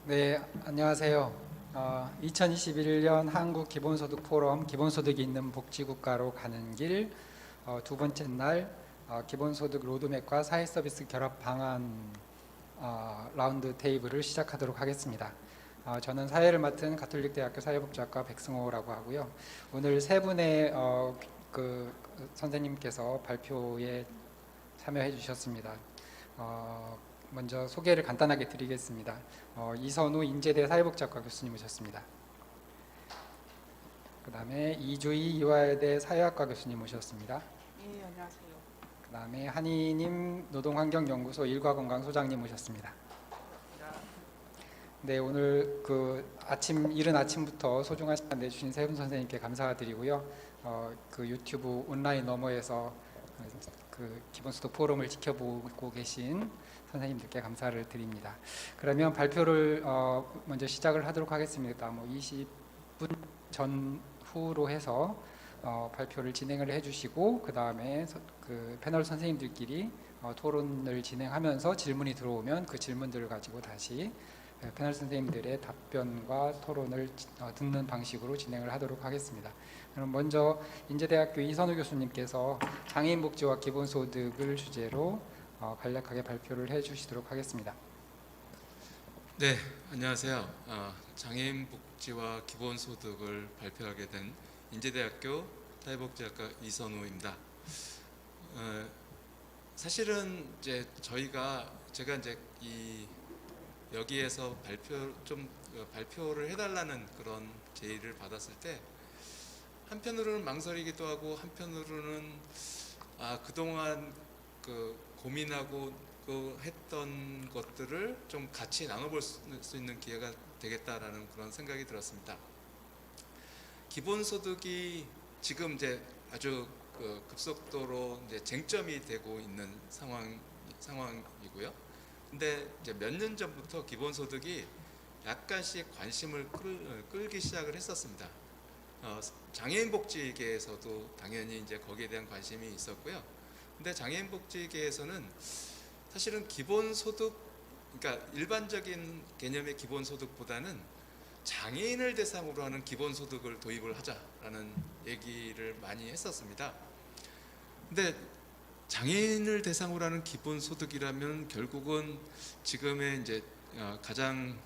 네, 안녕하세요. 2021년 한국 기본소득 포럼 기본소득이 있는 복지국가로 가는 길 두 번째 날 기본소득 로드맵과 사회서비스 결합 방안 라운드 테이블을 시작하도록 하겠습니다. 저는 사회를 맡은 가톨릭대학교 사회복지학과 백승호라고 하고요. 오늘 세 분의 선생님께서 발표에 참여해 주셨습니다. 먼저 소개를 간단하게 드리겠습니다. 이선우 인제대 사회복지학과 교수님 오셨습니다. 그 다음에 이주희 이화여대 사회학과 교수님 오셨습니다. 예, 안녕하세요. 그 다음에 한희님 노동환경연구소 일과건강소장님 오셨습니다. 네, 오늘 이른 아침부터 소중한 시간 내주신 세 분 선생님께 감사드리고요. 유튜브 온라인 너머에서 기본소득 포럼을 지켜보고 계신 선생님들께 감사를 드립니다. 그러면 발표를 먼저 시작을 하도록 하겠습니다. 20분 전후로 해서 발표를 진행을 해주시고 그 다음에 패널 선생님들끼리 토론을 진행하면서 질문이 들어오면 그 질문들을 가지고 다시 패널 선생님들의 답변과 토론을 듣는 방식으로 진행을 하도록 하겠습니다. 그럼 먼저 인제대학교 이선우 교수님께서 장애인 복지와 기본소득을 주제로 간략하게 발표를 해주시도록 하겠습니다. 네, 안녕하세요. 장애인 복지와 기본소득을 발표하게 된 인제대학교 사회복지학과 이선우입니다. 사실은 이제 제가 이제 여기에서 발표를 해달라는 그런 제의를 받았을 때 한편으로는 망설이기도 하고 한편으로는 그동안 고민하고 했던 것들을 좀 같이 나눠볼 수 있는 기회가 되겠다라는 그런 생각이 들었습니다. 기본소득이 지금 이제 아주 급속도로 이제 쟁점이 되고 있는 상황이고요. 근데 이제 몇 년 전부터 기본소득이 약간씩 관심을 끌기 시작을 했었습니다. 장애인 복지계에서도 당연히 이제 거기에 대한 관심이 있었고요. 근데 장애인 복지계에서는 사실은 기본소득, 그러니까 일반적인 개념의 기본소득보다는 장애인을 대상으로 하는 기본소득을 도입을 하자라는 얘기를 많이 했었습니다. 근데 장애인을 대상으로 하는 기본소득이라면 결국은 지금의 이제 가장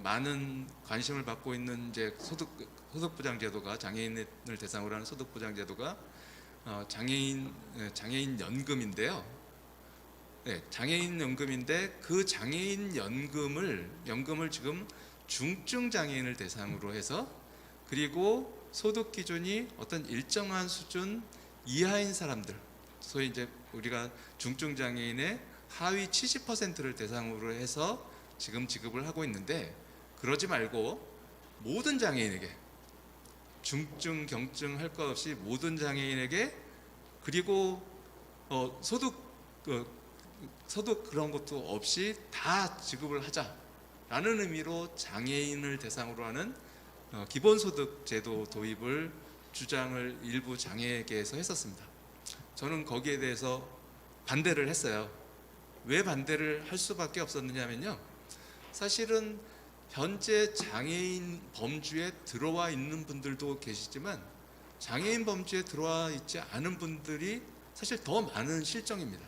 많은 관심을 받고 있는 이제 소득보장제도가 장애인을 대상으로 하는 소득보장제도가 장애인 연금인데요. 네, 장애인 연금인데 그 장애인 연금을 지금 중증 장애인을 대상으로 해서 그리고 소득 기준이 어떤 일정한 수준 이하인 사람들, 소위 이제 우리가 중증 장애인의 하위 70%를 대상으로 해서 지금 지급을 하고 있는데 그러지 말고 모든 장애인에게 중증, 경증 할 것 없이 모든 장애인에게 그리고 소득 그런 것도 없이 다 지급을 하자라는 의미로 장애인을 대상으로 하는 기본소득 제도 도입을 주장을 일부 장애계에서 했었습니다. 저는 거기에 대해서 반대를 했어요. 왜 반대를 할 수밖에 없었느냐면요. 사실은 현재 장애인 범주에 들어와 있는 분들도 계시지만 장애인 범주에 들어와 있지 않은 분들이 사실 더 많은 실정입니다.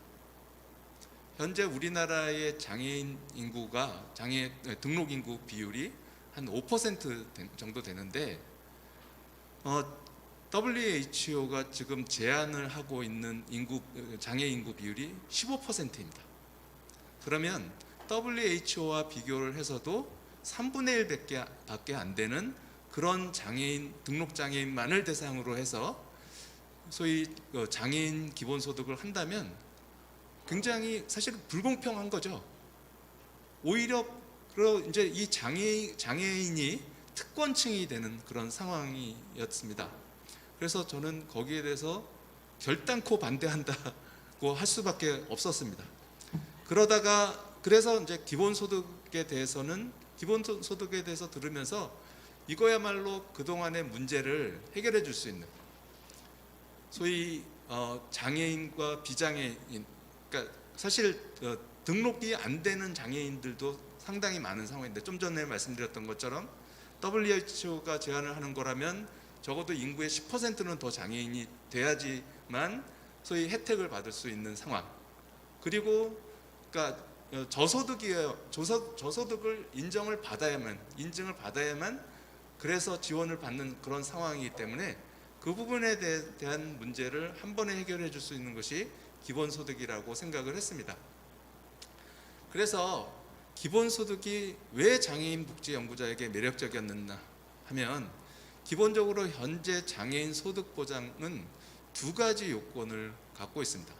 현재 우리나라의 장애인 인구가 등록 인구 비율이 한 5% 정도 되는데 WHO가 지금 제한을 하고 있는 장애 인구 비율이 15%입니다. 그러면 WHO와 비교를 해서도 3분의 1밖에 안 되는 그런 등록 장애인만을 대상으로 해서 소위 장애인 기본소득을 한다면 굉장히 사실 불공평한 거죠. 오히려 이제 이 장애인이 특권층이 되는 그런 상황이었습니다. 그래서 저는 거기에 대해서 결단코 반대한다고 할 수밖에 없었습니다. 그래서 이제 기본소득에 대해서 들으면서 이거야말로 그동안의 문제를 해결해 줄 수 있는 소위 장애인과 비장애인, 그러니까 사실 등록이 안 되는 장애인들도 상당히 많은 상황인데, 좀 전에 말씀드렸던 것처럼 WHO가 제안을 하는 거라면 적어도 인구의 10%는 더 장애인이 돼야지만 소위 혜택을 받을 수 있는 상황. 그리고 그러니까 저소득이에요. 저소득을 인증을 받아야만 그래서 지원을 받는 그런 상황이기 때문에 그 부분에 대한 문제를 한 번에 해결해 줄 수 있는 것이 기본소득이라고 생각을 했습니다. 그래서 기본소득이 왜 장애인 복지 연구자에게 매력적이었느냐 하면, 기본적으로 현재 장애인 소득 보장은 두 가지 요건을 갖고 있습니다.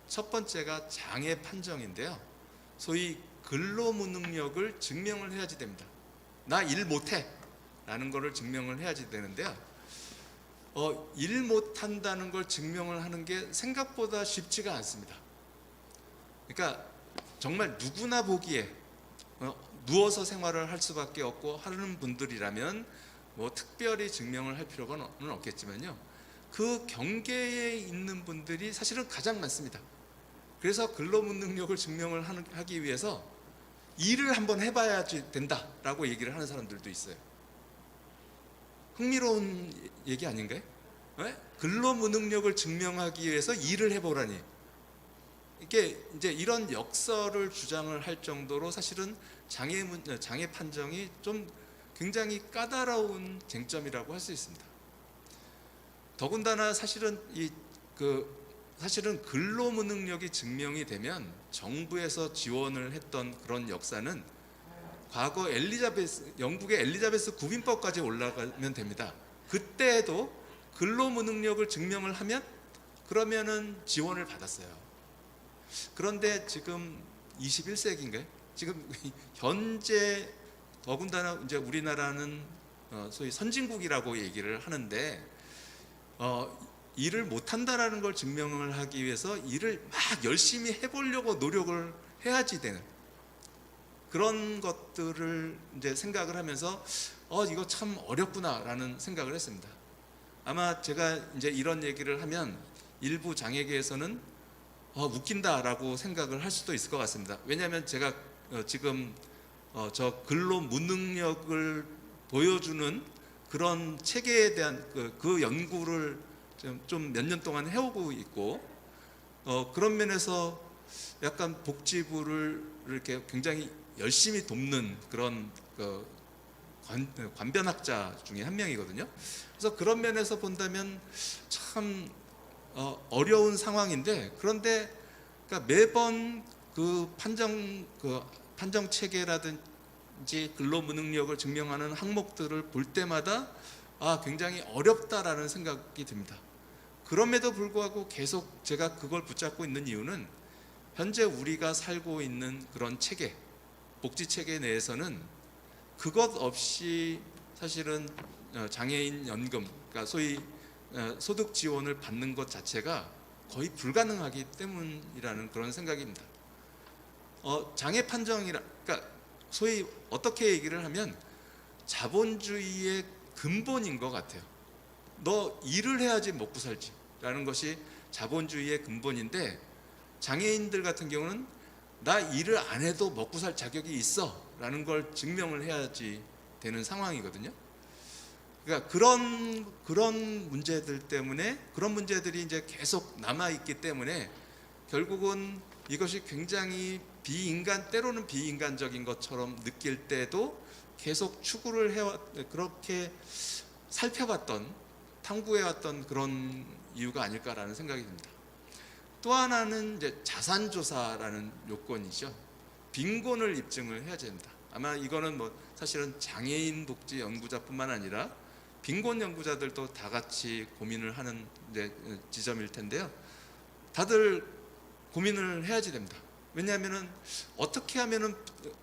첫 번째가 장애 판정인데요. 소위 근로무능력을 증명을 해야지 됩니다. 나 일 못해 라는 것을 증명을 해야지 되는데요. 일 못한다는 걸 증명을 하는 게 생각보다 쉽지가 않습니다. 그러니까 정말 누구나 보기에 누워서 생활을 할 수밖에 없고 하는 분들이라면 뭐 특별히 증명을 할 필요는 없겠지만요, 그 경계에 있는 분들이 사실은 가장 많습니다. 그래서 근로무능력을 증명을 하기 위해서 일을 한번 해봐야 된다라고 얘기를 하는 사람들도 있어요. 흥미로운 얘기 아닌가요? 네? 근로무능력을 증명하기 위해서 일을 해보라니. 이게 이제 이런 역설을 주장을 할 정도로 사실은 장애 판정이 좀 굉장히 까다로운 쟁점이라고 할 수 있습니다. 더군다나 사실은 사실은 근로무능력이 증명이 되면 정부에서 지원을 했던 그런 역사는 과거 영국의 엘리자베스 구빈법까지 올라가면 됩니다. 그때도 근로무능력을 증명을 하면 그러면은 지원을 받았어요. 그런데 지금 21세기인가요? 지금 현재 더군다나 이제 우리나라는 소위 선진국이라고 얘기를 하는데, 일을 못한다라는 걸 증명을 하기 위해서 일을 막 열심히 해보려고 노력을 해야지 되는 그런 것들을 이제 생각을 하면서 이거 참 어렵구나라는 생각을 했습니다. 아마 제가 이제 이런 얘기를 하면 일부 장애계에서는 웃긴다라고 생각을 할 수도 있을 것 같습니다. 왜냐하면 제가 지금 저 근로 무능력을 보여주는 그런 체계에 대한 그 연구를 좀 몇 년 동안 해오고 있고, 그런 면에서 약간 복지부를 이렇게 굉장히 열심히 돕는 그런 관변학자 중에 한 명이거든요. 그래서 그런 면에서 본다면 참 어려운 상황인데, 그런데 그러니까 매번 그 판정 체계라든지 근로무능력을 증명하는 항목들을 볼 때마다 굉장히 어렵다라는 생각이 듭니다. 그럼에도 불구하고 계속 제가 그걸 붙잡고 있는 이유는, 현재 우리가 살고 있는 그런 체계, 복지 체계 내에서는 그것 없이 사실은 장애인 연금, 그러니까 소위 소득 지원을 받는 것 자체가 거의 불가능하기 때문이라는 그런 생각입니다. 장애 판정이라, 그러니까 소위 어떻게 얘기를 하면 자본주의의 근본인 것 같아요. 너 일을 해야지 먹고 살지라는 것이 자본주의의 근본인데, 장애인들 같은 경우는 나 일을 안 해도 먹고 살 자격이 있어라는 걸 증명을 해야지 되는 상황이거든요. 그러니까 그런 문제들 때문에, 그런 문제들이 이제 계속 남아 있기 때문에 결국은 이것이 굉장히 때로는 비인간적인 것처럼 느낄 때도 계속 추구를 그렇게 살펴봤던, 탐구해왔던 그런 이유가 아닐까라는 생각이 듭니다. 또 하나는 이제 자산조사라는 요건이죠. 빈곤을 입증을 해야 됩니다. 아마 이거는 뭐 사실은 장애인 복지 연구자뿐만 아니라 빈곤 연구자들도 다 같이 고민을 하는 지점일 텐데요. 다들 고민을 해야지 됩니다. 왜냐하면은 어떻게 하면은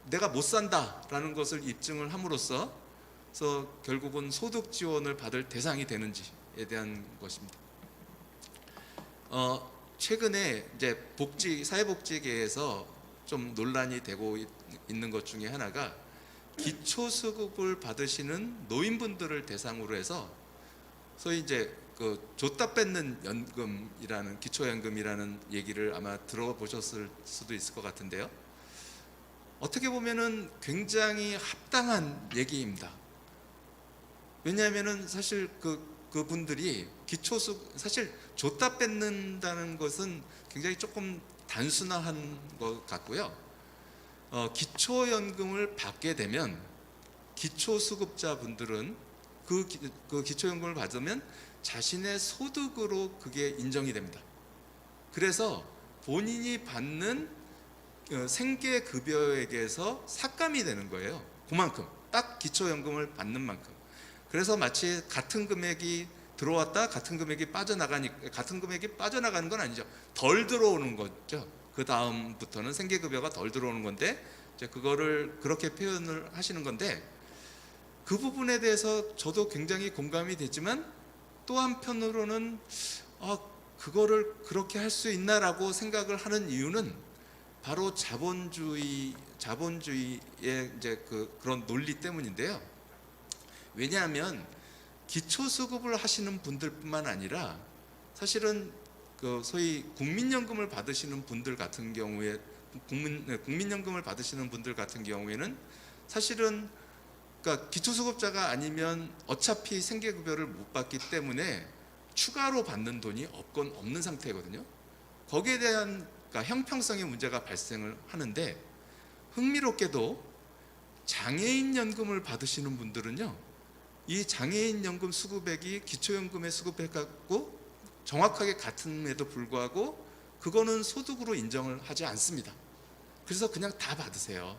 내가 못 산다라는 것을 입증을 함으로써 결국은 소득 지원을 받을 대상이 되는지에 대한 것입니다. 최근에 이제 사회복지계에서 좀 논란이 되고 있는 것 중에 하나가, 기초수급을 받으시는 노인분들을 대상으로 해서 소위 이제 줬다 뺏는 연금이라는, 기초연금이라는 얘기를 아마 들어보셨을 수도 있을 것 같은데요. 어떻게 보면은 굉장히 합당한 얘기입니다. 왜냐하면은 사실 그분들이 기초수 사실 줬다 뺏는다는 것은 굉장히 조금 단순화한 것 같고요. 기초연금을 받게 되면 기초수급자분들은 그 기초연금을 받으면 자신의 소득으로 그게 인정이 됩니다. 그래서 본인이 받는 생계급여액에서 삭감이 되는 거예요. 그만큼 딱 기초연금을 받는 만큼. 그래서 마치 같은 금액이 들어왔다 같은 금액이 빠져나가니 같은 금액이 빠져나가는 건 아니죠. 덜 들어오는 거죠. 그 다음부터는 생계급여가 덜 들어오는 건데 이제 그거를 그렇게 표현을 하시는 건데 그 부분에 대해서 저도 굉장히 공감이 되지만 또 한편으로는 그거를 그렇게 할 수 있나라고 생각을 하는 이유는 바로 자본주의의 이제 그런 논리 때문인데요. 왜냐하면 기초수급을 하시는 분들뿐만 아니라 사실은 그 소위 국민연금을 받으시는 분들 같은 경우에 국민연금을 받으시는 분들 같은 경우에는 사실은 그러니까 기초수급자가 아니면 어차피 생계급여를 못 받기 때문에 추가로 받는 돈이 없는 상태거든요. 거기에 대한 그러니까 형평성의 문제가 발생을 하는데 흥미롭게도 장애인연금을 받으시는 분들은요, 이 장애인연금 수급액이 기초연금의 수급액하고 정확하게 같음에도 불구하고 그거는 소득으로 인정을 하지 않습니다. 그래서 그냥 다 받으세요.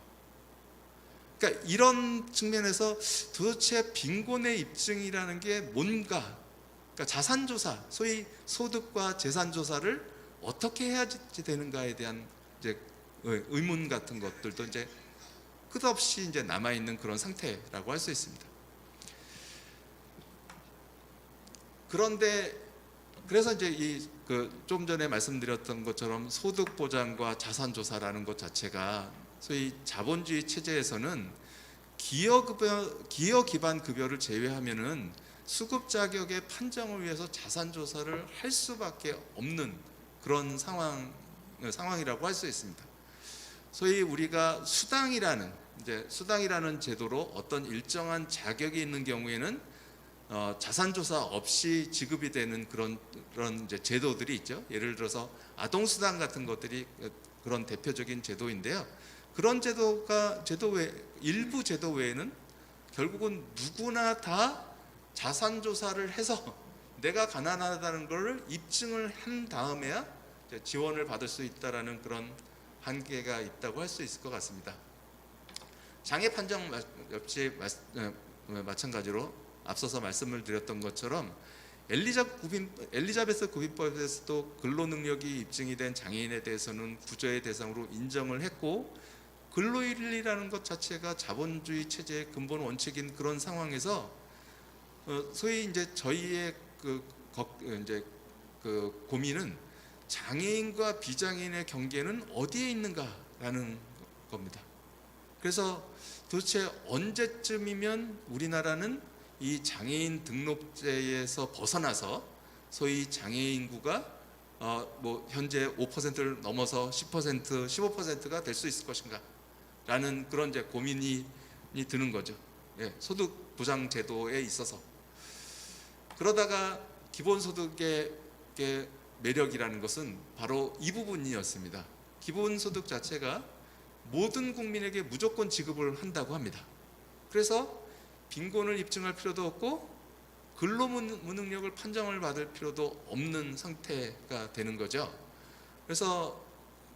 그러니까 이런 측면에서 도대체 빈곤의 입증이라는 게 뭔가, 그러니까 자산조사, 소위 소득과 재산조사를 어떻게 해야 되는가에 대한 이제 의문 같은 것들도 이제 끝없이 이제 남아 있는 그런 상태라고 할 수 있습니다. 그런데 그래서 이제 좀 전에 말씀드렸던 것처럼 소득 보장과 자산 조사라는 것 자체가 소위 자본주의 체제에서는 기여 기반 급여를 제외하면은 수급 자격의 판정을 위해서 자산 조사를 할 수밖에 없는 그런 상황이라고 할 수 있습니다. 소위 우리가 수당이라는 제도로 어떤 일정한 자격이 있는 경우에는 자산 조사 없이 지급이 되는 그런 이제 제도들이 있죠. 예를 들어서 아동 수당 같은 것들이 그런 대표적인 제도인데요. 그런 일부 제도 외에는 결국은 누구나 다 자산 조사를 해서 내가 가난하다는 것을 입증을 한 다음에야 지원을 받을 수 있다라는 그런 한계가 있다고 할 수 있을 것 같습니다. 장애 판정 역시 마찬가지로 앞서서 말씀을 드렸던 것처럼 엘리자베스 구빈법에서도 근로능력이 입증이 된 장애인에 대해서는 구조의 대상으로 인정을 했고, 근로일이라는 것 자체가 자본주의 체제의 근본 원칙인 그런 상황에서 소위 이제 저희의 고민은 장애인과 비장애인의 경계는 어디에 있는가라는 겁니다. 그래서 도대체 언제쯤이면 우리나라는 이 장애인 등록제에서 벗어나서 소위 장애인 인구가 현재 5%를 넘어서 10%, 15%가 될 수 있을 것인가 라는 그런 이제 고민이 드는 거죠. 소득 보장 제도에 있어서. 그러다가 기본소득의 매력이라는 것은 바로 이 부분이었습니다. 기본소득 자체가 모든 국민에게 무조건 지급을 한다고 합니다. 그래서 빈곤을 입증할 필요도 없고 근로무능력을 판정을 받을 필요도 없는 상태가 되는 거죠. 그래서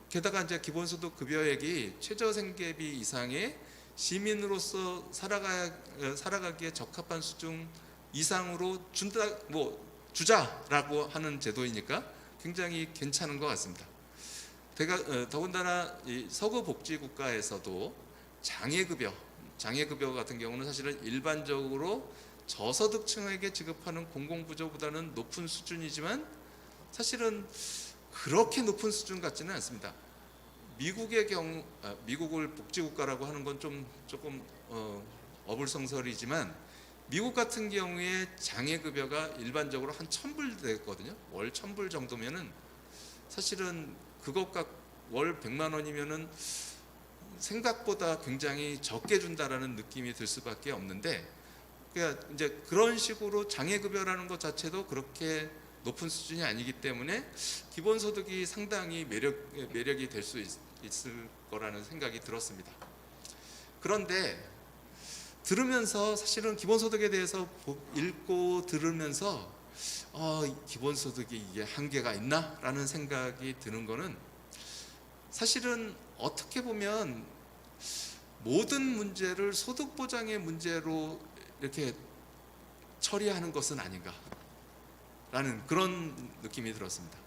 게다가 이제 기본소득 급여액이 최저생계비 이상의 시민으로서 살아가기에 적합한 수준 이상으로 주자라고 하는 제도이니까 굉장히 괜찮은 것 같습니다. 더군다나 이 서구 복지 국가에서도 장애급여 같은 경우는 사실은 일반적으로 저소득층에게 지급하는 공공부조보다는 높은 수준이지만 사실은 그렇게 높은 수준 같지는 않습니다. 미국의 경우, 미국을 복지국가라고 하는 건 조금 어불성설이지만 미국 같은 경우에 장애급여가 일반적으로 한 1,000불 되거든요. 월 1,000불 정도면은 사실은 그것과 월 100만 원이면은 생각보다 굉장히 적게 준다라는 느낌이 들 수밖에 없는데, 그러니까 이제 그런 식으로 장애급여라는 것 자체도 그렇게 높은 수준이 아니기 때문에 기본소득이 상당히 매력이 될 수 있을 거라는 생각이 들었습니다. 그런데 들으면서 사실은 기본소득에 대해서 읽고 들으면서 기본소득이 이게 한계가 있나? 라는 생각이 드는 거는, 사실은 어떻게 보면 모든 문제를 소득보장의 문제로 이렇게 처리하는 것은 아닌가 라는 그런 느낌이 들었습니다.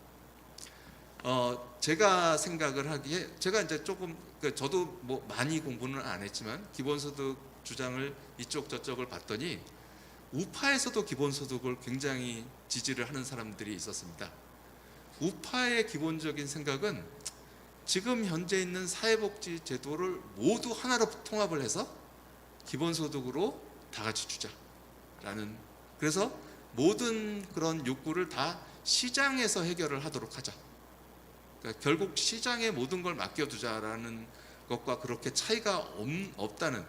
제가 생각을 하기에, 제가 이제 조금, 저도 뭐 많이 공부는 안 했지만 기본소득 주장을 이쪽 저쪽을 봤더니 우파에서도 기본소득을 굉장히 지지를 하는 사람들이 있었습니다. 우파의 기본적인 생각은 지금 현재 있는 사회복지 제도를 모두 하나로 통합을 해서 기본소득으로 다 같이 주자라는, 그래서 모든 그런 욕구를 다 시장에서 해결을 하도록 하자. 그러니까 결국 시장에 모든 걸 맡겨두자라는 것과 그렇게 차이가 없다는,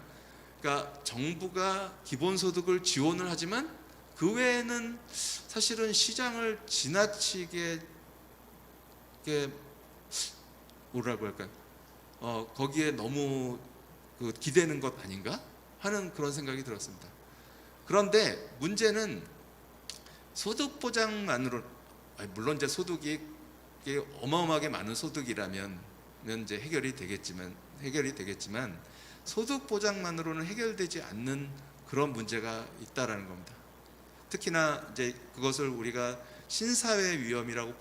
그러니까 정부가 기본소득을 지원을 하지만 그 외에는 사실은 시장을 지나치게 뭐라고 할까요? 거기에 너무 기대는 것 아닌가 하는 그런 생각이 들었습니다. 그런데 문제는 소득 보장만으로, 물론 이제 소득이 어마어마하게 많은 소득이라면 이제 해결이 되겠지만 소득 보장만으로는 해결되지 않는 그런 문제가 있다라는 겁니다. 특히나 이제 그것을 우리가 신사회 위험이라고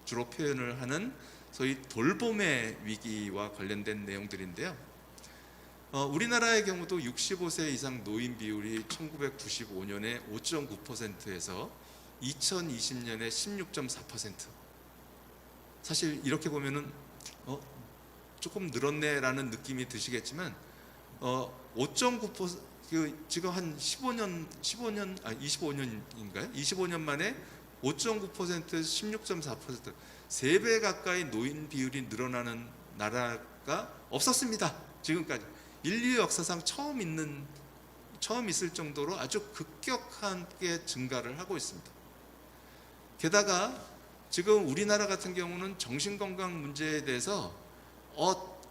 주로 표현을 하는 소위 돌봄의 위기와 관련된 내용들인데요. 우리나라의 경우도 65세 이상 노인 비율이 1995년에 5.9%에서 2020년에 16.4%. 사실 이렇게 보면은 조금 늘었네라는 느낌이 드시겠지만 5.9% 지금 한 25년인가요? 25년 만에 5.9%에서 16.4%, 3배 가까이 노인 비율이 늘어나는 나라가 없었습니다. 지금까지 인류 역사상 처음 있을 정도로 아주 급격하게 증가를 하고 있습니다. 게다가 지금 우리나라 같은 경우는 정신건강 문제에 대해서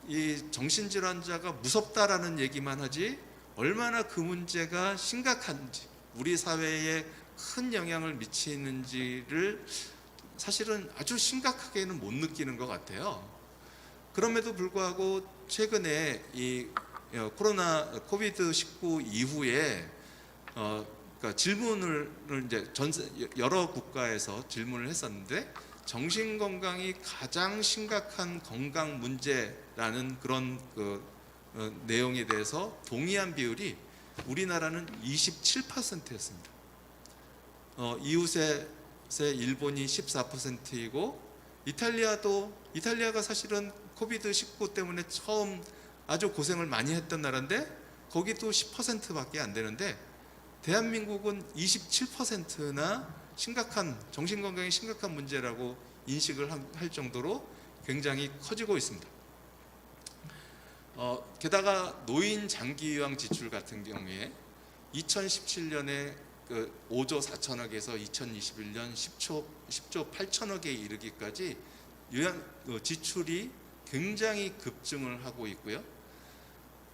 이 정신질환자가 무섭다라는 얘기만 하지 얼마나 그 문제가 심각한지, 우리 사회에 큰 영향을 미치는지를 사실은 아주 심각하게는 못 느끼는 것 같아요. 그럼에도 불구하고 최근에 이 코비드-19 이후에 그러니까 질문을 이제 여러 국가에서 질문을 했었는데, 정신건강이 가장 심각한 건강 문제라는 그런 내용에 대해서 동의한 비율이 우리나라는 27%였습니다. 이웃의 일본이 14%이고 이탈리아가 사실은 코비드-19 때문에 처음 아주 고생을 많이 했던 나라인데 거기도 10%밖에 안 되는데, 대한민국은 27%나 정신건강이 심각한 문제라고 인식을 할 정도로 굉장히 커지고 있습니다. 게다가 노인 장기요양 지출 같은 경우에 2017년에 5조 4천억에서 2021년 10조 8천억에 이르기까지 요양 지출이 굉장히 급증을 하고 있고요.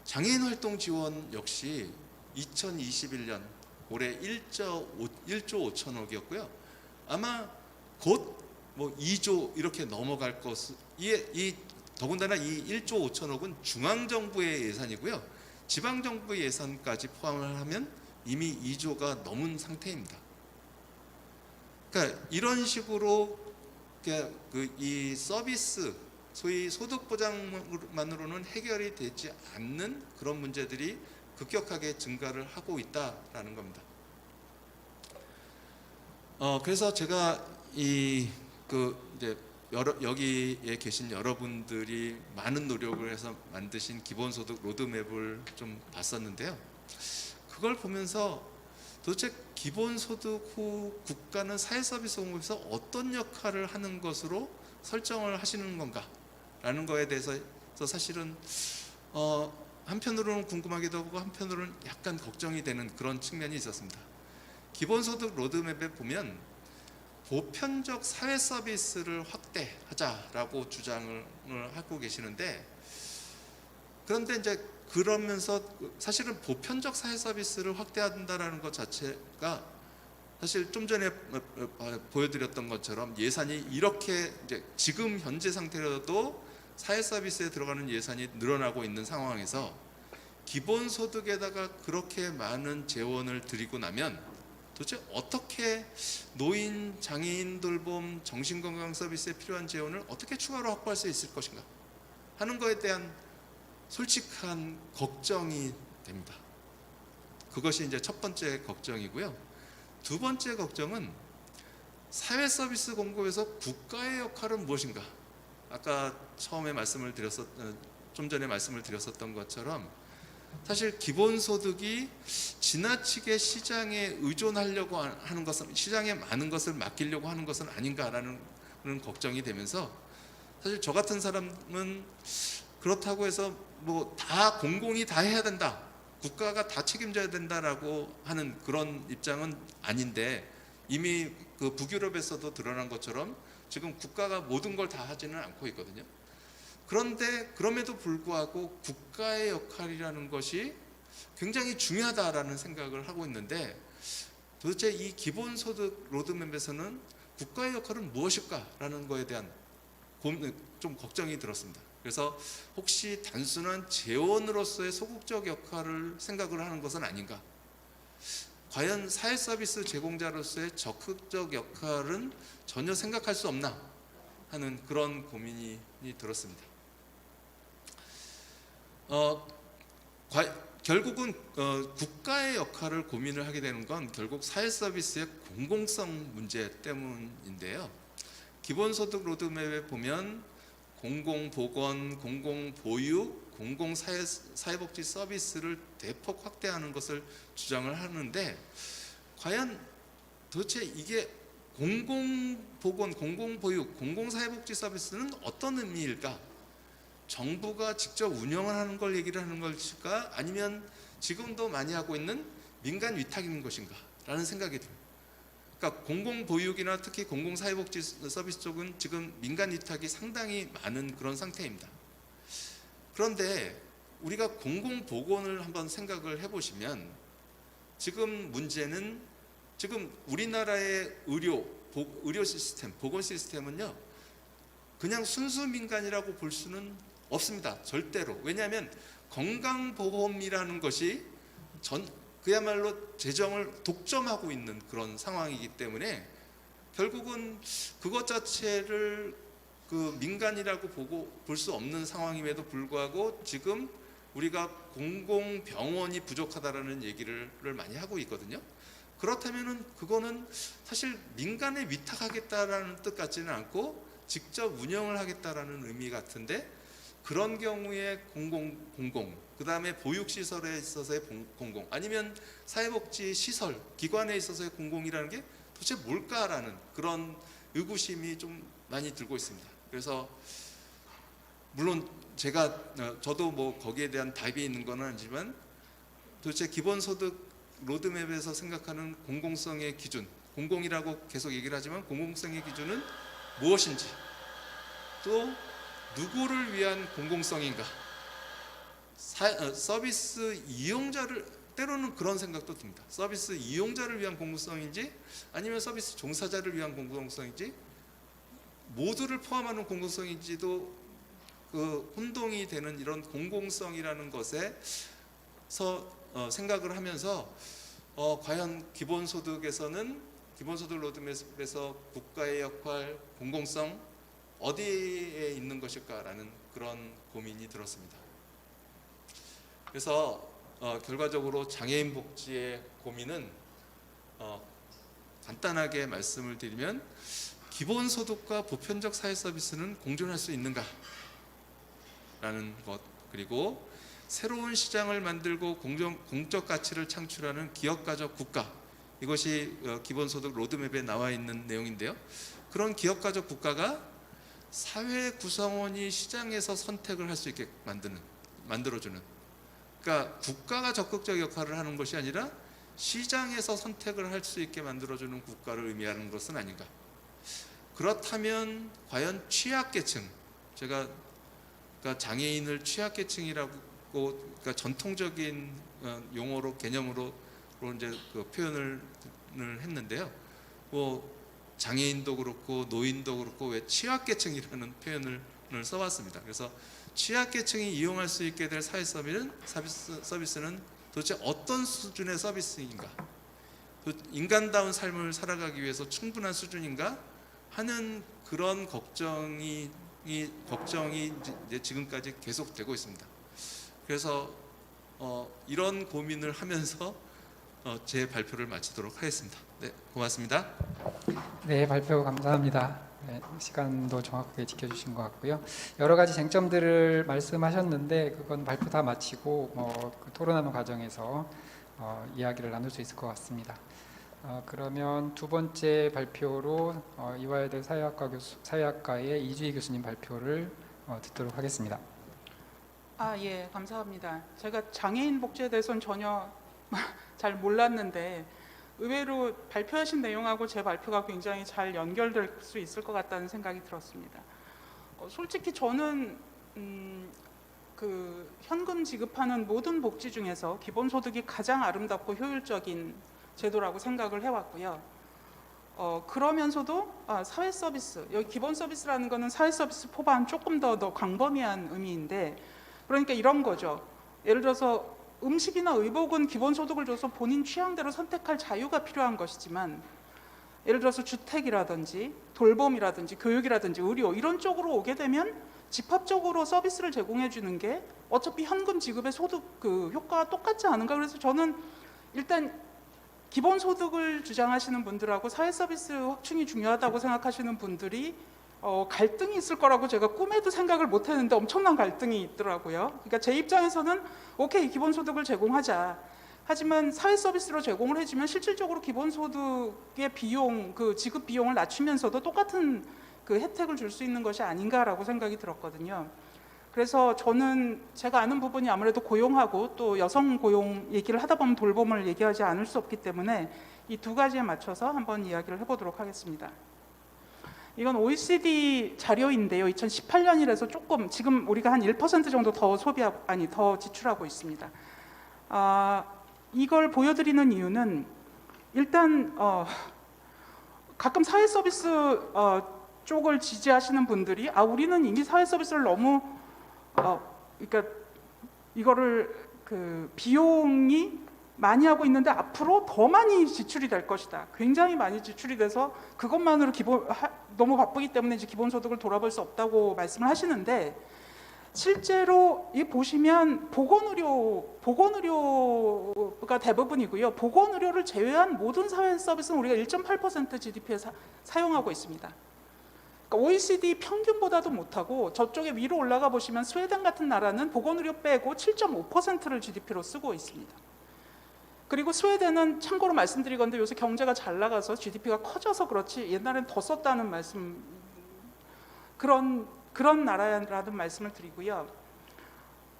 장애인 활동 지원 역시 2021년 올해 1조 5천억이었고요. 아마 곧 2조 이렇게 넘어갈 것을, 더군다나 이 1조 5천억은 중앙정부의 예산이고요. 지방정부의 예산까지 포함을 하면 이미 2조가 넘은 상태입니다. 그러니까 이런 식으로 이 서비스, 소위 소득 보장만으로는 해결이 되지 않는 그런 문제들이 급격하게 증가를 하고 있다라는 겁니다. 그래서 제가 이제 여기에 계신 여러분들이 많은 노력을 해서 만드신 기본소득 로드맵을 좀 봤었는데요. 그걸 보면서 도대체 기본소득 후 국가는 사회서비스 공급에서 어떤 역할을 하는 것으로 설정을 하시는 건가 라는 거에 대해서 사실은 한편으로는 궁금하기도 하고 한편으로는 약간 걱정이 되는 그런 측면이 있었습니다. 기본소득 로드맵에 보면 보편적 사회 서비스를 확대하자라고 주장을 하고 계시는데, 그런데 이제 그러면서 사실은 보편적 사회 서비스를 확대한다라는 것 자체가 사실 좀 전에 보여드렸던 것처럼 예산이 이렇게 이제 지금 현재 상태로도 사회 서비스에 들어가는 예산이 늘어나고 있는 상황에서 기본소득에다가 그렇게 많은 재원을 들이고 나면 도대체 어떻게 노인, 장애인 돌봄, 정신건강 서비스에 필요한 재원을 어떻게 추가로 확보할 수 있을 것인가 하는 것에 대한 솔직한 걱정이 됩니다. 그것이 이제 첫 번째 걱정이고요. 두 번째 걱정은 사회 서비스 공급에서 국가의 역할은 무엇인가? 아까 처음에 좀 전에 말씀을 드렸었던 것처럼 사실 기본소득이 지나치게 시장에 의존하려고 하는 것은, 시장에 많은 것을 맡기려고 하는 것은 아닌가라는 걱정이 되면서, 사실 저 같은 사람은 그렇다고 해서 뭐 다 공공이 다 해야 된다, 국가가 다 책임져야 된다라고 하는 그런 입장은 아닌데, 이미 그 북유럽에서도 드러난 것처럼 지금 국가가 모든 걸 다 하지는 않고 있거든요. 그런데 그럼에도 불구하고 국가의 역할이라는 것이 굉장히 중요하다라는 생각을 하고 있는데, 도대체 이 기본소득 로드맵에서는 국가의 역할은 무엇일까라는 것에 대한 좀 걱정이 들었습니다. 그래서 혹시 단순한 재원으로서의 소극적 역할을 생각을 하는 것은 아닌가? 과연 사회 서비스 제공자로서의 적극적 역할은 전혀 생각할 수 없나 하는 그런 고민이 들었습니다. 결국은 국가의 역할을 고민을 하게 되는 건 결국 사회 서비스의 공공성 문제 때문인데요. 기본소득 로드맵에 보면 공공보건, 공공보육, 공공사회복지 서비스를 대폭 확대하는 것을 주장을 하는데, 과연 도대체 이게 공공보건, 공공보육, 공공사회복지 서비스는 어떤 의미일까? 정부가 직접 운영을 하는 걸 얘기를 하는 것일까? 아니면 지금도 많이 하고 있는 민간 위탁인 것인가? 라는 생각이 듭니다. 그러니까 공공보육이나 특히 공공사회복지 서비스 쪽은 지금 민간 위탁이 상당히 많은 그런 상태입니다. 그런데 우리가 공공보건을 한번 생각을 해보시면, 지금 문제는 지금 우리나라의 의료 시스템, 보건 시스템은요, 그냥 순수 민간이라고 볼 수는 없습니다. 절대로. 왜냐하면 건강보험이라는 것이 그야말로 재정을 독점하고 있는 그런 상황이기 때문에 결국은 그것 자체를 그 민간이라고 볼 수 없는 상황임에도 불구하고 지금 우리가 공공병원이 부족하다라는 얘기를 많이 하고 있거든요. 그렇다면은 그거는 사실 민간에 위탁하겠다라는 뜻 같지는 않고 직접 운영을 하겠다라는 의미 같은데, 그런 경우에 공공, 그 다음에 보육시설에 있어서의 공공, 아니면 사회복지 시설, 기관에 있어서의 공공이라는 게 도대체 뭘까라는 그런 의구심이 좀 많이 들고 있습니다. 그래서 물론 저도 뭐 거기에 대한 답이 있는 건 아니지만, 도대체 기본소득 로드맵에서 생각하는 공공성의 기준, 공공이라고 계속 얘기를 하지만 공공성의 기준은 무엇인지, 또 누구를 위한 공공성인가, 서비스 이용자를, 때로는 그런 생각도 듭니다. 서비스 이용자를 위한 공공성인지 아니면 서비스 종사자를 위한 공공성인지, 모두를 포함하는 공공성인지도 그 혼동이 되는 이런 공공성이라는 것에서 생각을 하면서 과연 기본소득에서는, 기본소득 로드맵에서 국가의 역할, 공공성 어디에 있는 것일까라는 그런 고민이 들었습니다. 그래서 결과적으로 장애인 복지의 고민은 간단하게 말씀을 드리면, 기본소득과 보편적 사회 서비스는 공존할 수 있는가 라는 것, 그리고 새로운 시장을 만들고 공적 가치를 창출하는 기업가적 국가, 이것이 기본소득 로드맵에 나와 있는 내용인데요. 그런 기업가적 국가가 사회 구성원이 시장에서 선택을 할 수 있게 만드는, 만들어주는, 그러니까 국가가 적극적 역할을 하는 것이 아니라 시장에서 선택을 할 수 있게 만들어주는 국가를 의미하는 것은 아닌가. 그렇다면 과연 취약계층, 제가 그러니까 장애인을 취약계층이라고, 그러니까 전통적인 용어로 개념으로 이제 그 표현을 했는데요. 뭐 장애인도 그렇고 노인도 그렇고 왜 취약계층이라는 표현을 써봤습니다. 그래서 취약계층이 이용할 수 있게 될 사회 서비스는 도대체 어떤 수준의 서비스인가? 인간다운 삶을 살아가기 위해서 충분한 수준인가 하는 그런 걱정이 이제 지금까지 계속되고 있습니다. 그래서 이런 고민을 하면서 제 발표를 마치도록 하겠습니다. 네, 고맙습니다. 네, 발표 감사합니다. 네, 시간도 정확하게 지켜주신 것 같고요. 여러 가지 쟁점들을 말씀하셨는데 그건 발표 다 마치고 그 토론하는 과정에서 이야기를 나눌 수 있을 것 같습니다. 그러면 두 번째 발표로 이화여대 사회학과의 이주희 교수님 발표를 듣도록 하겠습니다. 예, 감사합니다. 제가 장애인 복지에 대해서는 전혀 잘 몰랐는데 의외로 발표하신 내용하고 제 발표가 굉장히 잘 연결될 수 있을 것 같다는 생각이 들었습니다. 솔직히 저는 그 현금 지급하는 모든 복지 중에서 기본소득이 가장 아름답고 효율적인 제도라고 생각을 해왔고요. 그러면서도 사회 서비스, 여기 기본 서비스라는 거는 사회 서비스 포함 조금 더 광범위한 의미인데, 그러니까 이런 거죠. 예를 들어서 음식이나 의복은 기본소득을 줘서 본인 취향대로 선택할 자유가 필요한 것이지만, 예를 들어서 주택이라든지 돌봄이라든지 교육이라든지 의료 이런 쪽으로 오게 되면 집합적으로 서비스를 제공해 주는 게 어차피 현금 지급의 소득 그 효과가 똑같지 않은가. 그래서 저는 일단 기본소득을 주장하시는 분들하고 사회 서비스 확충이 중요하다고 생각하시는 분들이 갈등이 있을 거라고 제가 꿈에도 생각을 못 했는데 엄청난 갈등이 있더라고요. 그러니까 제 입장에서는 오케이, 기본소득을 제공하자. 하지만 사회 서비스로 제공을 해주면 실질적으로 기본소득의 비용, 그 지급 비용을 낮추면서도 똑같은 그 혜택을 줄 수 있는 것이 아닌가라고 생각이 들었거든요. 그래서 저는 제가 아는 부분이 아무래도 고용하고 또 여성 고용 얘기를 하다 보면 돌봄을 얘기하지 않을 수 없기 때문에 이 두 가지에 맞춰서 한번 이야기를 해보도록 하겠습니다. 이건 OECD 자료인데요. 2018년이라서 조금 지금 우리가 한 1% 정도 더 더 지출하고 있습니다. 이걸 보여드리는 이유는 일단 가끔 사회 서비스 쪽을 지지하시는 분들이 우리는 이미 사회 서비스를 너무 그러니까 이거를 그 비용이 많이 하고 있는데 앞으로 더 많이 지출이 될 것이다. 굉장히 많이 지출이 돼서 그것만으로 너무 바쁘기 때문에 이제 기본소득을 돌아볼 수 없다고 말씀을 하시는데, 실제로 이 보시면 보건의료가 대부분이고요. 보건의료를 제외한 모든 사회 서비스는 우리가 1.8% GDP에 사용하고 있습니다. 그러니까 OECD 평균보다도 못하고 저쪽에 위로 올라가 보시면 스웨덴 같은 나라는 보건의료 빼고 7.5%를 GDP로 쓰고 있습니다. 그리고 스웨덴은 참고로 말씀드리건데 요새 경제가 잘 나가서 GDP가 커져서 그렇지 옛날엔 더 썼다는 말씀, 그런 나라라는 말씀을 드리고요.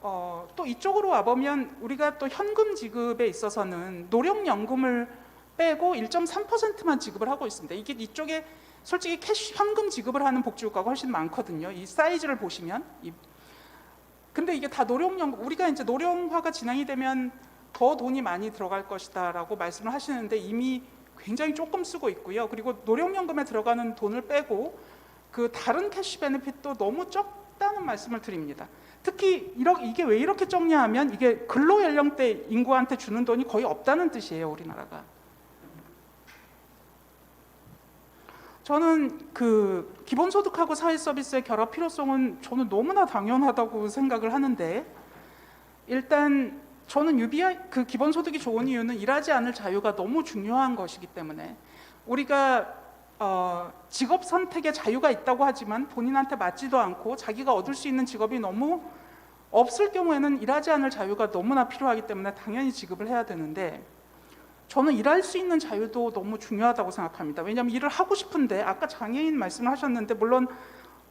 또 이쪽으로 와보면 우리가 또 현금 지급에 있어서는 노령연금을 빼고 1.3%만 지급을 하고 있습니다. 이게 이쪽에 솔직히 현금 지급을 하는 복지국가가 훨씬 많거든요. 이 사이즈를 보시면. 근데 이게 다 노령연금, 우리가 이제 노령화가 진행이 되면 더 돈이 많이 들어갈 것이다 라고 말씀을 하시는데 이미 굉장히 조금 쓰고 있고요. 그리고 노령연금에 들어가는 돈을 빼고 그 다른 캐시 베네핏도 너무 적다는 말씀을 드립니다. 특히 이게 왜 이렇게 적냐 하면 이게 근로연령대 인구한테 주는 돈이 거의 없다는 뜻이에요, 우리나라가. 저는 그 기본소득하고 사회서비스의 결합 필요성은 저는 너무나 당연하다고 생각을 하는데, 일단 저는 그 기본소득이 좋은 이유는 일하지 않을 자유가 너무 중요한 것이기 때문에, 우리가 직업 선택의 자유가 있다고 하지만 본인한테 맞지도 않고 자기가 얻을 수 있는 직업이 너무 없을 경우에는 일하지 않을 자유가 너무나 필요하기 때문에 당연히 지급을 해야 되는데, 저는 일할 수 있는 자유도 너무 중요하다고 생각합니다. 왜냐하면 일을 하고 싶은데, 아까 장애인 말씀을 하셨는데 물론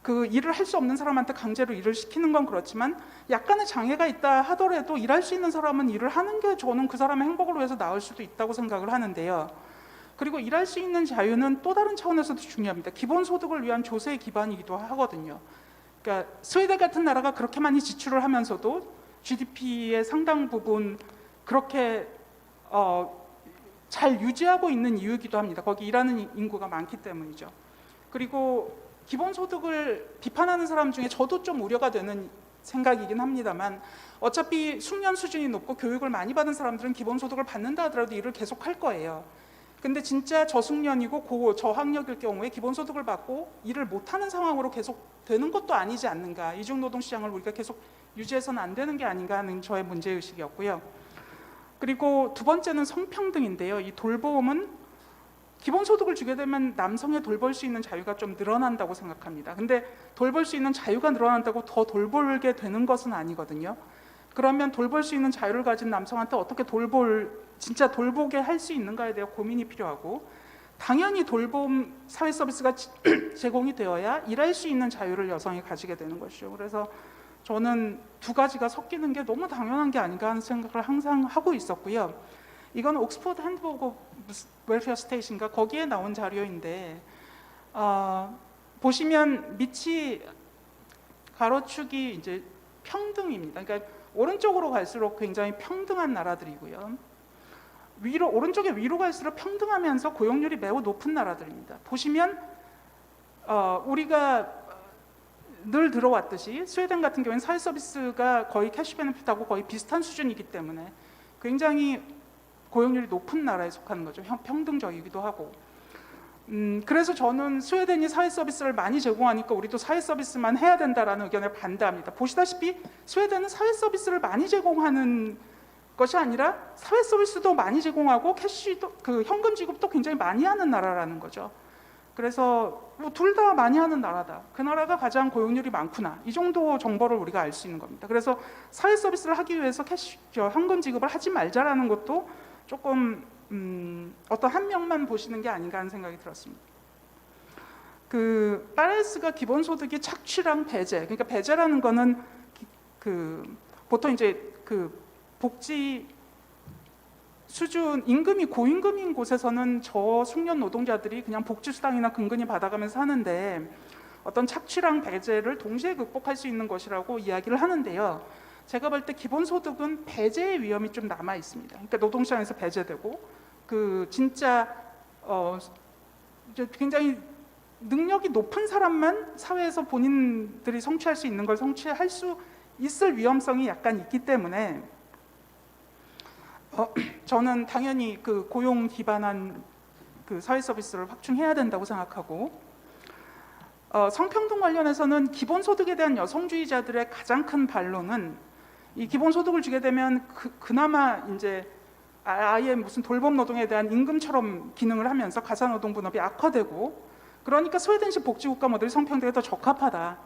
그 일을 할 수 없는 사람한테 강제로 일을 시키는 건 그렇지만 약간의 장애가 있다 하더라도 일할 수 있는 사람은 일을 하는 게 저는 그 사람의 행복을 위해서 나을 수도 있다고 생각을 하는데요. 그리고 일할 수 있는 자유는 또 다른 차원에서도 중요합니다. 기본소득을 위한 조세의 기반이기도 하거든요. 그러니까 스웨덴 같은 나라가 그렇게 많이 지출을 하면서도 GDP의 상당 부분 그렇게 잘 유지하고 있는 이유이기도 합니다. 거기 일하는 인구가 많기 때문이죠. 그리고 기본소득을 비판하는 사람 중에 저도 좀 우려가 되는 생각이긴 합니다만 어차피 숙련 수준이 높고 교육을 많이 받은 사람들은 기본소득을 받는다 하더라도 일을 계속 할 거예요. 근데 진짜 저숙련이고 저학력일 경우에 기본소득을 받고 일을 못하는 상황으로 계속 되는 것도 아니지 않는가. 이중노동시장을 우리가 계속 유지해서는 안 되는 게 아닌가 하는 저의 문제의식이었고요. 그리고 두 번째는 성평등인데요. 이 돌봄은 기본소득을 주게 되면 남성의 돌볼 수 있는 자유가 좀 늘어난다고 생각합니다. 근데 돌볼 수 있는 자유가 늘어난다고 더 돌보게 되는 것은 아니거든요. 그러면 돌볼 수 있는 자유를 가진 남성한테 어떻게 진짜 돌보게 할 수 있는가에 대해 고민이 필요하고, 당연히 돌봄 사회 서비스가 제공이 되어야 일할 수 있는 자유를 여성이 가지게 되는 것이죠. 그래서 저는 두 가지가 섞이는 게 너무 당연한 게 아닌가 하는 생각을 항상 하고 있었고요. 이건 옥스퍼드 핸드북 오브 웰페어 스테이트인가 거기에 나온 자료인데 보시면 밑이 가로축이 이제 평등입니다. 그러니까 오른쪽으로 갈수록 굉장히 평등한 나라들이고요. 오른쪽에 위로 갈수록 평등하면서 고용률이 매우 높은 나라들입니다. 보시면 우리가 늘 들어왔듯이 스웨덴 같은 경우에는 사회 서비스가 거의 캐시 베네핏하고 거의 비슷한 수준이기 때문에 굉장히 고용률이 높은 나라에 속하는 거죠. 평등적이기도 하고. 그래서 저는 스웨덴이 사회 서비스를 많이 제공하니까 우리도 사회 서비스만 해야 된다라는 의견에 반대합니다. 보시다시피 스웨덴은 사회 서비스를 많이 제공하는 것이 아니라 사회 서비스도 많이 제공하고 현금 지급도 굉장히 많이 하는 나라라는 거죠. 그래서 둘 다 많이 하는 나라다. 그 나라가 가장 고용률이 많구나. 이 정도 정보를 우리가 알 수 있는 겁니다. 그래서 사회 서비스를 하기 위해서 현금 지급을 하지 말자라는 것도 조금 어떤 한 명만 보시는 게 아닌가 하는 생각이 들었습니다. 파레스가 기본소득이 착취랑 배제, 그러니까 배제라는 거는 보통 이제 복지 수준, 임금이 고임금인 곳에서는 저숙련 노동자들이 그냥 복지수당이나 근근히 받아가면서 하는데 어떤 착취랑 배제를 동시에 극복할 수 있는 것이라고 이야기를 하는데요. 제가 볼 때 기본소득은 배제의 위험이 좀 남아 있습니다. 그러니까 노동시장에서 배제되고 진짜 굉장히 능력이 높은 사람만 사회에서 본인들이 성취할 수 있는 걸 성취할 수 있을 위험성이 약간 있기 때문에 저는 당연히 고용 기반한 사회 서비스를 확충해야 된다고 생각하고, 성평등 관련해서는 기본소득에 대한 여성주의자들의 가장 큰 반론은 이 기본소득을 주게 되면 그나마 이제 아예 무슨 돌봄 노동에 대한 임금처럼 기능을 하면서 가사노동 분업이 악화되고, 그러니까 스웨덴식 복지국가 모델이 성평등에 더 적합하다.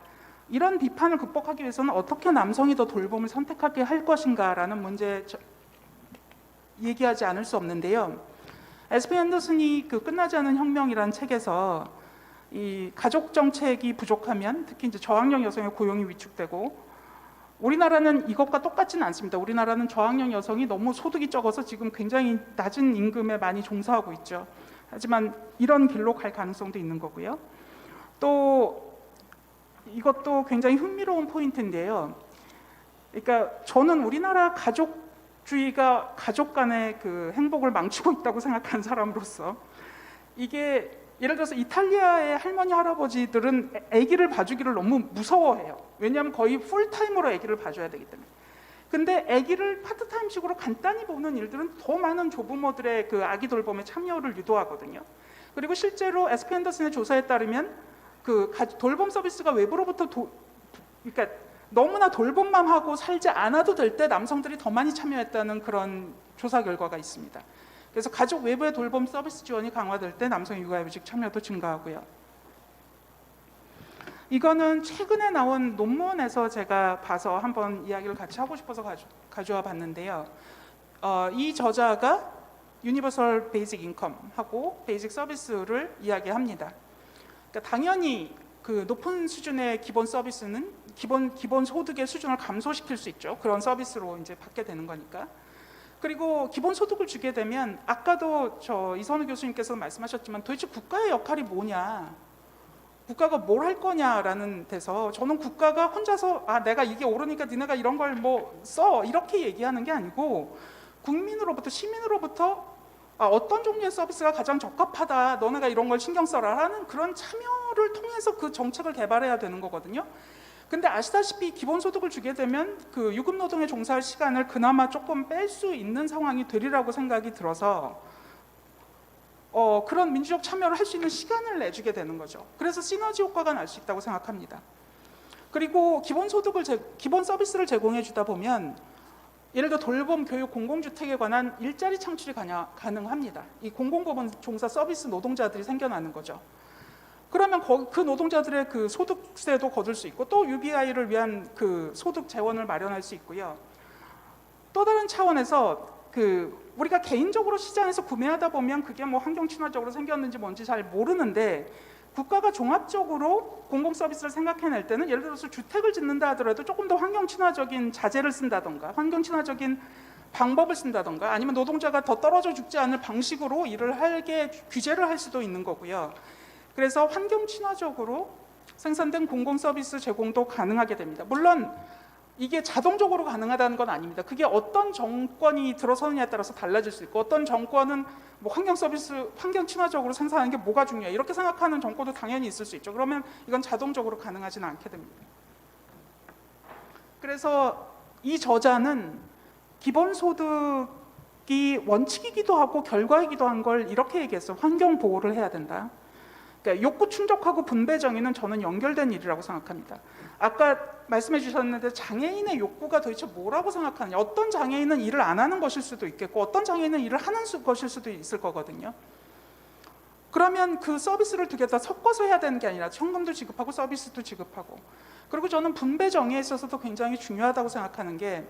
이런 비판을 극복하기 위해서는 어떻게 남성이 더 돌봄을 선택하게 할 것인가라는 문제 얘기하지 않을 수 없는데요. 에스피 앤더슨이 끝나지 않은 혁명이라는 책에서 이 가족 정책이 부족하면 특히 이제 저학력 여성의 고용이 위축되고, 우리나라는 이것과 똑같지는 않습니다. 우리나라는 저학력 여성이 너무 소득이 적어서 지금 굉장히 낮은 임금에 많이 종사하고 있죠. 하지만 이런 길로 갈 가능성도 있는 거고요. 또 이것도 굉장히 흥미로운 포인트인데요. 그러니까 저는 우리나라 가족주의가 가족 간의 행복을 망치고 있다고 생각하는 사람으로서, 이게 예를 들어서 이탈리아의 할머니 할아버지들은 아기를 봐주기를 너무 무서워해요. 왜냐하면 거의 풀타임으로 아기를 봐줘야 되기 때문에. 근데 아기를 파트타임식으로 간단히 보는 일들은 더 많은 조부모들의 아기 돌봄에 참여를 유도하거든요. 그리고 실제로 에스피 앤더슨의 조사에 따르면 돌봄 서비스가 외부로부터 그러니까 너무나 돌봄만 하고 살지 않아도 될 때 남성들이 더 많이 참여했다는 그런 조사 결과가 있습니다. 그래서 가족 외부의 돌봄 서비스 지원이 강화될 때 남성 육아휴직 참여도 증가하고요. 이거는 최근에 나온 논문에서 제가 봐서 한번 이야기를 같이 하고 싶어서 가져와 봤는데요. 이 저자가 유니버설 베이직 인컴하고 베이직 서비스를 이야기합니다. 그러니까 당연히 그 높은 수준의 기본 서비스는 기본 소득의 수준을 감소시킬 수 있죠. 그런 서비스로 이제 받게 되는 거니까. 그리고 기본 소득을 주게 되면 아까도 이선우 교수님께서 말씀하셨지만 도대체 국가의 역할이 뭐냐, 국가가 뭘 할 거냐라는 데서 저는 국가가 혼자서 내가 이게 옳으니까 니네가 이런 걸 뭐 써 이렇게 얘기하는 게 아니고 국민으로부터 시민으로부터 어떤 종류의 서비스가 가장 적합하다, 너네가 이런 걸 신경 써라 라는 그런 참여를 통해서 그 정책을 개발해야 되는 거거든요. 근데 아시다시피 기본소득을 주게 되면 그 유급노동에 종사할 시간을 그나마 조금 뺄 수 있는 상황이 되리라고 생각이 들어서 그런 민주적 참여를 할 수 있는 시간을 내주게 되는 거죠. 그래서 시너지 효과가 날 수 있다고 생각합니다. 그리고 기본 서비스를 제공해 주다 보면 예를 들어 돌봄, 교육, 공공주택에 관한 일자리 창출이 가능합니다. 이 공공부문 종사 서비스 노동자들이 생겨나는 거죠. 그러면 그 노동자들의 그 소득세도 거둘 수 있고 또 UBI를 위한 그 소득 재원을 마련할 수 있고요. 또 다른 차원에서 우리가 개인적으로 시장에서 구매하다 보면 그게 뭐 환경 친화적으로 생겼는지 뭔지 잘 모르는데 국가가 종합적으로 공공 서비스를 생각해낼 때는 예를 들어서 주택을 짓는다 하더라도 조금 더 환경 친화적인 자재를 쓴다던가 환경 친화적인 방법을 쓴다던가 아니면 노동자가 더 떨어져 죽지 않을 방식으로 일을 하게 규제를 할 수도 있는 거고요. 그래서 환경 친화적으로 생산된 공공 서비스 제공도 가능하게 됩니다. 물론 이게 자동적으로 가능하다는 건 아닙니다. 그게 어떤 정권이 들어서느냐에 따라서 달라질 수 있고 어떤 정권은 뭐 환경 서비스, 환경 친화적으로 생산하는 게 뭐가 중요해 이렇게 생각하는 정권도 당연히 있을 수 있죠. 그러면 이건 자동적으로 가능하지는 않게 됩니다. 그래서 이 저자는 기본소득이 원칙이기도 하고 결과이기도 한 걸 이렇게 얘기했어요. 환경 보호를 해야 된다. 그러니까 욕구 충족하고 분배 정의는 저는 연결된 일이라고 생각합니다. 아까 말씀해 주셨는데 장애인의 욕구가 도대체 뭐라고 생각하느냐. 어떤 장애인은 일을 안 하는 것일 수도 있겠고 어떤 장애인은 일을 하는 것일 수도 있을 거거든요. 그러면 그 서비스를 두 개 다 섞어서 해야 되는 게 아니라 현금도 지급하고 서비스도 지급하고 그리고 저는 분배 정의에 있어서도 굉장히 중요하다고 생각하는 게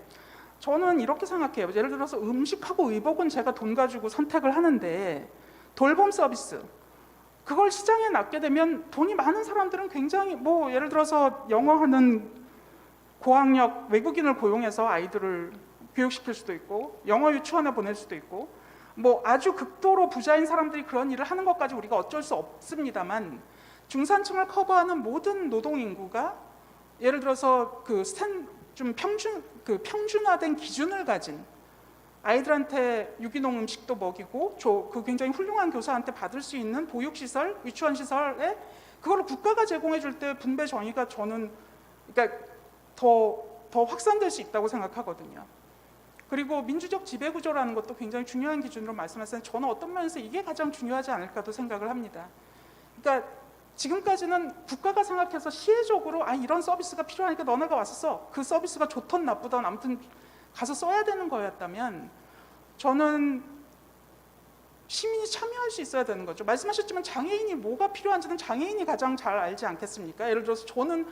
저는 이렇게 생각해요. 예를 들어서 음식하고 의복은 제가 돈 가지고 선택을 하는데 돌봄 서비스 그걸 시장에 놨게 되면 돈이 많은 사람들은 굉장히 뭐 예를 들어서 영어하는 고학력 외국인을 고용해서 아이들을 교육시킬 수도 있고 영어 유치원에 보낼 수도 있고 뭐 아주 극도로 부자인 사람들이 그런 일을 하는 것까지 우리가 어쩔 수 없습니다만 중산층을 커버하는 모든 노동 인구가 예를 들어서 좀 평준화된 기준을 가진 아이들한테 유기농 음식도 먹이고 그 굉장히 훌륭한 교사한테 받을 수 있는 보육시설, 유치원시설에 그걸 국가가 제공해 줄 때 분배 정의가 저는 그러니까 더 확산될 수 있다고 생각하거든요. 그리고 민주적 지배구조라는 것도 굉장히 중요한 기준으로 말씀하셨는데 저는 어떤 면에서 이게 가장 중요하지 않을까도 생각을 합니다. 그러니까 지금까지는 국가가 생각해서 시혜적으로 이런 서비스가 필요하니까 너네가 와서 써. 그 서비스가 좋든 나쁘든 아무튼 가서 써야 되는 거였다면 저는 시민이 참여할 수 있어야 되는 거죠. 말씀하셨지만 장애인이 뭐가 필요한지는 장애인이 가장 잘 알지 않겠습니까? 예를 들어서 저는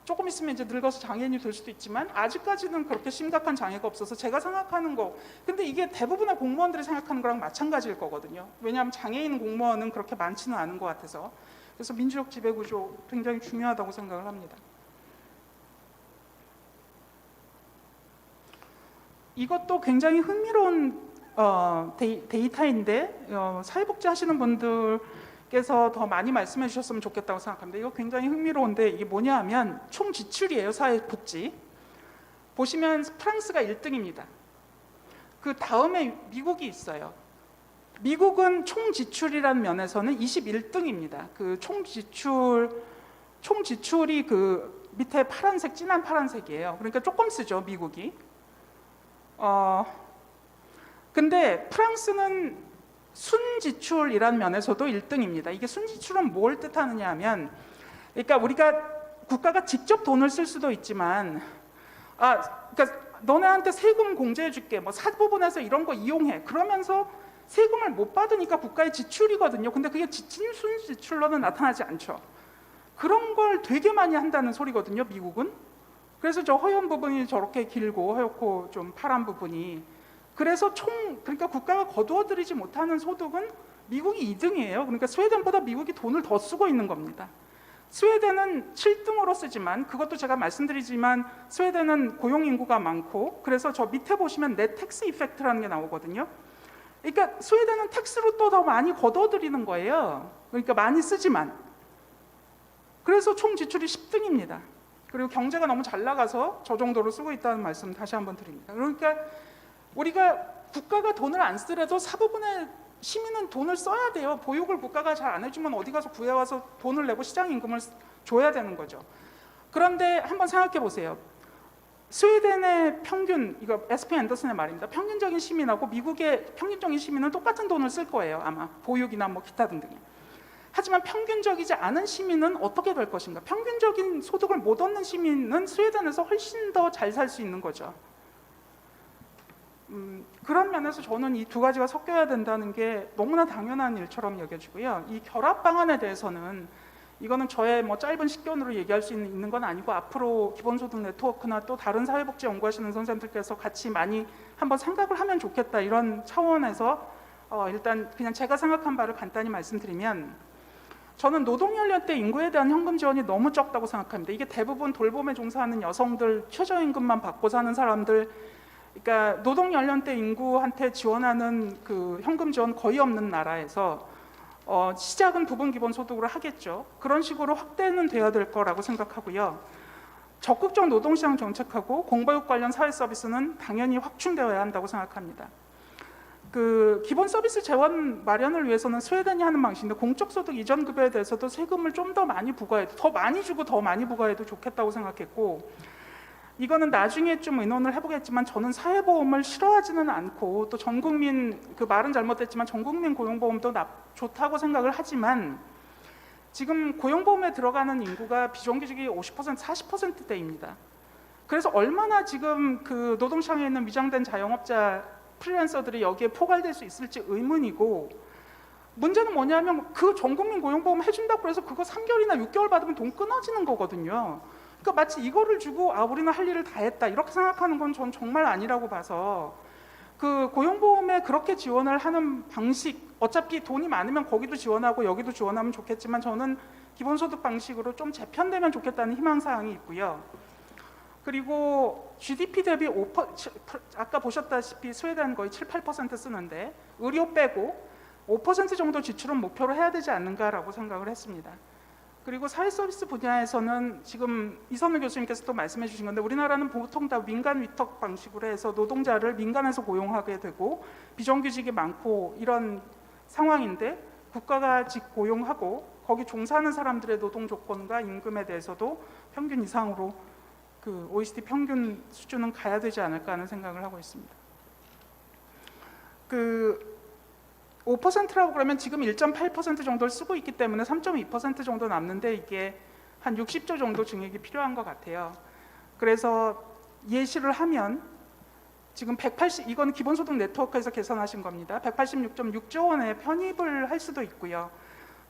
조금 있으면 이제 늙어서 장애인이 될 수도 있지만 아직까지는 그렇게 심각한 장애가 없어서 제가 생각하는 거 근데 이게 대부분의 공무원들이 생각하는 거랑 마찬가지일 거거든요. 왜냐하면 장애인 공무원은 그렇게 많지는 않은 것 같아서 그래서 민주적 지배구조 굉장히 중요하다고 생각을 합니다. 이것도 굉장히 흥미로운 데이터인데 사회복지 하시는 분들께서 더 많이 말씀해 주셨으면 좋겠다고 생각합니다. 이거 굉장히 흥미로운데 이게 뭐냐 하면 총 지출이에요. 사회복지. 보시면 프랑스가 1등입니다. 그 다음에 미국이 있어요. 미국은 총 지출이라는 면에서는 21등입니다. 그 총 지출이 그 밑에 파란색, 진한 파란색이에요. 그러니까 조금 쓰죠, 미국이. 근데 프랑스는 순지출이라는 면에서도 1등입니다. 이게 순지출은 뭘 뜻하느냐 하면 그러니까 우리가 국가가 직접 돈을 쓸 수도 있지만 그러니까 너네한테 세금 공제해 줄게 뭐 사부분에서 이런 거 이용해 그러면서 세금을 못 받으니까 국가의 지출이거든요. 근데 그게 순지출로는 나타나지 않죠. 그런 걸 되게 많이 한다는 소리거든요, 미국은. 그래서 저 허연 부분이 저렇게 길고 허옇고 좀 파란 부분이 그래서 그러니까 국가가 거두어들이지 못하는 소득은 미국이 2등이에요. 그러니까 스웨덴보다 미국이 돈을 더 쓰고 있는 겁니다. 스웨덴은 7등으로 쓰지만 그것도 제가 말씀드리지만 스웨덴은 고용 인구가 많고 그래서 저 밑에 보시면 넷 텍스 이펙트라는 게 나오거든요. 그러니까 스웨덴은 텍스로 또 더 많이 걷어들이는 거예요. 그러니까 많이 쓰지만. 그래서 총 지출이 10등입니다. 그리고 경제가 너무 잘 나가서 저 정도로 쓰고 있다는 말씀 다시 한번 드립니다. 그러니까 우리가 국가가 돈을 안 쓰더라도 사부분의 시민은 돈을 써야 돼요. 보육을 국가가 잘 안 해주면 어디 가서 구해와서 돈을 내고 시장 임금을 줘야 되는 거죠. 그런데 한번 생각해 보세요. 스웨덴의 평균, 이거 SP 앤더슨의 말입니다. 평균적인 시민하고 미국의 평균적인 시민은 똑같은 돈을 쓸 거예요. 아마 보육이나 뭐 기타 등등이. 하지만 평균적이지 않은 시민은 어떻게 될 것인가? 평균적인 소득을 못 얻는 시민은 스웨덴에서 훨씬 더 잘 살 수 있는 거죠. 그런 면에서 저는 이 두 가지가 섞여야 된다는 게 너무나 당연한 일처럼 여겨지고요. 이 결합 방안에 대해서는 이거는 저의 뭐 짧은 식견으로 얘기할 수 있는 건 아니고 앞으로 기본소득 네트워크나 또 다른 사회복지 연구하시는 선생님들께서 같이 많이 한번 생각을 하면 좋겠다 이런 차원에서 일단 그냥 제가 생각한 바를 간단히 말씀드리면 저는 노동연령대 인구에 대한 현금 지원이 너무 적다고 생각합니다. 이게 대부분 돌봄에 종사하는 여성들, 최저임금만 받고 사는 사람들, 그러니까 노동연령대 인구한테 지원하는 그 현금 지원 거의 없는 나라에서 시작은 부분 기본소득으로 하겠죠. 그런 식으로 확대는 돼야 될 거라고 생각하고요. 적극적 노동시장 정책하고 공보육 관련 사회 서비스는 당연히 확충되어야 한다고 생각합니다. 그 기본 서비스 재원 마련을 위해서는 스웨덴이 하는 방식인데 공적소득 이전 급여에 대해서도 세금을 좀 더 많이 부과해도 더 많이 주고 더 많이 부과해도 좋겠다고 생각했고 이거는 나중에 좀 의논을 해보겠지만 저는 사회보험을 싫어하지는 않고 또 전국민 그 말은 잘못됐지만 전국민 고용보험도 좋다고 생각을 하지만 지금 고용보험에 들어가는 인구가 비정규직이 50% 40%대입니다. 그래서 얼마나 지금 그 노동시장에 있는 위장된 자영업자 프리랜서들이 여기에 포괄될 수 있을지 의문이고 문제는 뭐냐면 그 전국민 고용보험 해준다고 해서 그거 3개월이나 6개월 받으면 돈 끊어지는 거거든요. 그러니까 마치 이거를 주고 우리는 할 일을 다 했다 이렇게 생각하는 건 전 정말 아니라고 봐서 그 고용보험에 그렇게 지원을 하는 방식 어차피 돈이 많으면 거기도 지원하고 여기도 지원하면 좋겠지만 저는 기본소득 방식으로 좀 재편되면 좋겠다는 희망사항이 있고요. 그리고 GDP 대비 5%, 아까 보셨다시피 스웨덴 거의 7, 8% 쓰는데 의료 빼고 5% 정도 지출은 목표로 해야 되지 않는가라고 생각을 했습니다. 그리고 사회서비스 분야에서는 지금 이선우 교수님께서 또 말씀해 주신 건데 우리나라는 보통 다 민간 위탁 방식으로 해서 노동자를 민간에서 고용하게 되고 비정규직이 많고 이런 상황인데 국가가 직 고용하고 거기 종사하는 사람들의 노동 조건과 임금에 대해서도 평균 이상으로 그 OECD 평균 수준은 가야 되지 않을까 하는 생각을 하고 있습니다. 그 5%라고 그러면 지금 1.8% 정도를 쓰고 있기 때문에 3.2% 정도 남는데 이게 한 60조 정도 증액이 필요한 것 같아요. 그래서 예시를 하면 지금 이건 기본소득 네트워크에서 계산하신 겁니다. 186.6조 원에 편입을 할 수도 있고요.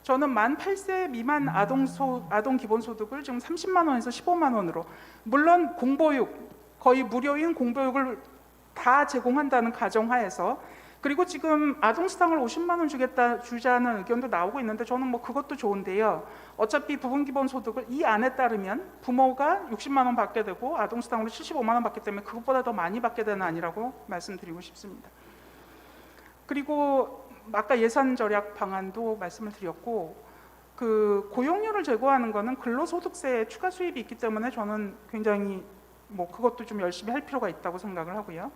저는 만 8세 미만 아동 기본소득을 지금 30만 원에서 15만 원으로 물론 공보육 거의 무료인 공보육을 다 제공한다는 가정하에서 그리고 지금 아동수당을 50만 원 주자는 의견도 나오고 있는데 저는 뭐 그것도 좋은데요. 어차피 부분기본소득을 이 안에 따르면 부모가 60만 원 받게 되고 아동수당으로 75만 원 받기 때문에 그것보다 더 많이 받게 되는 아니라고 말씀드리고 싶습니다. 그리고 아까 예산 절약 방안도 말씀을 드렸고 그 고용료를 제고하는 거는 근로소득세에 추가 수입이 있기 때문에 저는 굉장히 뭐 그것도 좀 열심히 할 필요가 있다고 생각을 하고요.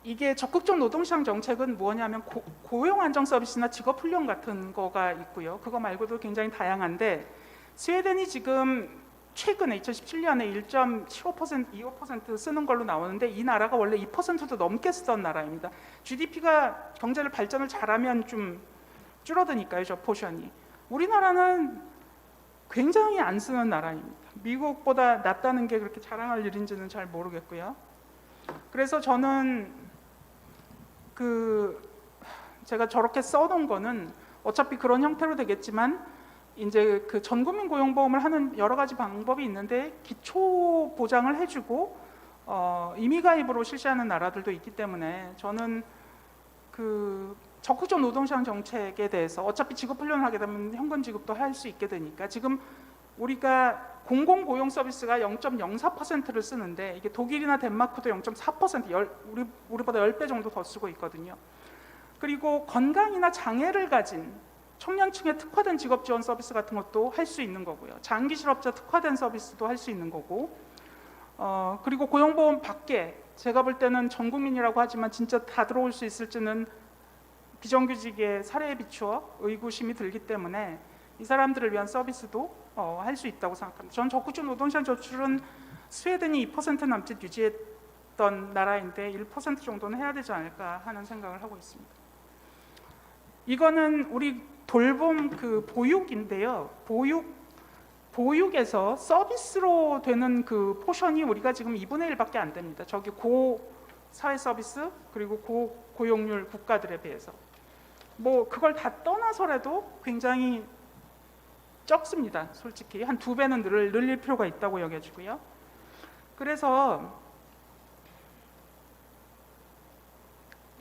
이게 적극적 노동시장 정책은 뭐냐면 고용 안정 서비스나 직업 훈련 같은 거가 있고요. 그거 말고도 굉장히 다양한데 스웨덴이 지금 최근에 2017년에 1.75%, 25% 쓰는 걸로 나오는데 이 나라가 원래 2%도 넘게 쓰던 나라입니다. GDP가 경제를 발전을 잘하면 좀 줄어드니까요, 저 포션이. 우리나라는 굉장히 안 쓰는 나라입니다. 미국보다 낫다는 게 그렇게 자랑할 일인지는 잘 모르겠고요. 그래서 저는 제가 저렇게 써놓은 거는 어차피 그런 형태로 되겠지만 이제 그 전국민 고용보험을 하는 여러 가지 방법이 있는데 기초 보장을 해주고 임의가입으로 실시하는 나라들도 있기 때문에 저는 그 적극적 노동시장 정책에 대해서 어차피 직업 훈련을 하게 되면 현금 지급도 할 수 있게 되니까 지금 우리가 공공고용 서비스가 0.04%를 쓰는데 이게 독일이나 덴마크도 0.4% 우리보다 10배 정도 더 쓰고 있거든요. 그리고 건강이나 장애를 가진 청년층에 특화된 직업 지원 서비스 같은 것도 할 수 있는 거고요. 장기 실업자 특화된 서비스도 할 수 있는 거고, 그리고 고용보험 밖에 제가 볼 때는 전 국민이라고 하지만 진짜 다 들어올 수 있을지는 비정규직의 사례에 비추어 의구심이 들기 때문에 이 사람들을 위한 서비스도 할 수 있다고 생각합니다. 전 적극적 노동시장 저출은 스웨덴이 2% 남짓 유지했던 나라인데 1% 정도는 해야 되지 않을까 하는 생각을 하고 있습니다. 이거는 우리 돌봄 그 보육인데요. 보육에서 서비스로 되는 그 포션이 우리가 지금 2분의 1밖에 안 됩니다. 저기 고사회 서비스 그리고 고고용률 국가들에 비해서. 뭐 그걸 다 떠나서라도 굉장히 적습니다. 솔직히 한 2배는 늘릴 필요가 있다고 여겨지고요. 그래서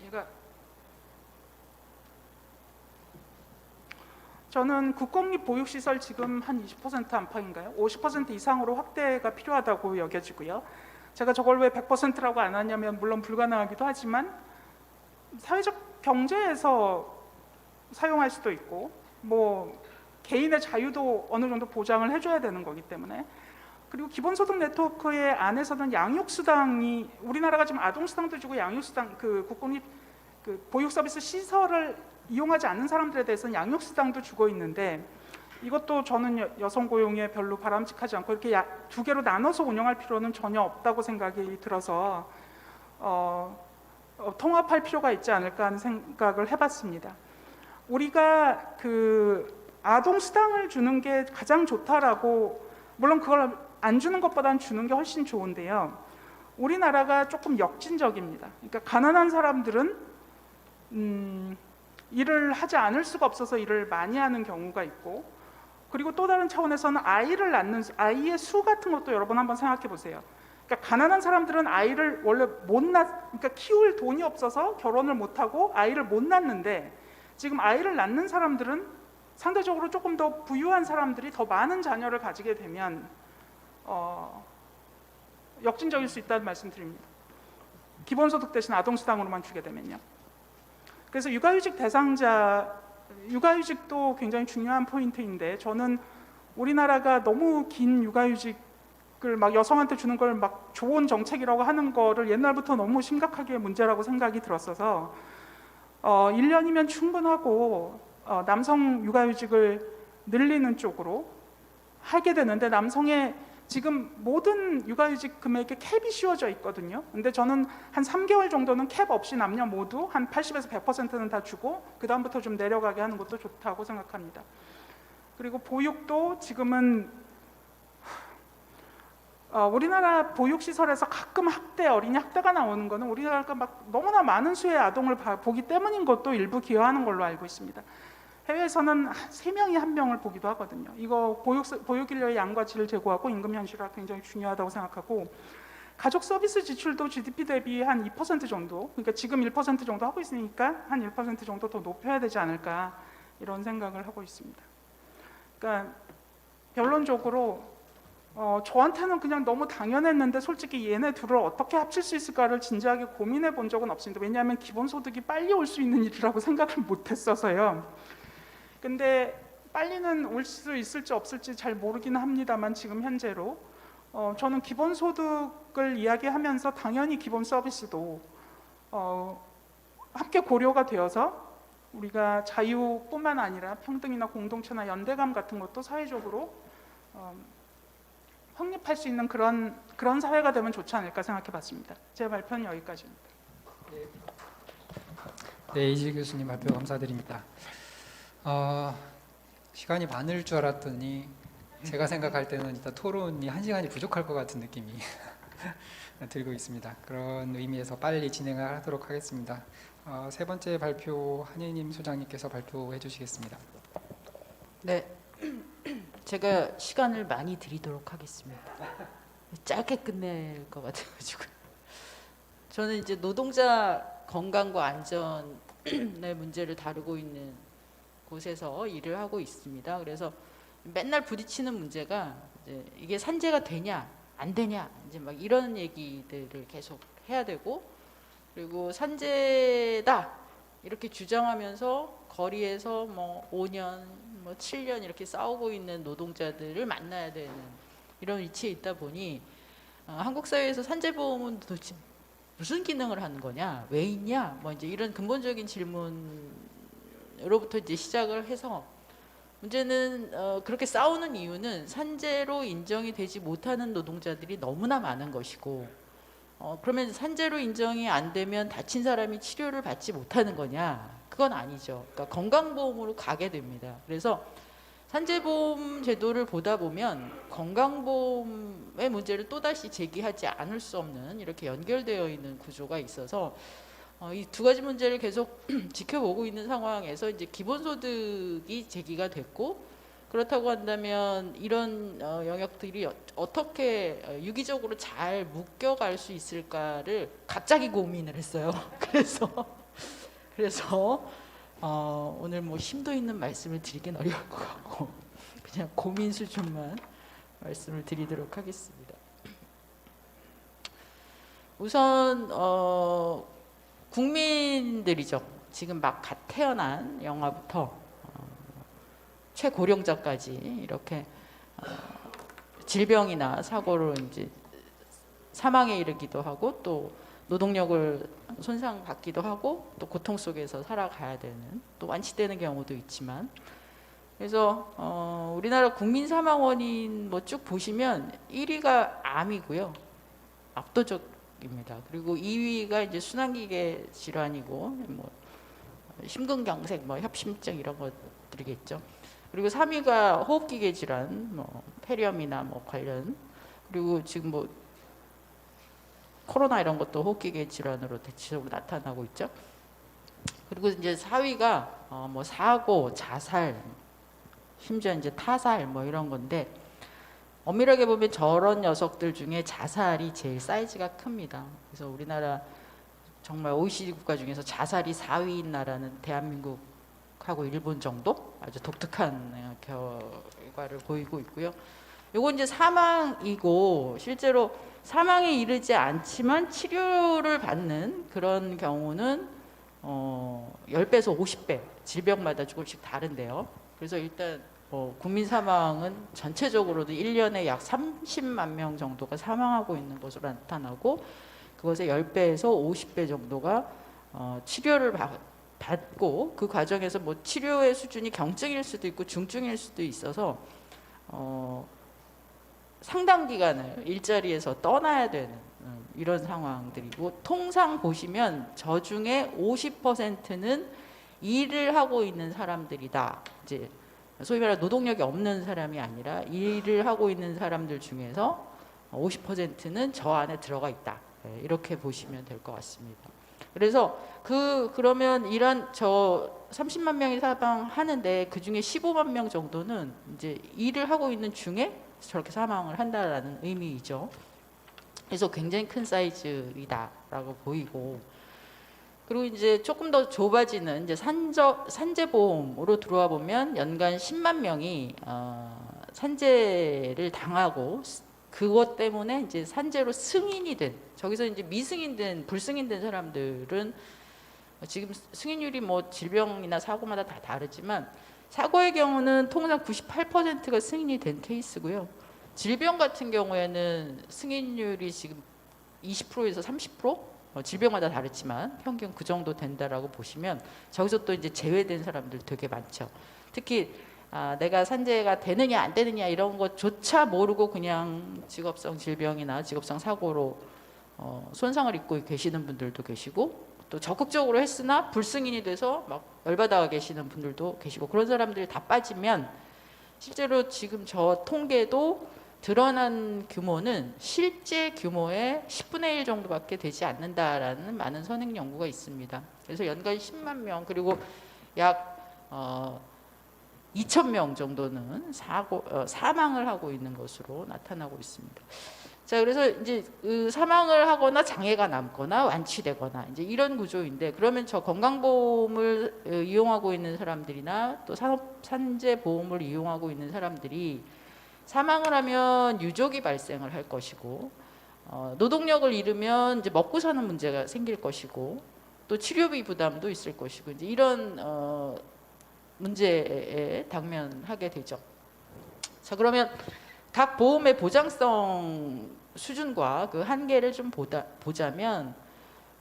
얘가 저는 국공립 보육시설 지금 한 20% 안팎인가요? 50% 이상으로 확대가 필요하다고 여겨지고요. 제가 저걸 왜 100%라고 안 하냐면 물론 불가능하기도 하지만 사회적 경제에서 사용할 수도 있고 뭐 개인의 자유도 어느 정도 보장을 해줘야 되는 거기 때문에 그리고 기본소득 네트워크의 안에서는 양육수당이 우리나라가 지금 아동수당도 주고 양육수당 그 국공립 그 보육서비스 시설을 이용하지 않는 사람들에 대해서는 양육수당도 주고 있는데 이것도 저는 여성 고용에 별로 바람직하지 않고 이렇게 두 개로 나눠서 운영할 필요는 전혀 없다고 생각이 들어서 통합할 필요가 있지 않을까 하는 생각을 해봤습니다. 우리가 그 아동수당을 주는 게 가장 좋다라고 물론 그걸 안 주는 것보다는 주는 게 훨씬 좋은데요. 우리나라가 조금 역진적입니다. 그러니까 가난한 사람들은 일을 하지 않을 수가 없어서 일을 많이 하는 경우가 있고 그리고 또 다른 차원에서는 아이를 낳는 아이의 수 같은 것도 여러분 한번 생각해 보세요. 그러니까 가난한 사람들은 아이를 원래 그러니까 키울 돈이 없어서 결혼을 못 하고 아이를 못 낳는데 지금 아이를 낳는 사람들은 상대적으로 조금 더 부유한 사람들이 더 많은 자녀를 가지게 되면 역진적일 수 있다는 말씀드립니다. 기본소득 대신 아동수당으로만 주게 되면요. 그래서 육아휴직 대상자, 육아휴직도 굉장히 중요한 포인트인데 저는 우리나라가 너무 긴 육아휴직을 막 여성한테 주는 걸 막 좋은 정책이라고 하는 거를 옛날부터 너무 심각하게 문제라고 생각이 들었어서 1년이면 충분하고 남성 육아휴직을 늘리는 쪽으로 하게 되는데 남성의 지금 모든 육아휴직 금액에 캡이 씌워져 있거든요. 근데 저는 한 3개월 정도는 캡 없이 남녀 모두 한 80에서 100%는 다 주고 그 다음부터 좀 내려가게 하는 것도 좋다고 생각합니다. 그리고 보육도 지금은 우리나라 보육시설에서 가끔 어린이 학대가 나오는 거는 우리나라가 막 너무나 많은 수의 아동을 보기 때문인 것도 일부 기여하는 걸로 알고 있습니다. 해외에서는 3명이 1명을 보기도 하거든요. 이거 보육 인력의 양과 질을 제고하고 임금 현실화 굉장히 중요하다고 생각하고 가족 서비스 지출도 GDP 대비 한 2% 정도, 그러니까 지금 1% 정도 하고 있으니까 한 1% 정도 더 높여야 되지 않을까 이런 생각을 하고 있습니다. 그러니까 결론적으로 저한테는 그냥 너무 당연했는데 솔직히 얘네 둘을 어떻게 합칠 수 있을까를 진지하게 고민해 본 적은 없습니다. 왜냐하면 기본소득이 빨리 올 수 있는 일이라고 생각을 못했어서요. 근데 빨리는 올 수 있을지 없을지 잘 모르긴 합니다만 지금 현재로 저는 기본소득을 이야기하면서 당연히 기본 서비스도 함께 고려가 되어서 우리가 자유뿐만 아니라 평등이나 공동체나 연대감 같은 것도 사회적으로 확립할 수 있는 그런 사회가 되면 좋지 않을까 생각해봤습니다. 제 발표는 여기까지입니다. 네, 이지 교수님 발표 감사드립니다. 시간이 많을 줄 알았더니 제가 생각할 때는 일단 토론이 1시간이 부족할 것 같은 느낌이 들고 있습니다. 그런 의미에서 빨리 진행을 하도록 하겠습니다. 세 번째 발표 한예님 소장님께서 발표해 주시겠습니다. 네, 제가 시간을 많이 드리도록 하겠습니다. 짧게 끝낼 것 같아가지고 저는 이제 노동자 건강과 안전의 문제를 다루고 있는 곳에서 일을 하고 있습니다. 그래서 맨날 부딪히는 문제가 이제 이게 산재가 되냐 안 되냐 이제 막 이런 얘기들을 계속 해야 되고, 그리고 산재다 이렇게 주장하면서 거리에서 뭐 5년, 뭐 7년 이렇게 싸우고 있는 노동자들을 만나야 되는 이런 위치에 있다 보니 한국 사회에서 산재보험은 도대체 무슨 기능을 하는 거냐, 왜 있냐, 뭐 이제 이런 근본적인 질문으로부터 이제 시작을 해서 문제는 그렇게 싸우는 이유는 산재로 인정이 되지 못하는 노동자들이 너무나 많은 것이고, 그러면 산재로 인정이 안 되면 다친 사람이 치료를 받지 못하는 거냐? 그건 아니죠. 그러니까 건강보험으로 가게 됩니다. 그래서 산재보험 제도를 보다 보면 건강보험의 문제를 또다시 제기하지 않을 수 없는 이렇게 연결되어 있는 구조가 있어서 이 두 가지 문제를 계속 지켜보고 있는 상황에서 이제 기본소득이 제기가 됐고, 그렇다고 한다면 이런 영역들이 어떻게 유기적으로 잘 묶여갈 수 있을까를 갑자기 고민을 했어요. 그래서 오늘 뭐 심도 있는 말씀을 드리긴 어려울 것 같고 그냥 고민 수준만 말씀을 드리도록 하겠습니다. 우선 국민들이죠. 지금 막 갓 태어난 영아부터 최고령자까지 이렇게 질병이나 사고로 이제 사망에 이르기도 하고, 또 노동력을 손상받기도 하고, 또 고통 속에서 살아가야 되는, 또 완치되는 경우도 있지만, 그래서 우리나라 국민 사망 원인 뭐 쭉 보시면 1위가 암이고요, 압도적입니다. 그리고 2위가 이제 순환기계 질환이고, 뭐 심근경색, 뭐 협심증 이런 것들이겠죠. 그리고 3위가 호흡기계 질환, 뭐 폐렴이나 뭐 관련, 그리고 지금 뭐 코로나 이런 것도 호흡기계 질환으로 대체적으로 나타나고 있죠. 그리고 이제 4위가 뭐 사고, 자살, 심지어 이제 타살 뭐 이런 건데, 엄밀하게 보면 저런 녀석들 중에 자살이 제일 사이즈가 큽니다. 그래서 우리나라 정말 OECD 국가 중에서 자살이 4위인 나라는 대한민국하고 일본 정도, 아주 독특한 결과를 보이고 있고요. 요건 이제 사망이고, 실제로 사망에 이르지 않지만 치료를 받는 그런 경우는 10배에서 50배, 질병마다 조금씩 다른데요. 그래서 일단 국민 사망은 전체적으로도 1년에 약 30만 명 정도가 사망하고 있는 것으로 나타나고, 그것의 10배에서 50배 정도가 치료를 받고, 그 과정에서 뭐 치료의 수준이 경증일 수도 있고 중증일 수도 있어서 상당 기간을 일자리에서 떠나야 되는 이런 상황들이고, 통상 보시면 저 중에 50%는 일을 하고 있는 사람들이다. 이제 소위 말해 노동력이 없는 사람이 아니라 일을 하고 있는 사람들 중에서 50%는 저 안에 들어가 있다. 이렇게 보시면 될 것 같습니다. 그래서 그러면 이런 저 30만 명이 사망하는데 그 중에 15만 명 정도는 이제 일을 하고 있는 중에 저렇게 사망을 한다라는 의미이죠. 그래서 굉장히 큰 사이즈이다라고 보이고, 그리고 이제 조금 더 좁아지는 이제 산재보험으로 들어와 보면 연간 10만 명이 산재를 당하고, 그것 때문에 이제 산재로 승인이 된, 저기서 이제 미승인된, 불승인된 사람들은 지금 승인율이 뭐 질병이나 사고마다 다 다르지만, 사고의 경우는 통상 98%가 승인이 된 케이스고요. 질병 같은 경우에는 승인율이 지금 20%에서 30%? 질병마다 다르지만 평균 그 정도 된다라고 보시면, 저기서 또 이제 제외된 사람들 되게 많죠. 특히 내가 산재가 되느냐 안 되느냐 이런 것조차 모르고 그냥 직업성 질병이나 직업성 사고로 손상을 입고 계시는 분들도 계시고, 또 적극적으로 했으나 불승인이 돼서 막 열받아 계시는 분들도 계시고, 그런 사람들이 다 빠지면 실제로 지금 저 통계도 드러난 규모는 실제 규모의 10분의 1 정도밖에 되지 않는다라는 많은 선행 연구가 있습니다. 그래서 연간 10만 명, 그리고 약 2,000명 정도는 사망을 하고 있는 것으로 나타나고 있습니다. 자, 그래서 이제 사망을 하거나 장애가 남거나 완치되거나 이제 이런 구조인데, 그러면 저 건강보험을 이용하고 있는 사람들이나 또 산재보험을 이용하고 있는 사람들이 사망을 하면 유족이 발생을 할 것이고, 노동력을 잃으면 이제 먹고 사는 문제가 생길 것이고, 또 치료비 부담도 있을 것이고, 이제 이런 문제에 당면하게 되죠. 자, 그러면 각 보험의 보장성 수준과 그 한계를 좀 보자면,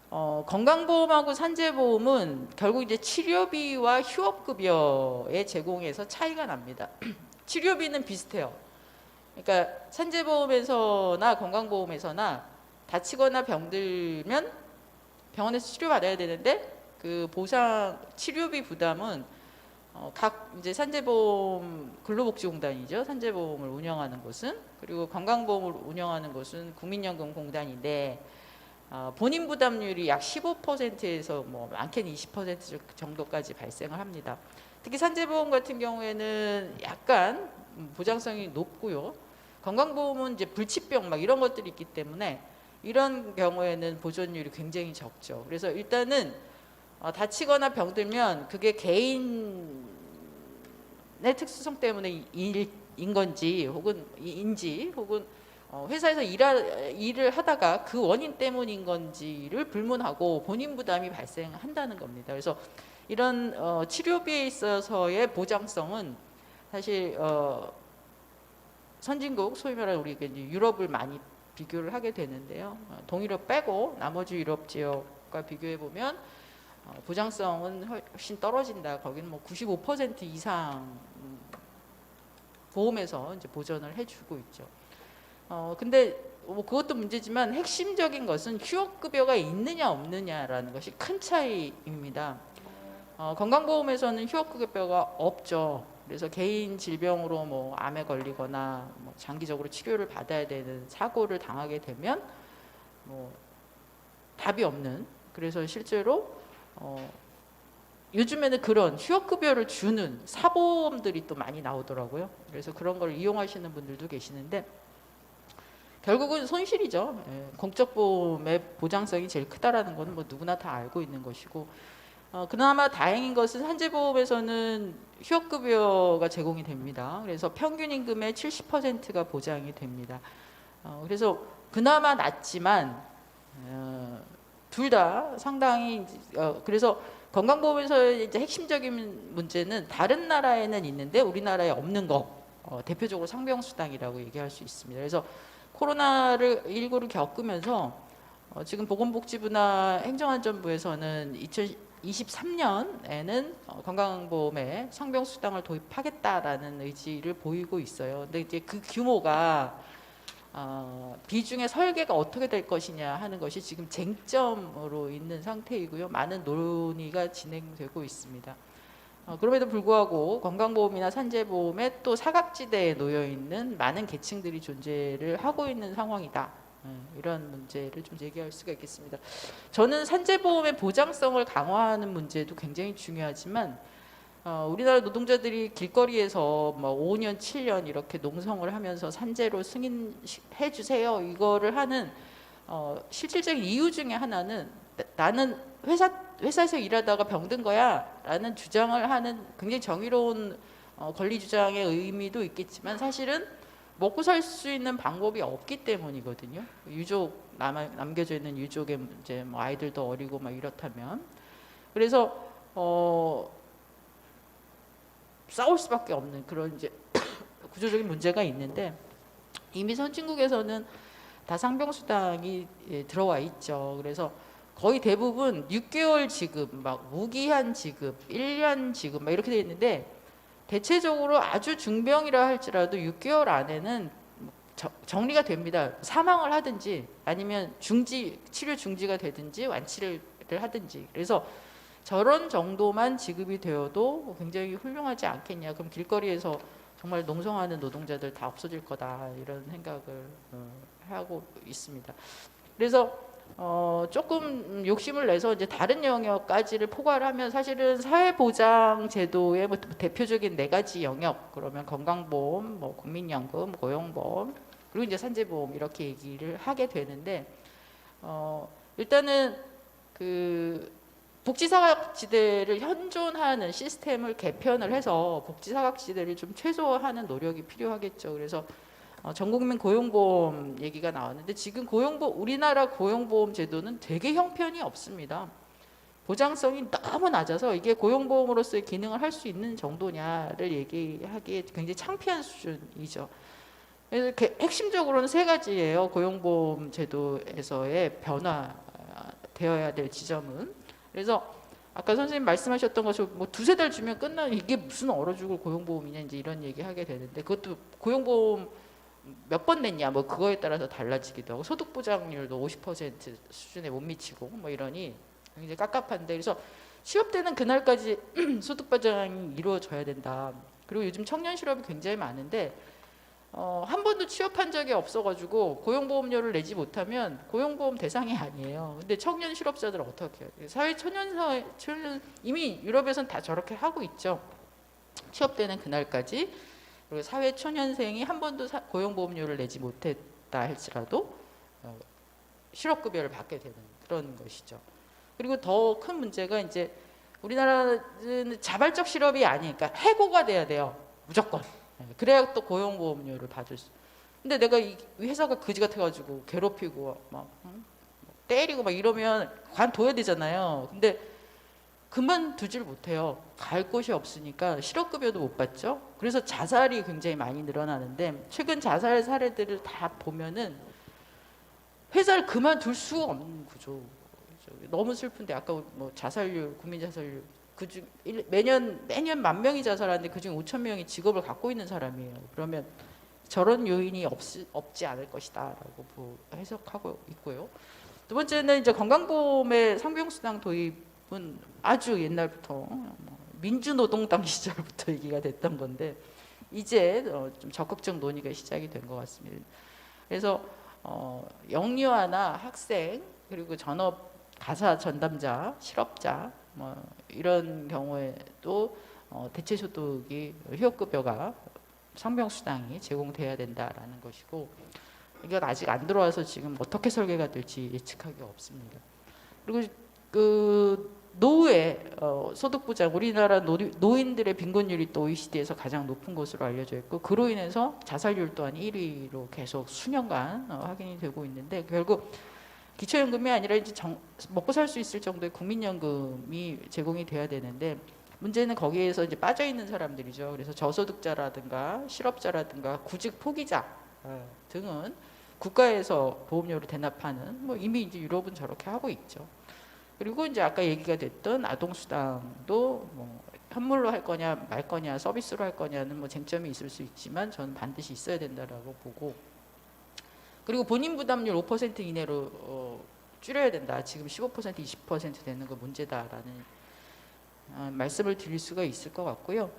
건강보험하고 산재보험은 결국 이제 치료비와 휴업급여의 제공에서 차이가 납니다. 치료비는 비슷해요. 그러니까 산재보험에서나 건강보험에서나 다치거나 병들면 병원에서 치료받아야 되는데, 그 보상 치료비 부담은 각 이제 산재보험 근로복지공단이죠. 산재보험을 운영하는 곳은, 그리고 건강보험을 운영하는 곳은 국민연금공단인데, 본인 부담률이 약 15%에서 뭐 많게는 20% 정도까지 발생을 합니다. 특히 산재보험 같은 경우에는 약간 보장성이 높고요. 건강보험은 이제 불치병 막 이런 것들이 있기 때문에 이런 경우에는 보존율이 굉장히 적죠. 그래서 일단은 다치거나 병들면 그게 개인의 특수성 때문에 인 건지 혹은 인지 혹은 회사에서 일을 하다가 그 원인 때문인 건지를 불문하고 본인 부담이 발생한다는 겁니다. 그래서 이런 치료비에 있어서의 보장성은 사실 선진국, 소위 말하는 우리 유럽을 많이 비교를 하게 되는데요. 동유럽 빼고 나머지 유럽 지역과 비교해 보면 보장성은 훨씬 떨어진다. 거기는 뭐 95% 이상 보험에서 이제 보전을 해주고 있죠. 근데 뭐 그것도 문제지만 핵심적인 것은 휴업급여가 있느냐 없느냐라는 것이 큰 차이입니다. 건강보험에서는 휴업급여가 없죠. 그래서 개인 질병으로 뭐 암에 걸리거나 뭐 장기적으로 치료를 받아야 되는 사고를 당하게 되면 뭐 답이 없는, 그래서 실제로 요즘에는 그런 휴업급여를 주는 사보험들이 또 많이 나오더라고요. 그래서 그런 걸 이용하시는 분들도 계시는데 결국은 손실이죠. 공적보험의 보장성이 제일 크다라는 건 뭐 누구나 다 알고 있는 것이고, 그나마 다행인 것은 산재보험에서는 휴업급여가 제공이 됩니다. 그래서 평균 임금의 70%가 보장이 됩니다. 그래서 그나마 낫지만 둘 다 상당히 그래서 건강보험에서의 이제 핵심적인 문제는 다른 나라에는 있는데 우리나라에 없는 거, 대표적으로 상병수당이라고 얘기할 수 있습니다. 그래서 코로나19를 겪으면서 지금 보건복지부나 행정안전부에서는 2023년에는 건강보험에 상병수당을 도입하겠다라는 의지를 보이고 있어요. 근데 이제 그 규모가 비중의 설계가 어떻게 될 것이냐 하는 것이 지금 쟁점으로 있는 상태이고요. 많은 논의가 진행되고 있습니다. 그럼에도 불구하고 건강보험이나 산재보험에 또 사각지대에 놓여 있는 많은 계층들이 존재를 하고 있는 상황이다. 이런 문제를 좀 제기할 수가 있겠습니다. 저는 산재보험의 보장성을 강화하는 문제도 굉장히 중요하지만 우리나라 노동자들이 길거리에서 뭐 5년, 7년 이렇게 농성을 하면서 산재로 승인해 주세요. 이거를 하는 실질적인 이유 중에 하나는 나는 회사에서 일하다가 병든 거야 라는 주장을 하는 굉장히 정의로운 권리 주장의 의미도 있겠지만 사실은 먹고 살 수 있는 방법이 없기 때문이거든요. 남겨져 있는 유족의 이제 뭐 아이들도 어리고 막 이렇다면, 그래서 싸울 수밖에 없는 그런 이제 구조적인 문제가 있는데, 이미 선진국에서는 다 상병수당이 들어와 있죠. 그래서 거의 대부분 6개월 지급, 막 무기한 지급, 1년 지급 막 이렇게 돼 있는데, 대체적으로 아주 중병이라 할지라도 6개월 안에는 정리가 됩니다. 사망을 하든지 아니면 치료 중지가 되든지 완치를 하든지. 그래서 저런 정도만 지급이 되어도 굉장히 훌륭하지 않겠냐. 그럼 길거리에서 정말 농성하는 노동자들 다 없어질 거다, 이런 생각을 하고 있습니다. 그래서 조금 욕심을 내서 이제 다른 영역까지를 포괄 하면 사실은 사회보장제도의 뭐 대표적인 4가지 영역, 그러면 건강보험, 뭐 국민연금, 고용보험, 그리고 이제 산재보험 이렇게 얘기를 하게 되는데 일단은 그 복지사각지대를 현존하는 시스템을 개편을 해서 복지사각지대를 좀 최소화하는 노력이 필요하겠죠. 그래서 전국민 고용보험 얘기가 나왔는데 지금 우리나라 고용보험 제도는 되게 형편이 없습니다. 보장성이 너무 낮아서 이게 고용보험으로서의 기능을 할 수 있는 정도냐를 얘기하기에 굉장히 창피한 수준이죠. 그래서 핵심적으로는 세 가지예요. 고용보험 제도에서의 변화되어야 될 지점은. 그래서 아까 선생님 말씀하셨던 것처럼 뭐 두세 달 주면 끝나는 이게 무슨 얼어 죽을 고용보험이냐 이제 이런 얘기 하게 되는데 그것도 고용보험 몇 번 냈냐 뭐 그거에 따라서 달라지기도 하고 소득 보장률도 50% 수준에 못 미치고 뭐 이러니 굉장히 깝깝한데 그래서 취업되는 그날까지 소득 보장이 이루어져야 된다. 그리고 요즘 청년 실업이 굉장히 많은데 한 번도 취업한 적이 없어가지고 고용보험료를 내지 못하면 고용보험 대상이 아니에요. 근데 청년 실업자들 어떻게 해요? 청년 이미 유럽에서는 다 저렇게 하고 있죠. 취업되는 그날까지 그리고 사회 초년생이 한 번도 고용보험료를 내지 못했다 할지라도 실업급여를 받게 되는 그런 것이죠. 그리고 더 큰 문제가 이제 우리나라는 자발적 실업이 아니니까 해고가 돼야 돼요. 무조건. 그래야 또 고용보험료를 받을 수. 근데 내가 이 회사가 그지 같아가지고 괴롭히고 막 때리고 막 이러면 관둬야 되잖아요. 근데 그만두질 못해요. 갈 곳이 없으니까 실업급여도 못 받죠. 그래서 자살이 굉장히 많이 늘어나는데 최근 자살 사례들을 다 보면은 회사를 그만둘 수가 없는 구조. 너무 슬픈데 아까 뭐 자살률, 국민 자살률 그중 매년 10,000명이 자살하는데 그중 5,000명이 직업을 갖고 있는 사람이에요. 그러면 저런 요인이 없지 않을 것이다라고 해석하고 있고요. 두 번째는 이제 건강보험의 상병수당 도입은 아주 옛날부터 민주노동당 시절부터 얘기가 됐던 건데 이제 좀 적극적 논의가 시작이 된 것 같습니다. 그래서 영유아나 학생 그리고 전업 가사 전담자, 실업자 뭐 이런 경우에도 대체소득이 휴업급여가 상병수당이 제공돼야 된다라는 것이고 이건 아직 안 들어와서 지금 어떻게 설계가 될지 예측하기가 없습니다. 그리고 그 노후의 소득보장 우리나라 노인들의 빈곤율이 또 OECD에서 가장 높은 것으로 알려져 있고 그로 인해서 자살률 또한 1위로 계속 수년간 확인이 되고 있는데 결국 기초연금이 아니라 이제 먹고 살 수 있을 정도의 국민연금이 제공이 돼야 되는데 문제는 거기에서 이제 빠져 있는 사람들이죠. 그래서 저소득자라든가 실업자라든가 구직 포기자 등은 국가에서 보험료를 대납하는 뭐 이미 이제 유럽은 저렇게 하고 있죠. 그리고 이제 아까 얘기가 됐던 아동수당도 뭐 현물로 할 거냐 말 거냐 서비스로 할 거냐는 뭐 쟁점이 있을 수 있지만 저는 반드시 있어야 된다라고 보고 그리고 본인 부담률 5% 이내로 줄여야 된다. 지금 15% 20% 되는 거 문제다라는 말씀을 드릴 수가 있을 것 같고요.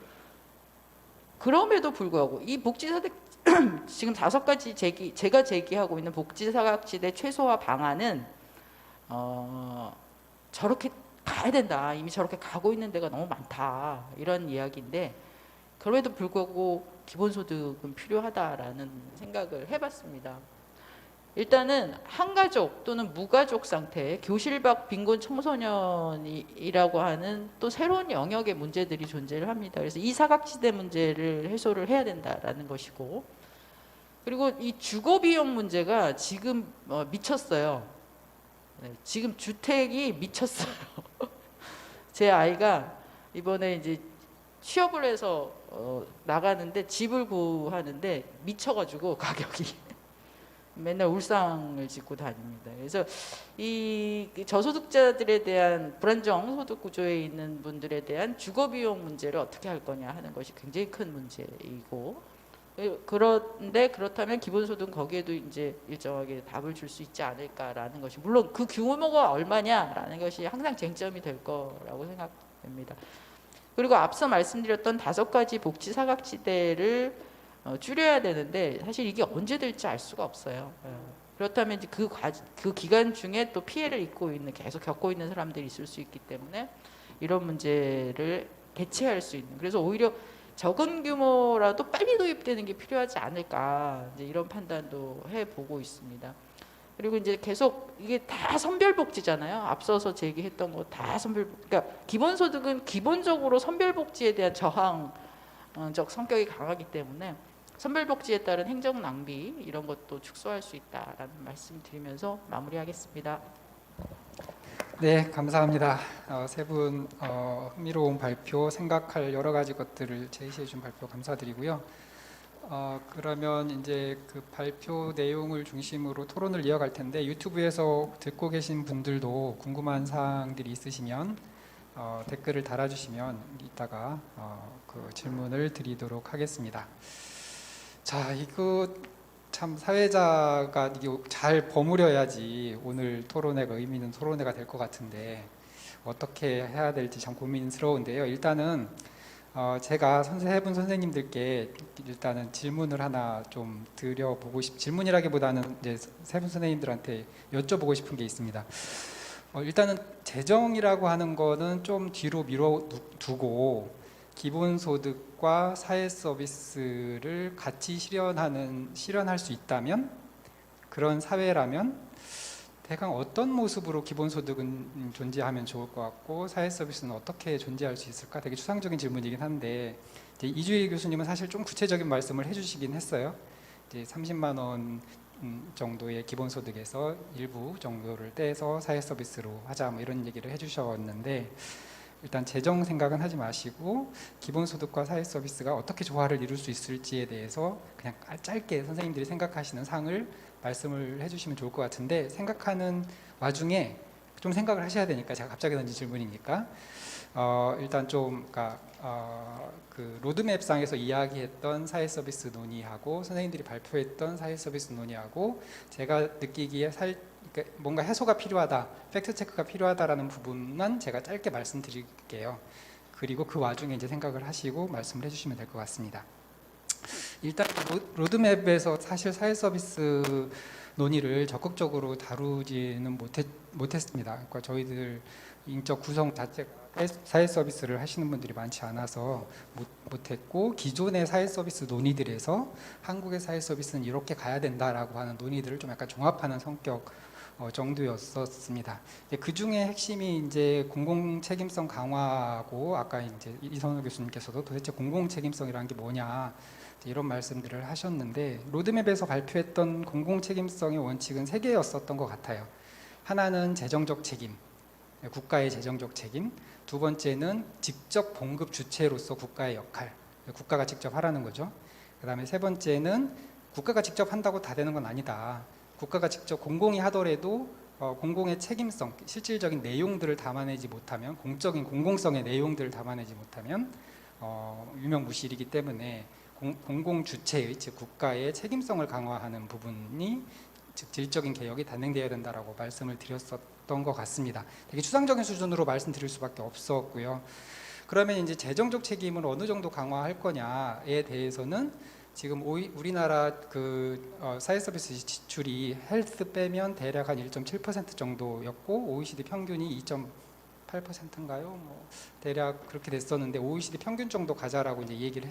그럼에도 불구하고 이 복지사각 지금 5가지 제가 제기하고 있는 복지사각지대 최소화 방안은 저렇게 가야 된다. 이미 저렇게 가고 있는 데가 너무 많다. 이런 이야기인데 그럼에도 불구하고 기본소득은 필요하다라는 생각을 해봤습니다. 일단은 한가족 또는 무가족 상태의 교실 밖 빈곤 청소년이라고 하는 또 새로운 영역의 문제들이 존재를 합니다. 그래서 이 사각지대 문제를 해소를 해야 된다라는 것이고 그리고 이 주거비용 문제가 지금 미쳤어요. 네, 지금 주택이 미쳤어요. 제 아이가 이번에 이제 취업을 해서 나가는데 집을 구하는데 미쳐가지고 가격이 맨날 울상을 짓고 다닙니다. 그래서 이 저소득자들에 대한 불안정 소득 구조에 있는 분들에 대한 주거비용 문제를 어떻게 할 거냐 하는 것이 굉장히 큰 문제이고 그런데 그렇다면 기본소득은 거기에도 이제 일정하게 답을 줄 수 있지 않을까라는 것이 물론 그 규모가 얼마냐라는 것이 항상 쟁점이 될 거라고 생각됩니다. 그리고 앞서 말씀드렸던 5가지 복지 사각지대를 줄여야 되는데 사실 이게 언제 될지 알 수가 없어요. 그렇다면 이제 그 기간 중에 또 피해를 입고 있는 계속 겪고 있는 사람들이 있을 수 있기 때문에 이런 문제를 대체할 수 있는 그래서 오히려 적은 규모라도 빨리 도입되는 게 필요하지 않을까 이제 이런 판단도 해보고 있습니다. 그리고 이제 계속 이게 다 선별복지잖아요. 앞서서 제기했던 거 다 그러니까 기본소득은 기본적으로 선별복지에 대한 저항적 성격이 강하기 때문에 선별복지에 따른 행정 낭비 이런 것도 축소할 수 있다라는 말씀 드리면서 마무리하겠습니다. 네, 감사합니다. 세 분 흥미로운 발표, 생각할 여러 가지 것들을 제시해 준 발표 감사드리고요. 그러면 이제 그 발표 내용을 중심으로 토론을 이어갈 텐데 유튜브에서 듣고 계신 분들도 궁금한 사항들이 있으시면 댓글을 달아주시면 이따가 그 질문을 드리도록 하겠습니다. 자, 이거 참 사회자가 이게 잘 버무려야지 오늘 토론회가 의미 있는 토론회가 될 것 같은데 어떻게 해야 될지 참 고민스러운데요. 일단은 제가 세 분 선생님들께 일단은 질문을 하나 좀 드려보고 질문이라기보다는 이제 세 분 선생님들한테 여쭤보고 싶은 게 있습니다. 일단은 재정이라고 하는 거는 좀 뒤로 미뤄두고 기본소득과 사회서비스를 같이 실현할 수 있다면, 그런 사회라면 대강 어떤 모습으로 기본소득은 존재하면 좋을 것 같고 사회서비스는 어떻게 존재할 수 있을까? 되게 추상적인 질문이긴 한데 이제 이주희 교수님은 사실 좀 구체적인 말씀을 해주시긴 했어요. 이제 30만 원 정도의 기본소득에서 일부 정도를 떼서 사회서비스로 하자 뭐 이런 얘기를 해주셨는데, 일단 재정 생각은 하지 마시고 기본소득과 사회서비스가 어떻게 조화를 이룰 수 있을지에 대해서 그냥 짧게 선생님들이 생각하시는 상을 말씀을 해주시면 좋을 것 같은데, 생각하는 와중에 좀 생각을 하셔야 되니까 제가 갑자기 던진 질문이니까 일단 좀 그 로드맵상에서 이야기했던 사회서비스 논의하고 선생님들이 발표했던 사회서비스 논의하고 제가 느끼기에 그러니까 뭔가 해소가 필요하다, 팩트체크가 필요하다라는 부분만 제가 짧게 말씀드릴게요. 그리고 그 와중에 이제 생각을 하시고 말씀을 해주시면 될 것 같습니다. 일단 로드맵에서 사실 사회서비스 논의를 적극적으로 다루지는 못했습니다. 그러니까 저희들 인적 구성 자체가 사회서비스를 하시는 분들이 많지 않아서 못했고, 기존의 사회서비스 논의들에서 한국의 사회서비스는 이렇게 가야 된다라고 하는 논의들을 좀 약간 종합하는 성격 정도였었습니다. 그 중에 핵심이 이제 공공책임성 강화하고, 아까 이제 이선우 교수님께서도 도대체 공공책임성이라는 게 뭐냐 이런 말씀들을 하셨는데, 로드맵에서 발표했던 공공책임성의 원칙은 3개였었던 것 같아요. 하나는 재정적 책임, 국가의 재정적 책임. 두 번째는 직접 공급 주체로서 국가의 역할, 국가가 직접 하라는 거죠. 그 다음에 세 번째는 국가가 직접 한다고 다 되는 건 아니다. 국가가 직접 공공이 하더라도 공공의 책임성, 실질적인 내용들을 담아내지 못하면, 공적인 공공성의 내용들을 담아내지 못하면 유명무실이기 때문에 공공 주체의, 즉 국가의 책임성을 강화하는 부분이, 즉 질적인 개혁이 단행되어야 된다라고 말씀을 드렸었던 것 같습니다. 되게 추상적인 수준으로 말씀드릴 수밖에 없었고요. 그러면 이제 재정적 책임을 어느 정도 강화할 거냐에 대해서는 지금 우리나라 그 사회서비스 지출이 헬스 빼면 대략 한 1.7% 정도였고 OECD 평균이 2.8%인가요? 뭐 대략 그렇게 됐었는데 OECD 평균 정도 가자라고 이제 얘기를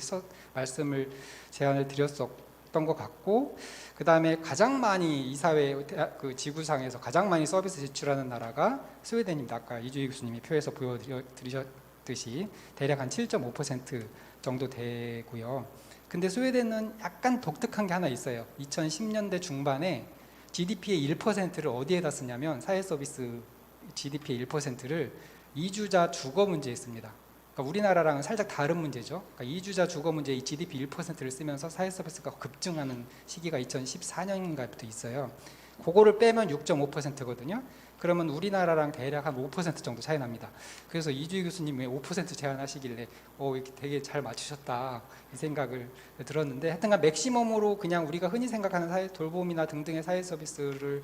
말씀을 제안을 드렸었던 것 같고, 그 다음에 가장 많이 이 사회 그 지구상에서 가장 많이 서비스 지출하는 나라가 스웨덴입니다. 아까 이주희 교수님이 표에서 보여드리셨듯이 대략 한 7.5% 정도 되고요. 근데 스웨덴은 약간 독특한 게 하나 있어요. 2010년대 중반에 GDP의 1%를 어디에다 쓰냐면 사회서비스 GDP의 1%를 이주자 주거 문제에 씁니다. 그러니까 우리나라랑은 살짝 다른 문제죠. 그러니까 이주자 주거 문제에 이 GDP 1%를 쓰면서 사회서비스가 급증하는 시기가 2014년인가부터 있어요. 그거를 빼면 6.5%거든요. 그러면 우리나라랑 대략 한 5% 정도 차이 납니다. 그래서 이주희 교수님이 5% 제안하시길래 이렇게 되게 잘 맞추셨다 이 생각을 들었는데, 하여튼간 맥시멈으로 그냥 우리가 흔히 생각하는 돌봄이나 등등의 사회 서비스를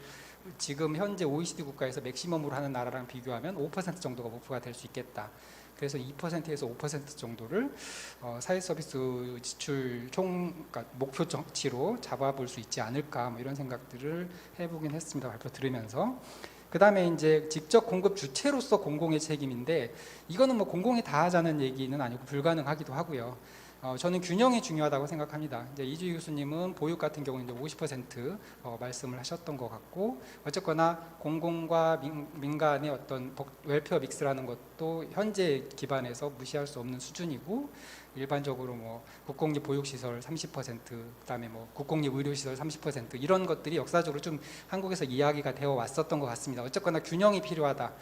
지금 현재 OECD 국가에서 맥시멈으로 하는 나라랑 비교하면 5% 정도가 목표가 될 수 있겠다. 그래서 2%에서 5% 정도를 사회 서비스 지출 그러니까 목표치로 잡아볼 수 있지 않을까 뭐 이런 생각들을 해보긴 했습니다. 발표 들으면서. 그 다음에 이제 직접 공급 주체로서 공공의 책임인데, 이거는 뭐 공공이 다 하자는 얘기는 아니고 불가능하기도 하고요. 저는 균형이 중요하다고 생각합니다. 이제 이주희 교수님은 보육 같은 경우는 이제 50% 말씀을 하셨던 것 같고, 어쨌거나 공공과 민간의 어떤 웰페어 믹스라는 것도 현재 기반에서 무시할 수 없는 수준이고, 일반적으로 뭐 국공립 보육시설 30%, 그다음에 뭐 국공립 의료시설 30% 이런 것들이 역사적으로 좀 한국에서 이야기가 되어 왔었던 것 같습니다. 어쨌거나 균형이 필요하다.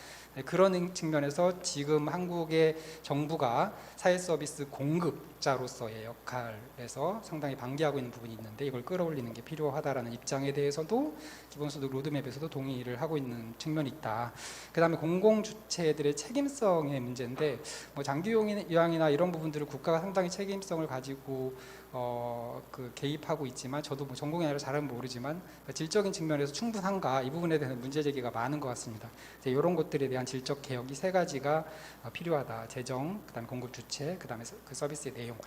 그런 측면에서 지금 한국의 정부가 사회서비스 공급자로서의 역할에서 상당히 방기하고 있는 부분이 있는데, 이걸 끌어올리는 게 필요하다라는 입장에 대해서도 기본소득 로드맵에서도 동의를 하고 있는 측면이 있다. 그 다음에 공공주체들의 책임성의 문제인데, 뭐 장기요양이나 이런 부분들을 국가가 상당히 책임성을 가지고 개입하고 있지만, 저도 뭐 전공이 아니라 잘은 모르지만 질적인 측면에서 충분한가, 이 부분에 대한 문제 제기가 많은 것 같습니다. 이런 것들에 대한 질적 개혁, 이 세 가지가 필요하다. 재정, 그다음에 공급 주체, 그다음에 그 서비스의 내용.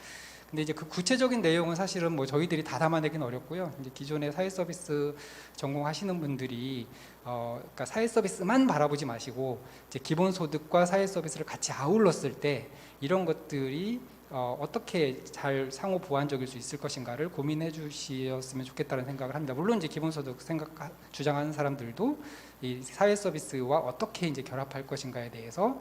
근데 이제 그 구체적인 내용은 사실은 뭐 저희들이 다 담아내기는 어렵고요. 이제 기존의 사회 서비스 전공하시는 분들이 그러니까 사회 서비스만 바라보지 마시고, 이제 기본 소득과 사회 서비스를 같이 아울렀을 때 이런 것들이 어떻게 잘 상호 보완적일 수 있을 것인가를 고민해 주셨으면 좋겠다는 생각을 합니다. 물론 이제 기본소득 주장하는 사람들도 이 사회 서비스와 어떻게 이제 결합할 것인가에 대해서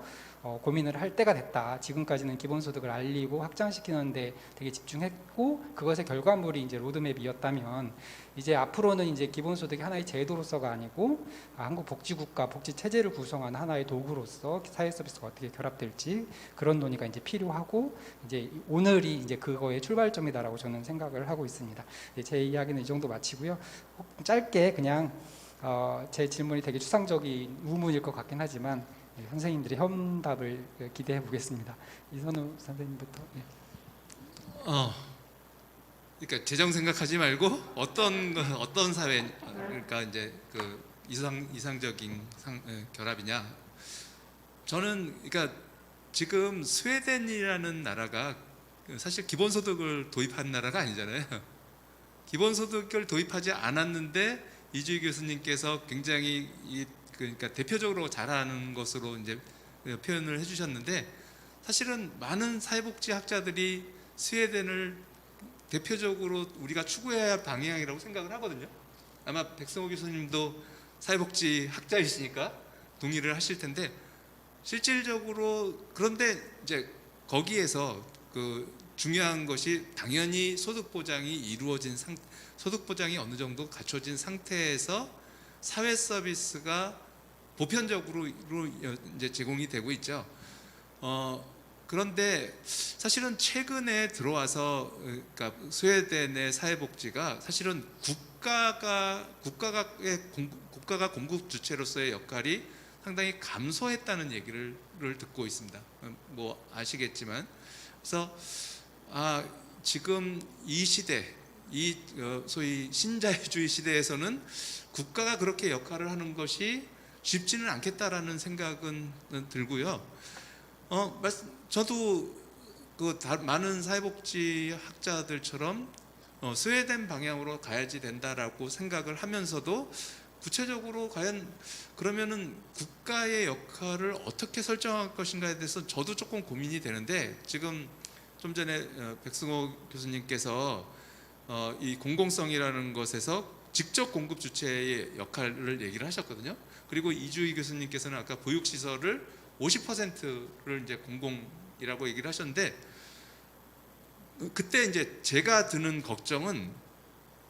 고민을 할 때가 됐다. 지금까지는 기본소득을 알리고 확장시키는데 되게 집중했고, 그것의 결과물이 이제 로드맵이었다면, 이제 앞으로는 이제 기본소득이 하나의 제도로서가 아니고 한국 복지국가, 복지체제를 구성하는 하나의 도구로서 사회 서비스가 어떻게 결합될지, 그런 논의가 이제 필요하고, 이제 오늘이 이제 그거의 출발점이다라고 저는 생각을 하고 있습니다. 제 이야기는 이 정도 마치고요. 짧게 그냥 제 질문이 되게 추상적인 우문일 것 같긴 하지만 선생님들의 현답을 기대해 보겠습니다. 이선우 선생님부터. 네. 그러니까 재정 생각하지 말고 어떤 사회, 그러니까 이제 그 이상적인 결합이냐. 저는 그러니까 지금 스웨덴이라는 나라가 사실 기본소득을 도입한 나라가 아니잖아요. 기본소득을 도입하지 않았는데 이주희 교수님께서 굉장히 그러니까 대표적으로 잘하는 것으로 이제 표현을 해주셨는데, 사실은 많은 사회복지학자들이 스웨덴을 대표적으로 우리가 추구해야 할 방향이라고 생각을 하거든요. 아마 백승호 교수님도 사회복지학자이시니까 동의를 하실 텐데, 실질적으로 그런데 이제 거기에서 그 중요한 것이 당연히 소득 보장이 이루어진 소득 보장이 어느 정도 갖춰진 상태에서 사회 서비스가 보편적으로 이제 제공이 되고 있죠. 그런데 사실은 최근에 들어와서, 그러니까 스웨덴의 사회복지가 사실은 국가가 공급 주체로서의 역할이 상당히 감소했다는 얘기를 듣고 있습니다. 뭐 아시겠지만, 그래서 지금 이 시대, 이 소위 신자유주의 시대에서는 국가가 그렇게 역할을 하는 것이 쉽지는 않겠다라는 생각은 들고요. 저도 많은 사회복지 학자들처럼 스웨덴 방향으로 가야지 된다라고 생각을 하면서도, 구체적으로 과연 그러면은 국가의 역할을 어떻게 설정할 것인가에 대해서 저도 조금 고민이 되는데, 지금 좀 전에 백승호 교수님께서 이 공공성이라는 것에서 직접 공급 주체의 역할을 얘기를 하셨거든요. 그리고 이주희 교수님께서는 아까 보육시설을 50%를 이제 공공이라고 얘기를 하셨는데, 그때 이제 제가 드는 걱정은,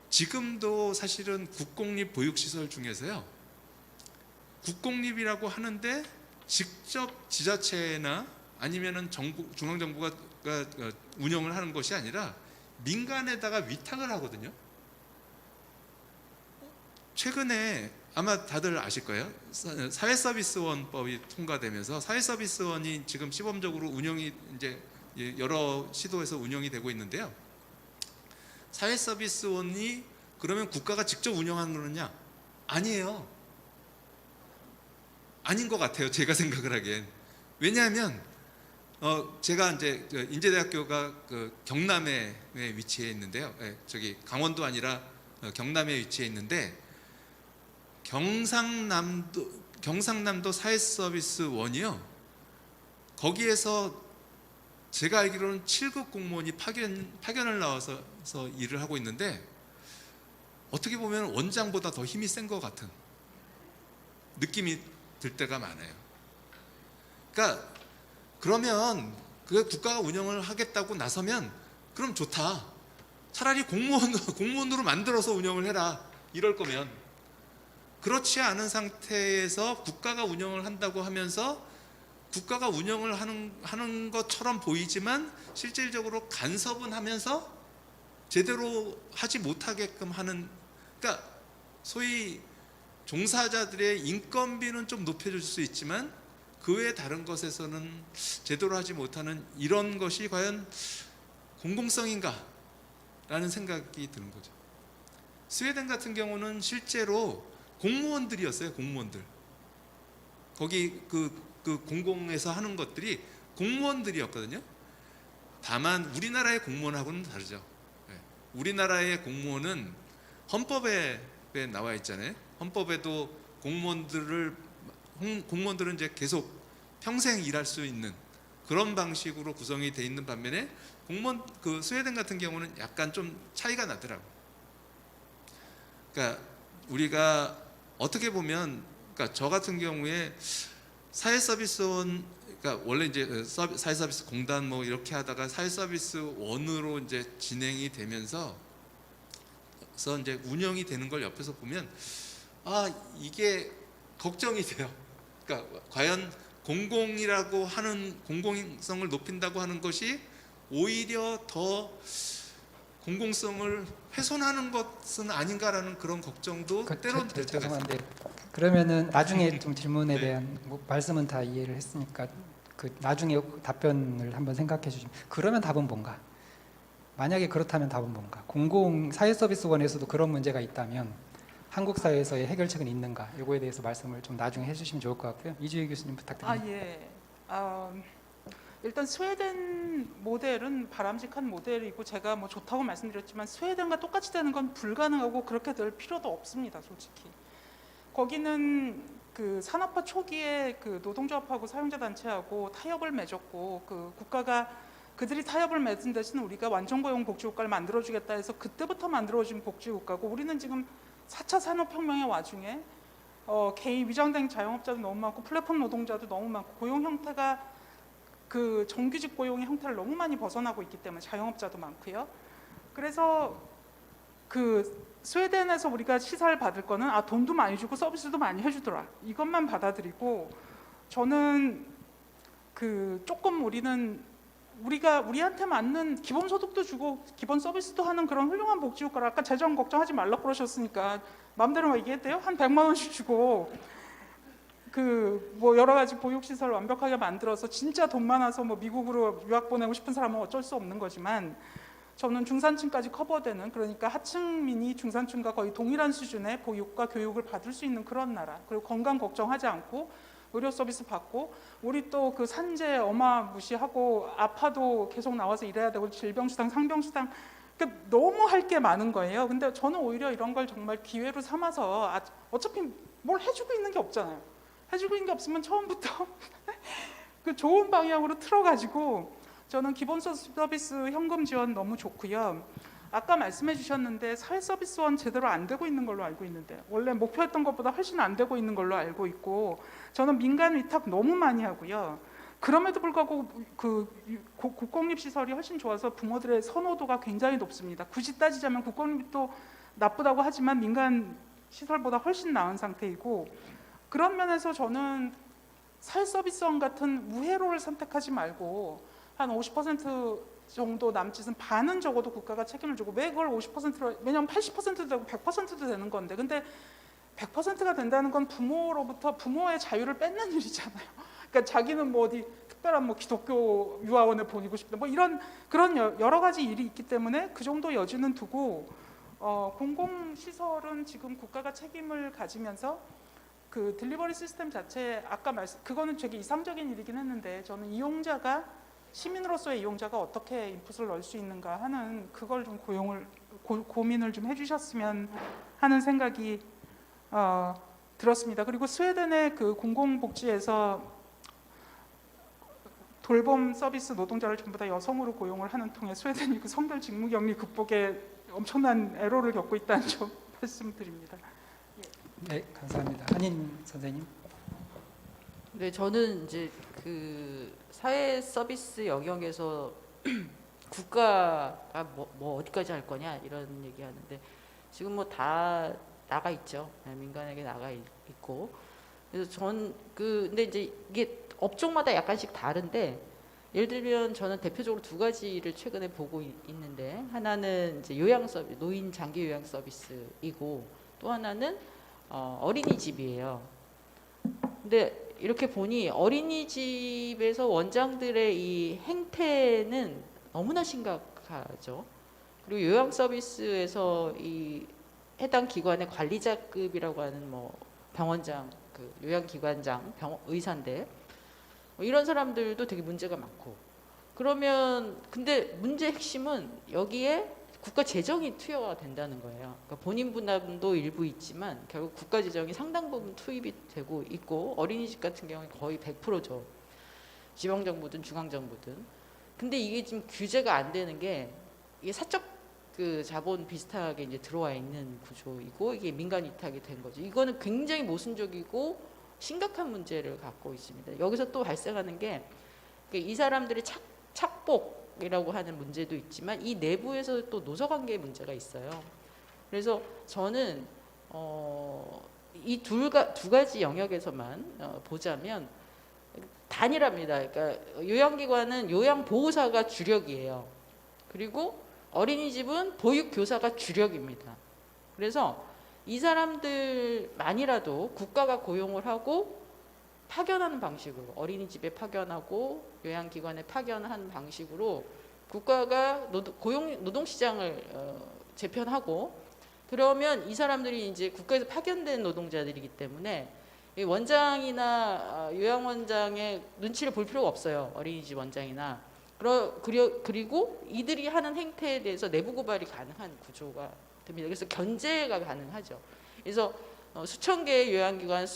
지금도 사실은 국공립 보육시설 중에서요, 국공립이라고 하는데 직접 지자체나 아니면은 중앙정부가 운영을 하는 것이 아니라 민간에다가 위탁을 하거든요. 최근에 아마 다들 아실 거예요. 사회서비스원법이 통과되면서 사회서비스원이 지금 시범적으로 운영이 이제 여러 시도에서 운영이 되고 있는데요. 사회서비스원이 그러면 국가가 직접 운영하는 거느냐? 아니에요. 아닌 것 같아요. 제가 생각을 하기엔. 왜냐하면 제가 이제 인제대학교가 그 경남에 위치해 있는데요. 저기 강원도 아니라 경남에 위치해 있는데, 경상남도 사회서비스원이요, 거기에서 제가 알기로는 7급 공무원이 파견을 나와서 일을 하고 있는데 어떻게 보면 원장보다 더 힘이 센 것 같은 느낌이 들 때가 많아요. 그러니까 그러면 그 국가가 운영을 하겠다고 나서면 그럼 좋다. 차라리 공무원으로 만들어서 운영을 해라. 이럴 거면. 그렇지 않은 상태에서 국가가 운영을 한다고 하면서 국가가 운영을 하는 것처럼 보이지만 실질적으로 간섭은 하면서 제대로 하지 못하게끔 하는, 그러니까 소위 종사자들의 인건비는 좀 높여줄 수 있지만 그 외에 다른 것에서는 제대로 하지 못하는 이런 것이 과연 공공성인가? 라는 생각이 드는 거죠. 스웨덴 같은 경우는 실제로 공무원들이었어요. 공무원들. 거기 그 공공에서 하는 것들이 공무원들이었거든요. 다만 우리나라의 공무원하고는 다르죠. 우리나라의 공무원은 헌법에 나와 있잖아요. 헌법에도 공무원들은 이제 계속 평생 일할 수 있는 그런 방식으로 구성이 돼 있는 반면에 그 스웨덴 같은 경우는 약간 좀 차이가 나더라고. 그러니까 우리가 어떻게 보면, 그러니까 저 같은 경우에 사회서비스원, 그러니까 원래 이제 사회서비스 공단 뭐 이렇게 하다가 사회서비스원으로 이제 진행이 되면서 이제 운영이 되는 걸 옆에서 보면 이게 걱정이 돼요. 그러니까 과연 공공이라고 하는, 공공성을 높인다고 하는 것이 오히려 더 공공성을 훼손하는 것은 아닌가라는 그런 걱정도 때론 들 때가 있어요. 죄송한데 그러면은 나중에 좀 질문에 대한 말씀은 다 이해를 했으니까 그 나중에 답변을 한번 생각해 주시면, 그러면 답은 뭔가? 만약에 그렇다면 답은 뭔가? 공공 사회서비스원에서도 그런 문제가 있다면 한국 사회에서의 해결책은 있는가? 이거에 대해서 말씀을 좀 나중에 해주시면 좋을 것 같고요. 이주희 교수님 부탁드립니다. 예. 일단 스웨덴 모델은 바람직한 모델이고 제가 뭐 좋다고 말씀드렸지만 스웨덴과 똑같이 되는 건 불가능하고 그렇게 될 필요도 없습니다, 솔직히. 거기는 그 산업화 초기에 그 노동조합하고 사용자 단체하고 타협을 맺었고, 그 국가가 그들이 타협을 맺은 대신 우리가 완전고용 복지국가를 만들어주겠다 해서 그때부터 만들어진 복지국가고, 우리는 지금 4차 산업혁명의 와중에 개인 위장된 자영업자도 너무 많고 플랫폼 노동자도 너무 많고 고용 형태가 그 정규직 고용의 형태를 너무 많이 벗어나고 있기 때문에 자영업자도 많고요. 그래서 그 스웨덴에서 우리가 시사를 받을 거는 돈도 많이 주고 서비스도 많이 해주더라, 이것만 받아들이고, 저는 그 조금 우리한테 맞는 기본소득도 주고 기본 서비스도 하는 그런 훌륭한 복지국가를, 아까 재정 걱정하지 말라고 그러셨으니까 마음대로 얘기했대요. 한 100만 원씩 주고 그 뭐 여러 가지 보육시설 완벽하게 만들어서 진짜 돈 많아서 뭐 미국으로 유학 보내고 싶은 사람은 어쩔 수 없는 거지만, 저는 중산층까지 커버되는, 그러니까 하층민이 중산층과 거의 동일한 수준의 보육과 교육을 받을 수 있는 그런 나라, 그리고 건강 걱정하지 않고 의료 서비스 받고, 우리 또 그 산재 어마무시하고 아파도 계속 나와서 일해야 되고 질병수당 상병수당, 그러니까 너무 할 게 많은 거예요. 근데 저는 오히려 이런 걸 정말 기회로 삼아서, 어차피 뭘 해주고 있는 게 없잖아요. 해주고 있는 게 없으면 처음부터 그 좋은 방향으로 틀어가지고, 저는 기본 서비스 현금 지원 너무 좋고요. 아까 말씀해 주셨는데 사회서비스원 제대로 안 되고 있는 걸로 알고 있는데, 원래 목표했던 것보다 훨씬 안 되고 있는 걸로 알고 있고, 저는 민간 위탁 너무 많이 하고요. 그럼에도 불구하고 그 국공립시설이 훨씬 좋아서 부모들의 선호도가 굉장히 높습니다. 굳이 따지자면 국공립도 나쁘다고 하지만 민간 시설보다 훨씬 나은 상태이고, 그런 면에서 저는 사회서비스원 같은 우회로를 선택하지 말고 한 50% 정도 남짓은 반은 적어도 국가가 책임을 지고, 왜 그걸 50%로, 왜냐하면 80%도 되고 100%도 되는 건데, 근데 100%가 된다는 건 부모로부터 부모의 자유를 뺏는 일이잖아요. 그러니까 자기는 뭐 어디 특별한 뭐 기독교 유아원에 보내고 싶다, 뭐 이런 그런 여러 가지 일이 있기 때문에 그 정도 여지는 두고, 공공시설은 지금 국가가 책임을 가지면서 그 딜리버리 시스템 자체, 아까 그거는 되게 이상적인 일이긴 했는데, 저는 이용자가, 시민으로서의 이용자가 어떻게 인풋을 넣을 수 있는가 하는 그걸 좀 고민을 좀 해주셨으면 하는 생각이 들었습니다. 그리고 스웨덴의 그 공공복지에서 돌봄 서비스 노동자를 전부 다 여성으로 고용을 하는 통해 스웨덴이 그 성별 직무 격리 극복에 엄청난 에러를 겪고 있다는 점 말씀드립니다. 네, 감사합니다. 한인 선생님. 네, 저는 이제 그 사회 서비스 영역에서 국가가 뭐 어디까지 할 거냐 이런 얘기하는데 지금 뭐 다 나가 있죠. 민간에게 나가 있고. 그래서 근데 이제 이게 업종마다 약간씩 다른데 예를 들면 저는 대표적으로 두 가지를 최근에 보고 있는데 하나는 이제 요양 서비스, 노인 장기 요양 서비스이고 또 하나는 어린이집이에요. 근데 이렇게 보니 어린이집에서 원장들의 이 행태는 너무나 심각하죠. 그리고 요양 서비스에서 이 해당 기관의 관리자급이라고 하는 뭐 병원장, 그 요양기관장, 의사인데 뭐 이런 사람들도 되게 문제가 많고 그러면 근데 문제 핵심은 여기에 국가 재정이 투여가 된다는 거예요. 그러니까 본인 부담도 일부 있지만 결국 국가 재정이 상당 부분 투입이 되고 있고 어린이집 같은 경우는 거의 100%죠. 지방정부든 중앙정부든. 근데 이게 지금 규제가 안 되는 게 이게 사적 그 자본 비슷하게 이제 들어와 있는 구조이고 이게 민간 위탁이 된 거죠. 이거는 굉장히 모순적이고 심각한 문제를 갖고 있습니다. 여기서 또 발생하는 게 이 사람들의 착복이라고 하는 문제도 있지만 이 내부에서 또 노사관계의 문제가 있어요. 그래서 저는 이 두 가지 영역에서만 보자면 단일합니다. 그러니까 요양기관은 요양보호사가 주력이에요. 그리고 어린이집은 보육교사가 주력입니다. 그래서 이 사람들만이라도 국가가 고용을 하고 파견하는 방식으로 어린이집에 파견하고 요양기관에 파견하는 방식으로 국가가 노동시장을 재편하고 그러면 이 사람들이 이제 국가에서 파견된 노동자들이기 때문에 원장이나 요양원장의 눈치를 볼 필요가 없어요. 어린이집 원장이나. 그리고 이들이 하는 행태에 대해서 내부 고발이 가능한 구조가 됩니다. 그래서 견제가 가능하죠. 그래서 수천 개의 요양기관,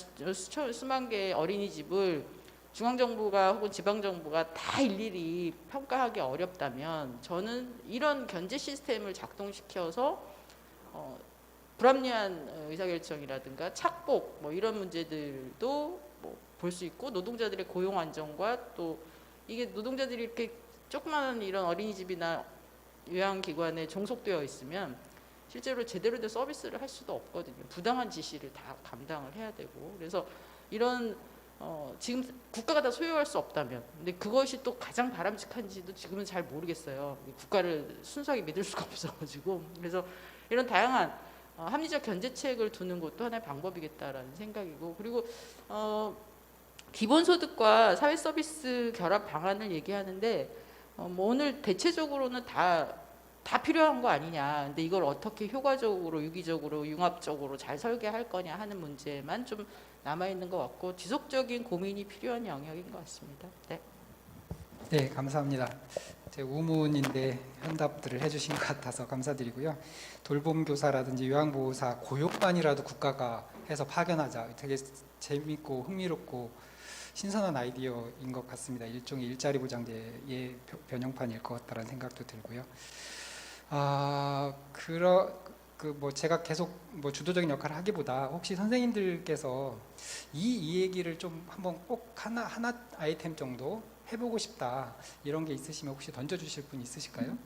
수만 개의 어린이집을 중앙정부가 혹은 지방정부가 다 일일이 평가하기 어렵다면 저는 이런 견제 시스템을 작동시켜서 불합리한 의사결정이라든가 착복 뭐 이런 문제들도 뭐 볼 수 있고 노동자들의 고용 안정과 또 이게 노동자들이 이렇게 조그마한 이런 어린이집이나 요양기관에 종속되어 있으면 실제로 제대로 된 서비스를 할 수도 없거든요. 부당한 지시를 다 감당을 해야 되고 그래서 이런 지금 국가가 다 소유할 수 없다면 근데 그것이 또 가장 바람직한지도 지금은 잘 모르겠어요. 국가를 순수하게 믿을 수가 없어가지고 그래서 이런 다양한 합리적 견제책을 두는 것도 하나의 방법이겠다라는 생각이고 그리고 기본소득과 사회서비스 결합 방안을 얘기하는데 뭐 오늘 대체적으로는 다 필요한 거 아니냐. 근데 이걸 어떻게 효과적으로, 유기적으로, 융합적으로 잘 설계할 거냐 하는 문제만 좀 남아있는 것 같고 지속적인 고민이 필요한 영역인 것 같습니다. 네. 네, 감사합니다. 제 우문인데 현답들을 해주신 것 같아서 감사드리고요. 돌봄교사라든지 요양보호사 고용만이라도 국가가 해서 파견하자. 되게 재밌고 흥미롭고 신선한 아이디어인 것 같습니다. 일종의 일자리 보장제의 변형판일 것 같다는 생각도 들고요. 뭐 제가 계속 뭐 주도적인 역할을 하기보다 혹시 선생님들께서 이 얘기를 좀 한번 꼭 하나 아이템 정도 해보고 싶다 이런 게 있으시면 혹시 던져주실 분 있으실까요?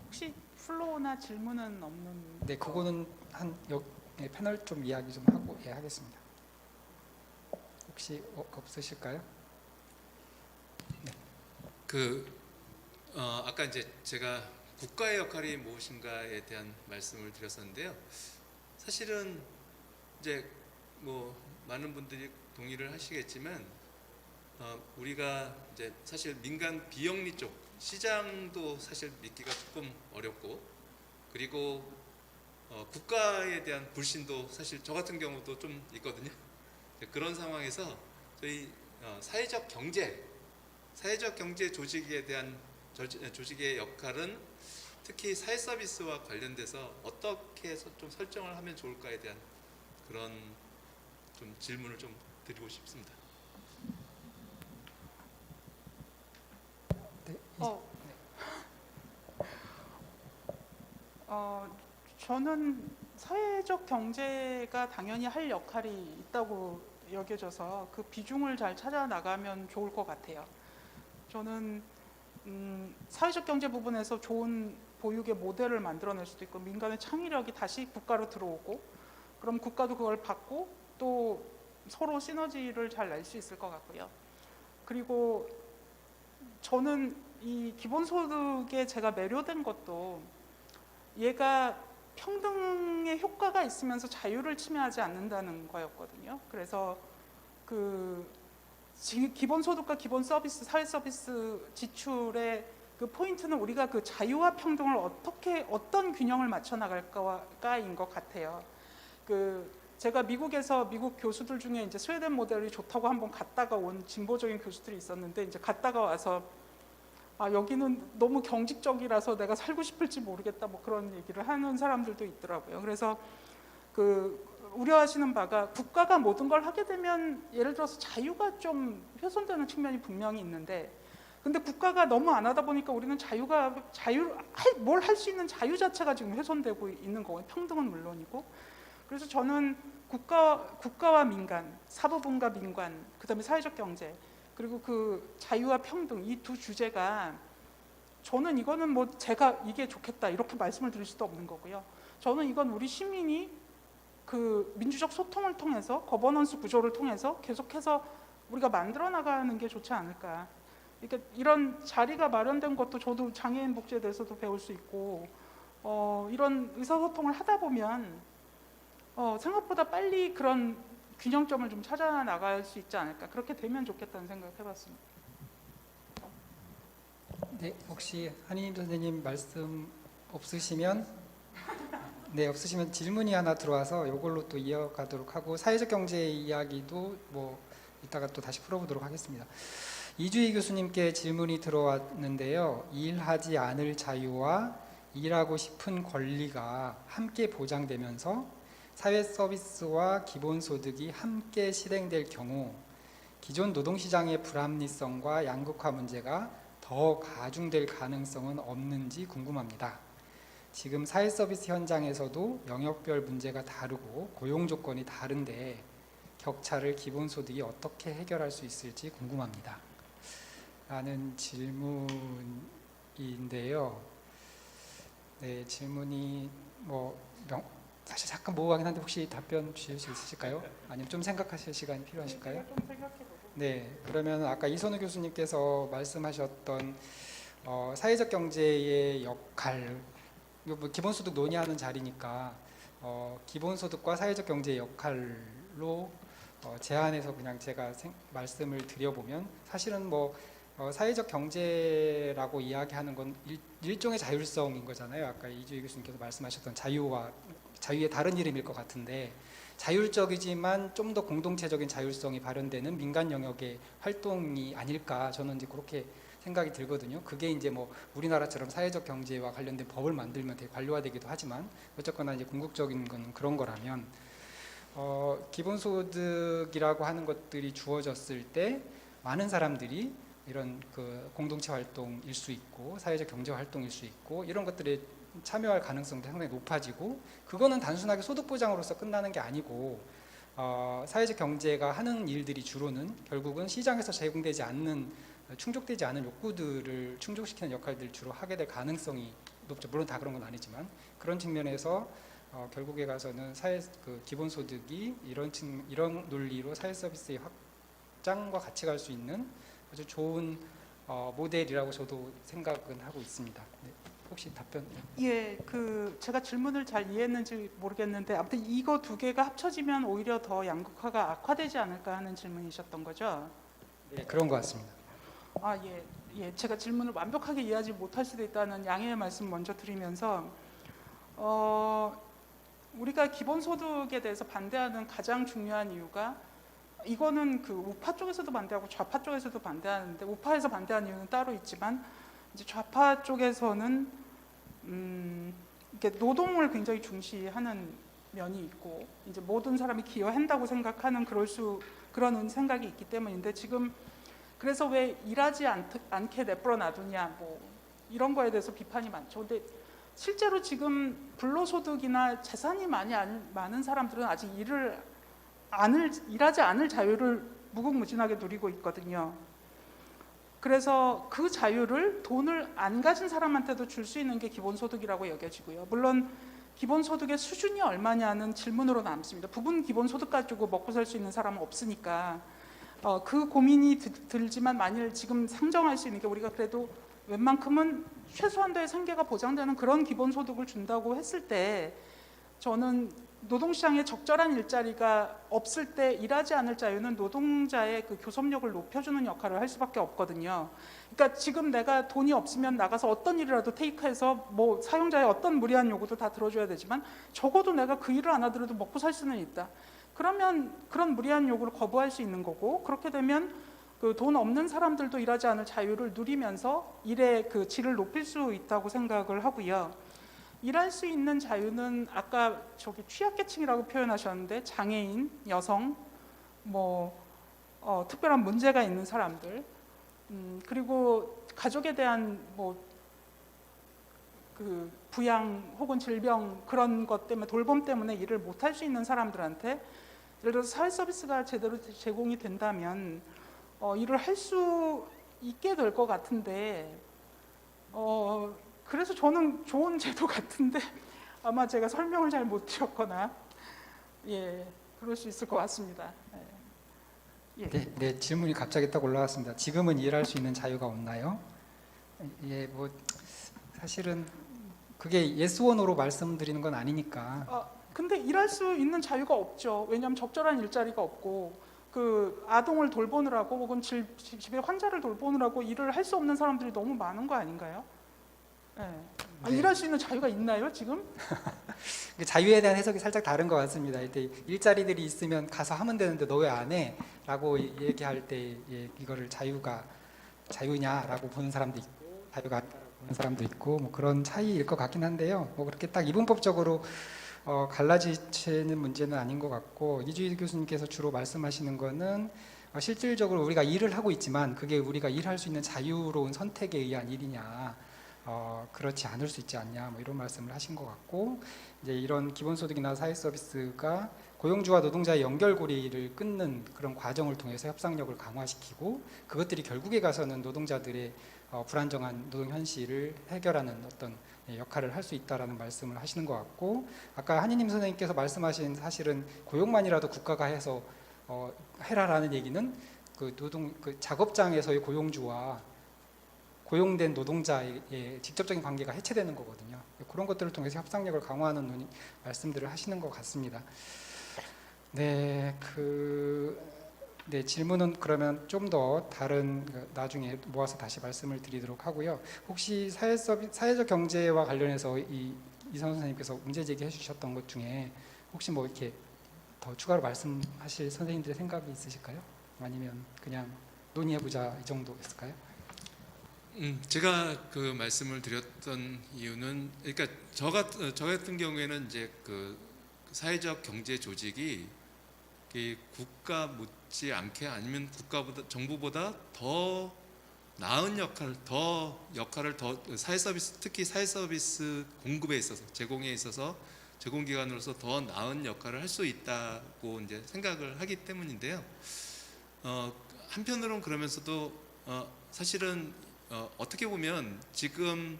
혹시 플로어나 질문은 없는? 네, 그거는 패널 좀 이야기 좀 하고 하겠습니다. 혹시 없으실까요? 네. 아까 이제 제가 국가의 역할이 무엇인가에 대한 말씀을 드렸었는데요. 사실은 이제 뭐 많은 분들이 동의를 하시겠지만 우리가 이제 사실 민간 비영리 쪽 시장도 사실 믿기가 조금 어렵고 그리고 국가에 대한 불신도 사실 저 같은 경우도 좀 있거든요. 그런 상황에서 저희 사회적 경제 조직에 대한 조직의 역할은 특히 사회 서비스와 관련돼서 어떻게 해서 좀 설정을 하면 좋을까에 대한 그런 좀 질문을 좀 드리고 싶습니다. 어, 저는 사회적 경제가 당연히 할 역할이 있다고 여겨져서 그 비중을 잘 찾아 나가면 좋을 것 같아요. 저는 사회적 경제 부분에서 좋은 보육의 모델을 만들어낼 수도 있고 민간의 창의력이 다시 국가로 들어오고 그럼 국가도 그걸 받고 또 서로 시너지를 잘 낼 수 있을 것 같고요. 그리고 저는 이 기본소득에 제가 매료된 것도 얘가 평등의 효과가 있으면서 자유를 침해하지 않는다는 거였거든요. 그래서 그 기본소득과 기본서비스, 사회서비스 지출의 그 포인트는 우리가 그 자유와 평등을 어떤 균형을 맞춰 나갈까인 것 같아요. 그 제가 미국에서 미국 교수들 중에 이제 스웨덴 모델이 좋다고 한번 갔다가 온 진보적인 교수들이 있었는데 이제 갔다가 와서 여기는 너무 경직적이라서 내가 살고 싶을지 모르겠다 뭐 그런 얘기를 하는 사람들도 있더라고요. 그래서 그 우려하시는 바가 국가가 모든 걸 하게 되면 예를 들어서 자유가 좀 훼손되는 측면이 분명히 있는데 근데 국가가 너무 안 하다 보니까 우리는 뭘 할 수 있는 자유 자체가 지금 훼손되고 있는 거고요. 평등은 물론이고. 그래서 저는 국가와 민간, 사법부와 민관, 그다음에 사회적 경제 그리고 그 자유와 평등 이 두 주제가 저는 이거는 뭐 제가 이게 좋겠다 이렇게 말씀을 드릴 수도 없는 거고요. 저는 이건 우리 시민이 그 민주적 소통을 통해서 거버넌스 구조를 통해서 계속해서 우리가 만들어 나가는 게 좋지 않을까. 그러니까 이런 자리가 마련된 것도 저도 장애인 복지에 대해서도 배울 수 있고 이런 의사소통을 하다 보면 생각보다 빨리 그런 균형점을 좀 찾아 나갈 수 있지 않을까. 그렇게 되면 좋겠다는 생각을 해봤습니다. 네, 혹시 한희님 선생님 말씀 없으시면 없으시면 질문이 하나 들어와서 이걸로 또 이어가도록 하고 사회적 경제 이야기도 뭐 이따가 또 다시 풀어보도록 하겠습니다. 이주희 교수님께 질문이 들어왔는데요. 일하지 않을 자유와 일하고 싶은 권리가 함께 보장되면서 사회 서비스와 기본소득이 함께 실행될 경우 기존 노동시장의 불합리성과 양극화 문제가 더 가중될 가능성은 없는지 궁금합니다. 지금 사회 서비스 현장에서도 영역별 문제가 다르고 고용 조건이 다른데 격차를 기본소득이 어떻게 해결할 수 있을지 궁금합니다. 라는 질문인데요. 네, 질문이 사실 잠깐 모호하긴 한데 혹시 답변 주실 수 있으실까요? 아니면 좀 생각하실 시간이 필요하실까요? 좀 생각해보고. 네, 그러면 아까 이선우 교수님께서 말씀하셨던 사회적 경제의 역할, 뭐 기본소득 논의하는 자리니까 기본소득과 사회적 경제의 역할로 제안해서 그냥 제가 말씀을 드려보면 사실은 사회적 경제라고 이야기하는 건 일종의 자율성인 거잖아요. 아까 이주희 교수님께서 말씀하셨던 자유의 다른 이름일 것 같은데 자율적이지만 좀 더 공동체적인 자율성이 발현되는 민간 영역의 활동이 아닐까 저는 이제 그렇게 생각이 들거든요. 그게 이제 우리나라처럼 사회적 경제와 관련된 법을 만들면 되게 관료화되기도 하지만 어쨌거나 이제 궁극적인 건 그런 거라면 기본소득이라고 하는 것들이 주어졌을 때 많은 사람들이 이런 그 공동체 활동일 수 있고 사회적 경제 활동일 수 있고 이런 것들에 참여할 가능성도 상당히 높아지고 그거는 단순하게 소득 보장으로서 끝나는 게 아니고 사회적 경제가 하는 일들이 주로는 결국은 시장에서 제공되지 않는 충족되지 않은 욕구들을 충족시키는 역할들을 주로 하게 될 가능성이 높죠. 물론 다 그런 건 아니지만 그런 측면에서 결국에 가서는 기본소득이 이런 논리로 사회 서비스의 확장과 같이 갈 수 있는 아주 좋은 모델이라고 저도 생각은 하고 있습니다. 네. 혹시 답변? 예, 제가 질문을 잘 이해했는지 모르겠는데 아무튼 이거 두 개가 합쳐지면 오히려 더 양극화가 악화되지 않을까 하는 질문이셨던 거죠? 네, 그런 것 같습니다. 예, 제가 질문을 완벽하게 이해하지 못할 수도 있다는 양해의 말씀 먼저 드리면서 우리가 기본소득에 대해서 반대하는 가장 중요한 이유가 이거는 그 우파 쪽에서도 반대하고 좌파 쪽에서도 반대하는데 우파에서 반대하는 이유는 따로 있지만 이제 좌파 쪽에서는 이렇게 노동을 굉장히 중시하는 면이 있고 이제 모든 사람이 기여한다고 생각하는 그런 생각이 있기 때문인데 지금 그래서 왜 일하지 않게 내버려 놔두냐 뭐 이런 거에 대해서 비판이 많죠. 근데 실제로 지금 불로소득이나 재산이 많은 사람들은 아직 일하지 않을 자유를 무궁무진하게 누리고 있거든요. 그래서 그 자유를 돈을 안 가진 사람한테도 줄 수 있는 게 기본소득이라고 여겨지고요. 물론 기본소득의 수준이 얼마냐는 질문으로 남습니다. 부분 기본소득 가지고 먹고 살 수 있는 사람은 없으니까 그 고민이 들지만 만일 지금 상정할 수 있는 게 우리가 그래도 웬만큼은 최소한도의 생계가 보장되는 그런 기본소득을 준다고 했을 때 저는 노동시장에 적절한 일자리가 없을 때 일하지 않을 자유는 노동자의 그 교섭력을 높여주는 역할을 할 수밖에 없거든요. 그러니까 지금 내가 돈이 없으면 나가서 어떤 일이라도 테이크해서 뭐 사용자의 어떤 무리한 요구도 다 들어줘야 되지만 적어도 내가 그 일을 안 하더라도 먹고 살 수는 있다. 그러면 그런 무리한 요구를 거부할 수 있는 거고 그렇게 되면 그 돈 없는 사람들도 일하지 않을 자유를 누리면서 일의 그 질을 높일 수 있다고 생각을 하고요. 일할 수 있는 자유는 아까 저기 취약계층이라고 표현하셨는데 장애인, 여성, 뭐 특별한 문제가 있는 사람들, 그리고 가족에 대한 뭐 그 부양 혹은 질병 그런 것 때문에 돌봄 때문에 일을 못 할 수 있는 사람들한테 예를 들어서 사회 서비스가 제대로 제공이 된다면 일을 할 수 있게 될 것 같은데. 그래서 저는 좋은 제도 같은데 아마 제가 설명을 잘 못 드렸거나 그럴 수 있을 것 같습니다. 네, 질문이 갑자기 딱 올라왔습니다. 지금은 일할 수 있는 자유가 없나요? 뭐 사실은 그게 yes or no로 말씀드리는 건 아니니까. 근데 일할 수 있는 자유가 없죠. 왜냐하면 적절한 일자리가 없고 그 아동을 돌보느라고 혹은 집에 환자를 돌보느라고 일을 할 수 없는 사람들이 너무 많은 거 아닌가요? 네. 일할 수 있는 자유가 있나요 지금? 자유에 대한 해석이 살짝 다른 것 같습니다. 일자리들이 있으면 가서 하면 되는데 너 왜 안 해? 라고 얘기할 때 이거를 자유냐라고 보는 사람도 있고 자유가 아니라고 보는 사람도 있고 뭐 그런 차이일 것 같긴 한데요. 뭐 그렇게 딱 이분법적으로 갈라지는 문제는 아닌 것 같고 이주희 교수님께서 주로 말씀하시는 거는 실질적으로 우리가 일을 하고 있지만 그게 우리가 일할 수 있는 자유로운 선택에 의한 일이냐 그렇지 않을 수 있지 않냐 뭐 이런 말씀을 하신 것 같고 이제 이런 기본소득이나 사회서비스가 고용주와 노동자의 연결고리를 끊는 그런 과정을 통해서 협상력을 강화시키고 그것들이 결국에 가서는 노동자들의 불안정한 노동 현실을 해결하는 어떤 역할을 할 수 있다라는 말씀을 하시는 것 같고 아까 한희님 선생님께서 말씀하신 사실은 고용만이라도 국가가 해서 해라라는 얘기는 그 작업장에서의 고용주와 고용된 노동자의 직접적인 관계가 해체되는 거거든요. 그런 것들을 통해서 협상력을 강화하는 말씀들을 하시는 것 같습니다. 네, 질문은 그러면 좀 더 다른 나중에 모아서 다시 말씀을 드리도록 하고요. 혹시 사회적 경제와 관련해서 이선 선생님께서 문제 제기해 주셨던 것 중에 혹시 뭐 이렇게 더 추가로 말씀하실 선생님들의 생각이 있으실까요? 아니면 그냥 논의해보자 이 정도였을까요? 제가 그 말씀을 드렸던 이유는 그러니까 저 같은 경우에는 이제 그 사회적 경제 조직이 국가 못지 않게 아니면 정부보다 더 나은 역할을 사회 서비스 특히 사회 서비스 공급에 있어서 제공에 있어서 제공기관으로서 더 나은 역할을 할 수 있다고 이제 생각을 하기 때문인데요. 한편으로는 그러면서도 사실은 어떻게 보면 지금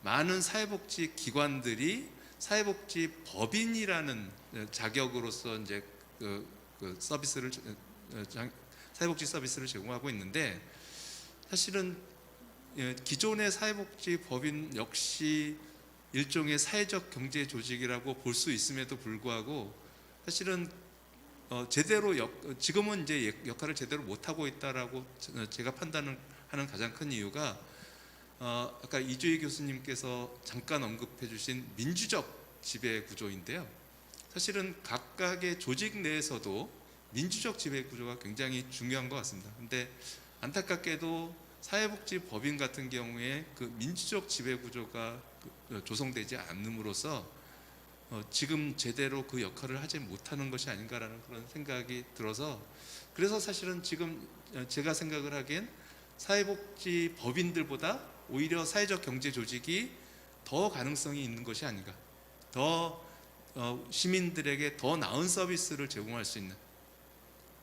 많은 사회복지 기관들이 사회복지 법인이라는 자격으로서 이제 사회복지 서비스를 제공하고 있는데 사실은 기존의 사회복지 법인 역시 일종의 사회적 경제 조직이라고 볼 수 있음에도 불구하고 사실은 제대로 지금은 이제 역할을 제대로 못 하고 있다라고 제가 판단하는 가장 큰 이유가 아까 이주희 교수님께서 잠깐 언급해 주신 민주적 지배 구조인데요. 사실은 각각의 조직 내에서도 민주적 지배 구조가 굉장히 중요한 것 같습니다. 근데 안타깝게도 사회복지 법인 같은 경우에 그 민주적 지배 구조가 조성되지 않음으로써 지금 제대로 그 역할을 하지 못하는 것이 아닌가라는 그런 생각이 들어서 그래서 사실은 지금 제가 생각을 하기엔 사회복지 법인들보다 오히려 사회적 경제 조직이 더 가능성이 있는 것이 아닌가. 더 시민들에게 더 나은 서비스를 제공할 수 있는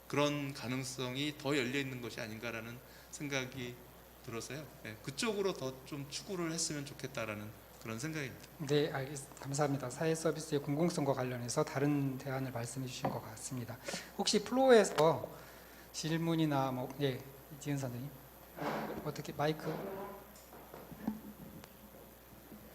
그런 가능성이 더 열려 있는 것이 아닌가라는 생각이 들어서요. 네, 그쪽으로 더 좀 추구를 했으면 좋겠다라는 그런 생각입니다. 네, 감사합니다. 사회 서비스의 공공성과 관련해서 다른 대안을 말씀해 주신 것 같습니다. 혹시 플로어에서 질문이나 예, 이지은 선생님 어떻게 마이크?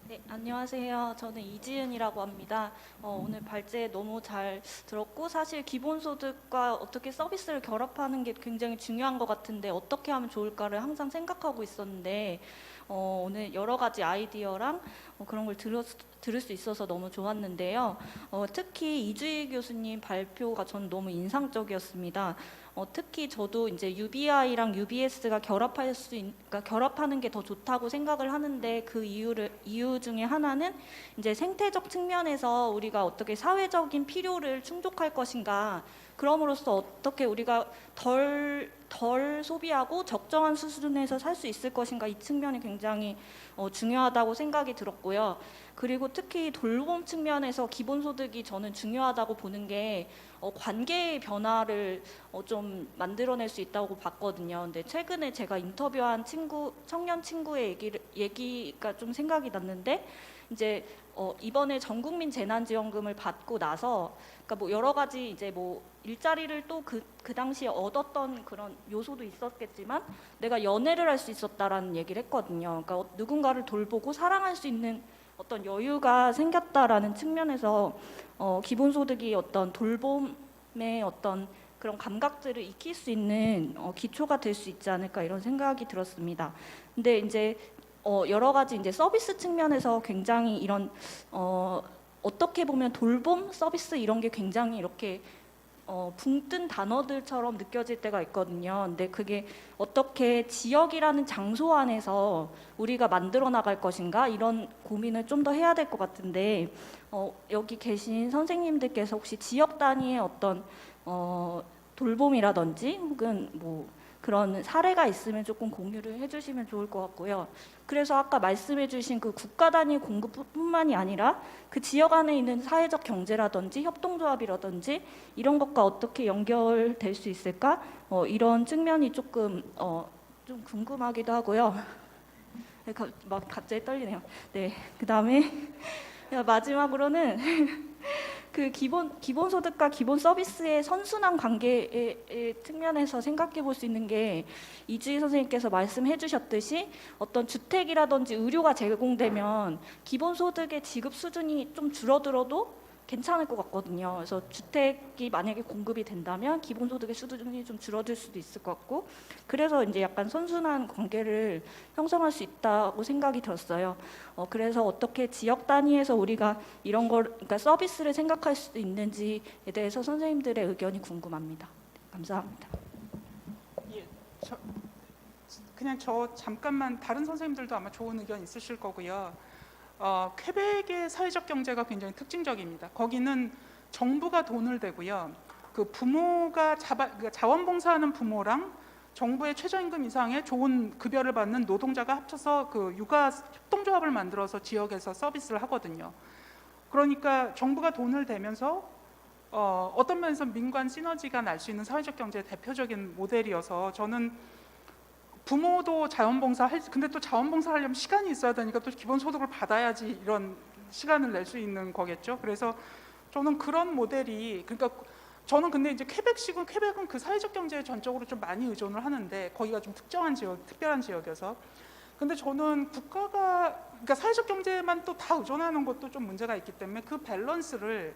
네, 안녕하세요. 저는 이지은이라고 합니다. 오늘 발제 너무 잘 들었고 사실 기본소득과 어떻게 서비스를 결합하는 게 굉장히 중요한 것 같은데 어떻게 하면 좋을까를 항상 생각하고 있었는데 오늘 여러 가지 아이디어랑 그런 걸 들을 수 있어서 너무 좋았는데요. 특히 이주희 교수님 발표가 전 너무 인상적이었습니다. 특히 저도 이제 UBI랑 UBS가 그러니까 결합하는 게 더 좋다고 생각을 하는데 그 이유 중에 하나는 이제 생태적 측면에서 우리가 어떻게 사회적인 필요를 충족할 것인가, 그럼으로써 어떻게 우리가 덜 소비하고 적정한 수준에서 살 수 있을 것인가, 이 측면이 굉장히 중요하다고 생각이 들었고요. 그리고 특히 돌봄 측면에서 기본소득이 저는 중요하다고 보는 게 관계의 변화를 좀 만들어낼 수 있다고 봤거든요. 근데 최근에 제가 인터뷰한 청년 친구의 얘기가 좀 생각이 났는데 이제 이번에 전국민 재난지원금을 받고 나서 그러니까 뭐 여러 가지 이제 뭐 일자리를 또 그 당시에 얻었던 그런 요소도 있었겠지만 내가 연애를 할 수 있었다라는 얘기를 했거든요. 그러니까 누군가를 돌보고 사랑할 수 있는 어떤 여유가 생겼다라는 측면에서 기본소득이 어떤 돌봄의 어떤 그런 감각들을 익힐 수 있는 기초가 될 수 있지 않을까 이런 생각이 들었습니다. 근데 이제 여러 가지 이제 서비스 측면에서 굉장히 이런 어떻게 보면 돌봄 서비스 이런 게 굉장히 이렇게 붕뜬 단어들처럼 느껴질 때가 있거든요. 근데 그게 어떻게 지역이라는 장소 안에서 우리가 만들어 나갈 것인가 이런 고민을 좀 더 해야 될 것 같은데 여기 계신 선생님들께서 혹시 지역 단위의 어떤 돌봄이라든지 혹은 뭐 그런 사례가 있으면 조금 공유를 해주시면 좋을 것 같고요. 그래서 아까 말씀해주신 그 국가 단위 공급뿐만이 아니라 그 지역 안에 있는 사회적 경제라든지 협동조합이라든지 이런 것과 어떻게 연결될 수 있을까? 이런 측면이 조금 좀 궁금하기도 하고요. 막 갑자기 떨리네요. 네, 그 다음에 마지막으로는 그 기본소득과 기본 서비스의 선순환 관계의 측면에서 생각해 볼 수 있는 게 이주희 선생님께서 말씀해 주셨듯이 어떤 주택이라든지 의료가 제공되면 기본소득의 지급 수준이 좀 줄어들어도 괜찮을 것 같거든요. 그래서 주택이 만약에 공급이 된다면 기본소득의 수준이 좀 줄어들 수도 있을 것 같고 그래서 이제 약간 선순환 관계를 형성할 수 있다고 생각이 들었어요. 그래서 어떻게 지역 단위에서 우리가 이런 걸 그러니까 서비스를 생각할 수 있는지에 대해서 선생님들의 의견이 궁금합니다. 감사합니다. 예, 그냥 저 잠깐만 다른 선생님들도 아마 좋은 의견 있으실 거고요. 퀘벡의 사회적 경제가 굉장히 특징적입니다. 거기는 정부가 돈을 대고요. 그 부모가 그러니까 자원봉사하는 부모랑 정부의 최저임금 이상의 좋은 급여를 받는 노동자가 합쳐서 그 육아 협동조합을 만들어서 지역에서 서비스를 하거든요. 그러니까 정부가 돈을 대면서 어떤 면에서 민관 시너지가 날 수 있는 사회적 경제의 대표적인 모델이어서 저는 부모도 근데 또 자원봉사 하려면 시간이 있어야 되니까 또 기본소득을 받아야지 이런 시간을 낼 수 있는 거겠죠. 그래서 저는 그런 모델이 그러니까 저는 근데 이제 퀘벡은 그 사회적 경제에 전적으로 좀 많이 의존을 하는데 거기가 좀 특별한 지역이어서 근데 저는 그러니까 사회적 경제만 또 다 의존하는 것도 좀 문제가 있기 때문에 그 밸런스를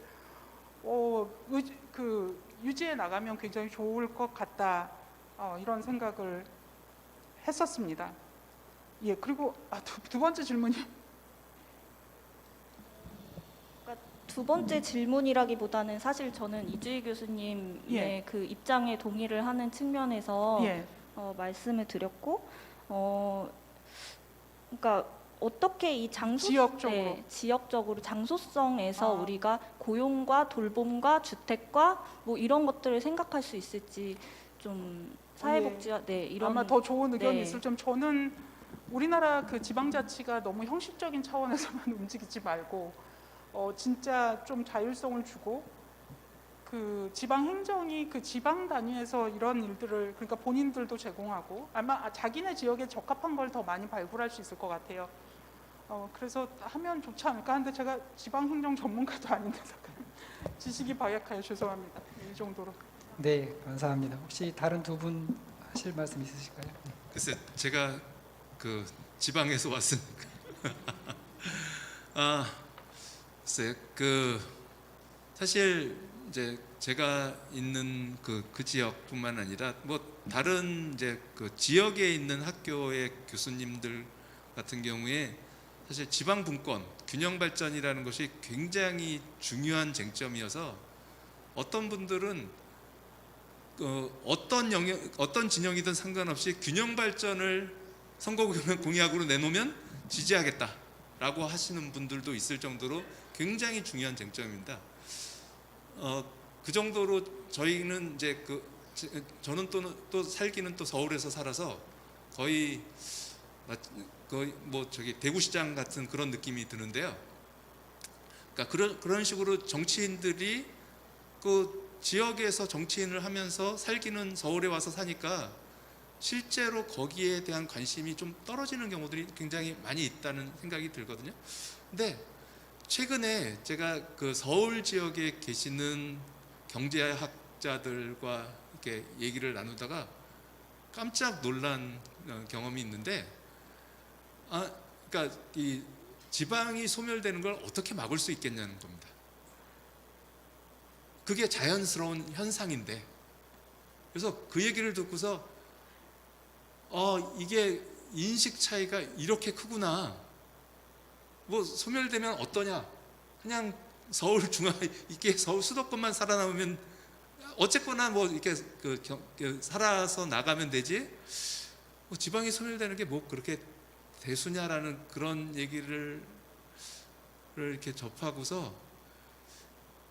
유지해 나가면 굉장히 좋을 것 같다 이런 생각을 했었습니다. 예, 그리고 두 번째 질문이 두 번째 질문이라기보다는 사실 저는 이주희 교수님의 예. 그 입장에 동의를 하는 측면에서 예, 말씀을 드렸고 그러니까 어떻게 이 지역적으로 장소성에서 우리가 고용과 돌봄과 주택과 뭐 이런 것들을 생각할 수 있을지 좀 사회복지와 네 이런 아마 더 좋은 의견이 네. 있을 점. 저는 우리나라 그 지방자치가 너무 형식적인 차원에서만 움직이지 말고 진짜 좀 자율성을 주고 그 지방 행정이 그 지방 단위에서 이런 일들을 그러니까 본인들도 제공하고 아마 자기네 지역에 적합한 걸 더 많이 발굴할 수 있을 것 같아요. 그래서 하면 좋지 않을까 하는데 제가 지방 행정 전문가도 아닌데서 지식이 바약하여 죄송합니다. 이 정도로. 네, 감사합니다. 혹시 다른 두 분 하실 말씀 있으실까요? 네. 글쎄 제가 그 지방에서 왔으니까 글쎄 그 사실 이제 제가 있는 그 지역뿐만 아니라 뭐 다른 이제 그 지역에 있는 학교의 교수님들 같은 경우에 사실 지방 분권 균형 발전이라는 것이 굉장히 중요한 쟁점이어서 어떤 분들은 어떤 진영이든 상관없이 균형 발전을 선거 공약으로 내놓으면 지지하겠다라고 하시는 분들도 있을 정도로 굉장히 중요한 쟁점입니다. 그 정도로 저희는 이제 저는 또 살기는 또 서울에서 살아서 거의 뭐 저기 대구시장 같은 그런 느낌이 드는데요. 그러니까 그런 식으로 정치인들이 그 지역에서 정치인을 하면서 살기는 서울에 와서 사니까 실제로 거기에 대한 관심이 좀 떨어지는 경우들이 굉장히 많이 있다는 생각이 들거든요. 근데 최근에 제가 그 서울 지역에 계시는 경제학자들과 이렇게 얘기를 나누다가 깜짝 놀란 경험이 있는데, 그러니까 이 지방이 소멸되는 걸 어떻게 막을 수 있겠냐는 겁니다. 그게 자연스러운 현상인데, 그래서 그 얘기를 듣고서 이게 인식 차이가 이렇게 크구나. 뭐 소멸되면 어떠냐? 그냥 서울 이게 서울 수도권만 살아남으면 어쨌거나 뭐 이렇게 살아서 나가면 되지. 뭐 지방이 소멸되는 게 뭐 그렇게 대수냐라는 그런 얘기를 이렇게 접하고서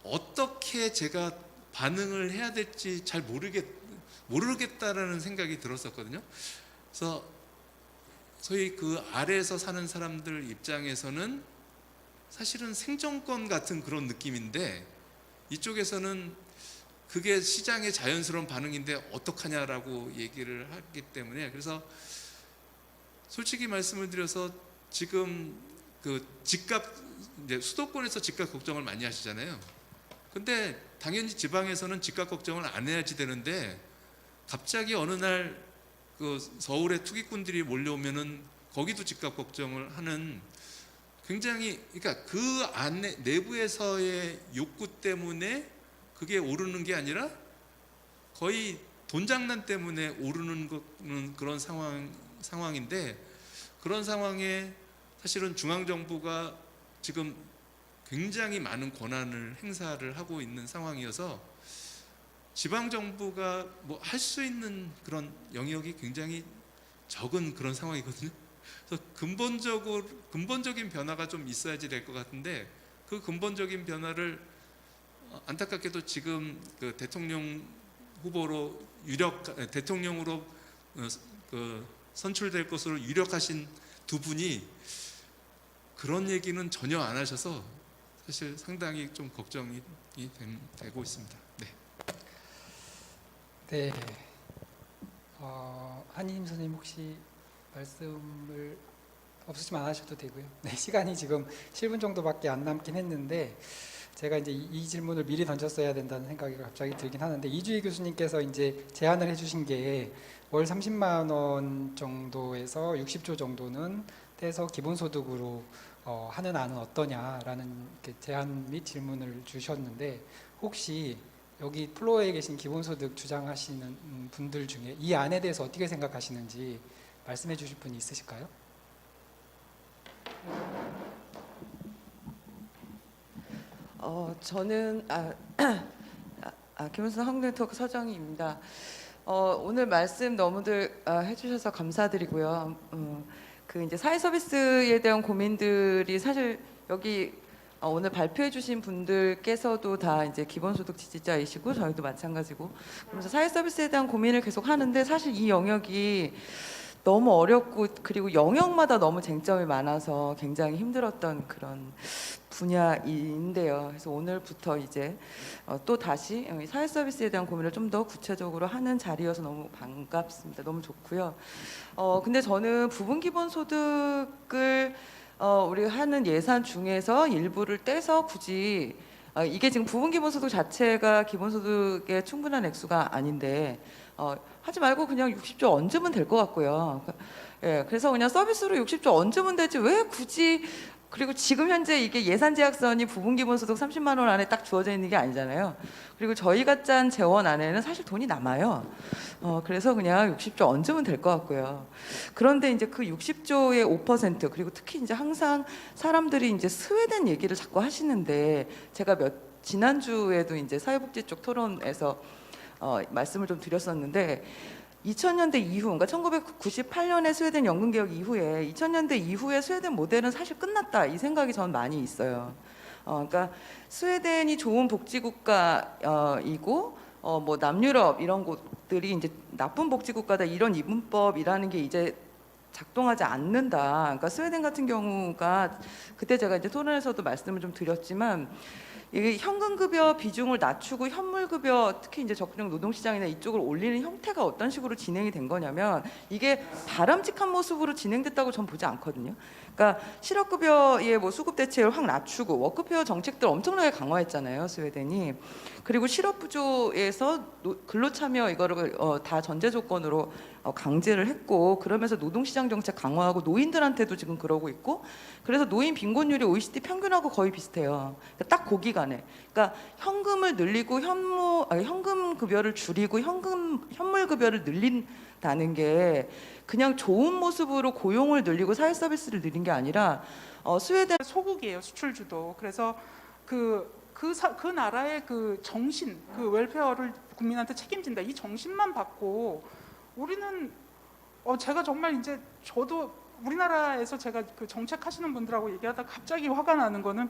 어떻게 제가 반응을 해야 될지 잘 모르겠다라는 생각이 들었었거든요. 그래서 소위 그 아래에서 사는 사람들 입장에서는 사실은 생존권 같은 그런 느낌인데, 이쪽에서는 그게 시장의 자연스러운 반응인데 어떡하냐라고 얘기를 하기 때문에, 그래서 솔직히 말씀을 드려서 지금 그 집값, 이제 수도권에서 집값 걱정을 많이 하시잖아요. 근데 당연히 지방에서는 집값 걱정을 안 해야지 되는데, 갑자기 어느 날 그 서울에 투기꾼들이 몰려오면은 거기도 집값 걱정을 하는, 굉장히 그러니까 그 안에 내부에서의 욕구 때문에 그게 오르는 게 아니라 거의 돈 장난 때문에 오르는 그런 상황인데, 그런 상황에 사실은 중앙정부가 지금 굉장히 많은 권한을 행사를 하고 있는 상황이어서 지방정부가 뭐 할 수 있는 그런 영역이 굉장히 적은 그런 상황이거든요. 그래서 근본적인 변화가 좀 있어야지 될 것 같은데, 그 근본적인 변화를 안타깝게도 지금 그 대통령 후보로 대통령으로 선출될 것으로 유력하신 두 분이 그런 얘기는 전혀 안 하셔서 사실 상당히 좀 걱정이 되고 있습니다. 네. 네. 한희님 선생님 혹시 말씀을 없으시면 안 하셔도 되고요. 네, 시간이 지금 7분 정도밖에 안 남긴 했는데, 제가 이제 이 질문을 미리 던졌어야 된다는 생각이 갑자기 들긴 하는데, 이주희 교수님께서 이제 제안을 해주신 게 월 30만 원 정도에서 60조 정도는 떼서 기본소득으로 하는 안은 어떠냐라는 제안 및 질문을 주셨는데, 혹시 여기 플로어에 계신 기본소득 주장하시는 분들 중에 이 안에 대해서 어떻게 생각하시는지 말씀해 주실 분이 있으실까요? 저는 김은순 한국네트워크 서정희입니다. 오늘 말씀 너무들 해주셔서 감사드리고요. 그 이제 사회 서비스에 대한 고민들이 사실 여기 오늘 발표해주신 분들께서도 다 이제 기본소득 지지자이시고 저희도 마찬가지고 그러면서 사회 서비스에 대한 고민을 계속 하는데 사실 이 영역이 너무 어렵고 그리고 영역마다 너무 쟁점이 많아서 굉장히 힘들었던 그런 분야인데요. 그래서 오늘부터 이제 또 다시 사회 서비스에 대한 고민을 좀 더 구체적으로 하는 자리여서 너무 반갑습니다. 너무 좋고요. 근데 저는 부분 기본소득을 우리가 하는 예산 중에서 일부를 떼서 굳이 이게 지금 부분 기본소득 자체가 기본소득의 충분한 액수가 아닌데 하지 말고 그냥 60조 얹으면 될 것 같고요. 예, 그래서 그냥 서비스로 60조 얹으면 되지 왜 굳이 그리고 지금 현재 이게 예산 제약선이 부분 기본소득 30만 원 안에 딱 주어져 있는 게 아니잖아요. 그리고 저희가 짠 재원 안에는 사실 돈이 남아요. 그래서 그냥 60조 얹으면 될 것 같고요. 그런데 이제 그 60조의 5% 그리고 특히 이제 항상 사람들이 이제 스웨덴 얘기를 자꾸 하시는데 제가 지난주에도 이제 사회복지 쪽 토론에서 말씀을 좀 드렸었는데 2000년대 이후, 그러니까 1998년에 스웨덴 연금개혁 이후에 2000년대 이후에 스웨덴 모델은 사실 끝났다 이 생각이 저는 많이 있어요. 그러니까 스웨덴이 좋은 복지국가이고 뭐 남유럽 이런 곳들이 이제 나쁜 복지국가다 이런 이분법이라는 게 이제 작동하지 않는다. 그러니까 스웨덴 같은 경우가 그때 제가 이제 토론에서도 말씀을 좀 드렸지만 이게 현금급여 비중을 낮추고 현물급여 특히 이제 적극적 노동시장이나 이쪽을 올리는 형태가 어떤 식으로 진행이 된 거냐면 이게 바람직한 모습으로 진행됐다고 전 보지 않거든요. 그러니까 실업급여의 뭐 수급 대체율 확 낮추고 워크페어 정책들 엄청나게 강화했잖아요, 스웨덴이. 그리고 실업부조에서 근로참여 이거를 다 전제 조건으로 강제를 했고 그러면서 노동시장 정책 강화하고 노인들한테도 지금 그러고 있고 그래서 노인 빈곤율이 OECD 평균하고 거의 비슷해요. 그러니까 딱 고기간에. 그러니까 현금을 늘리고 현금 급여를 줄이고 현물 급여를 늘린다는 게 그냥 좋은 모습으로 고용을 늘리고 사회 서비스를 늘린 게 아니라 스웨덴 소국이에요, 수출주도. 그래서 그 나라의 그 정신, 그 웰페어를 국민한테 책임진다. 이 정신만 받고 우리는 제가 정말 이제 저도 우리나라에서 제가 그 정책하시는 분들하고 얘기하다 갑자기 화가 나는 거는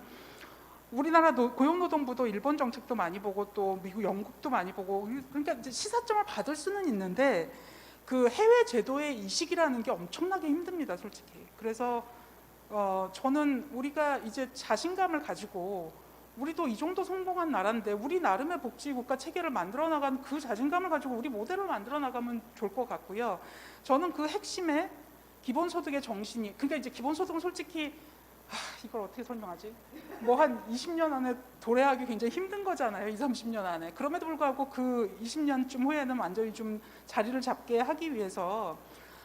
우리나라 고용노동부도 일본 정책도 많이 보고 또 미국, 영국도 많이 보고 그러니까 이제 시사점을 받을 수는 있는데 그 해외 제도의 이식이라는 게 엄청나게 힘듭니다, 솔직히. 그래서 저는 우리가 이제 자신감을 가지고 우리도 이 정도 성공한 나라인데 우리 나름의 복지국가 체계를 만들어 나가는 그 자신감을 가지고 우리 모델을 만들어 나가면 좋을 것 같고요. 저는 그 핵심에 기본소득의 정신이 그러니까 이제 기본소득은 솔직히 이걸 어떻게 설명하지? 뭐 한 20년 안에 도래하기 굉장히 힘든 거잖아요. 20, 30년 안에. 그럼에도 불구하고 그 20년쯤 후에는 완전히 좀 자리를 잡게 하기 위해서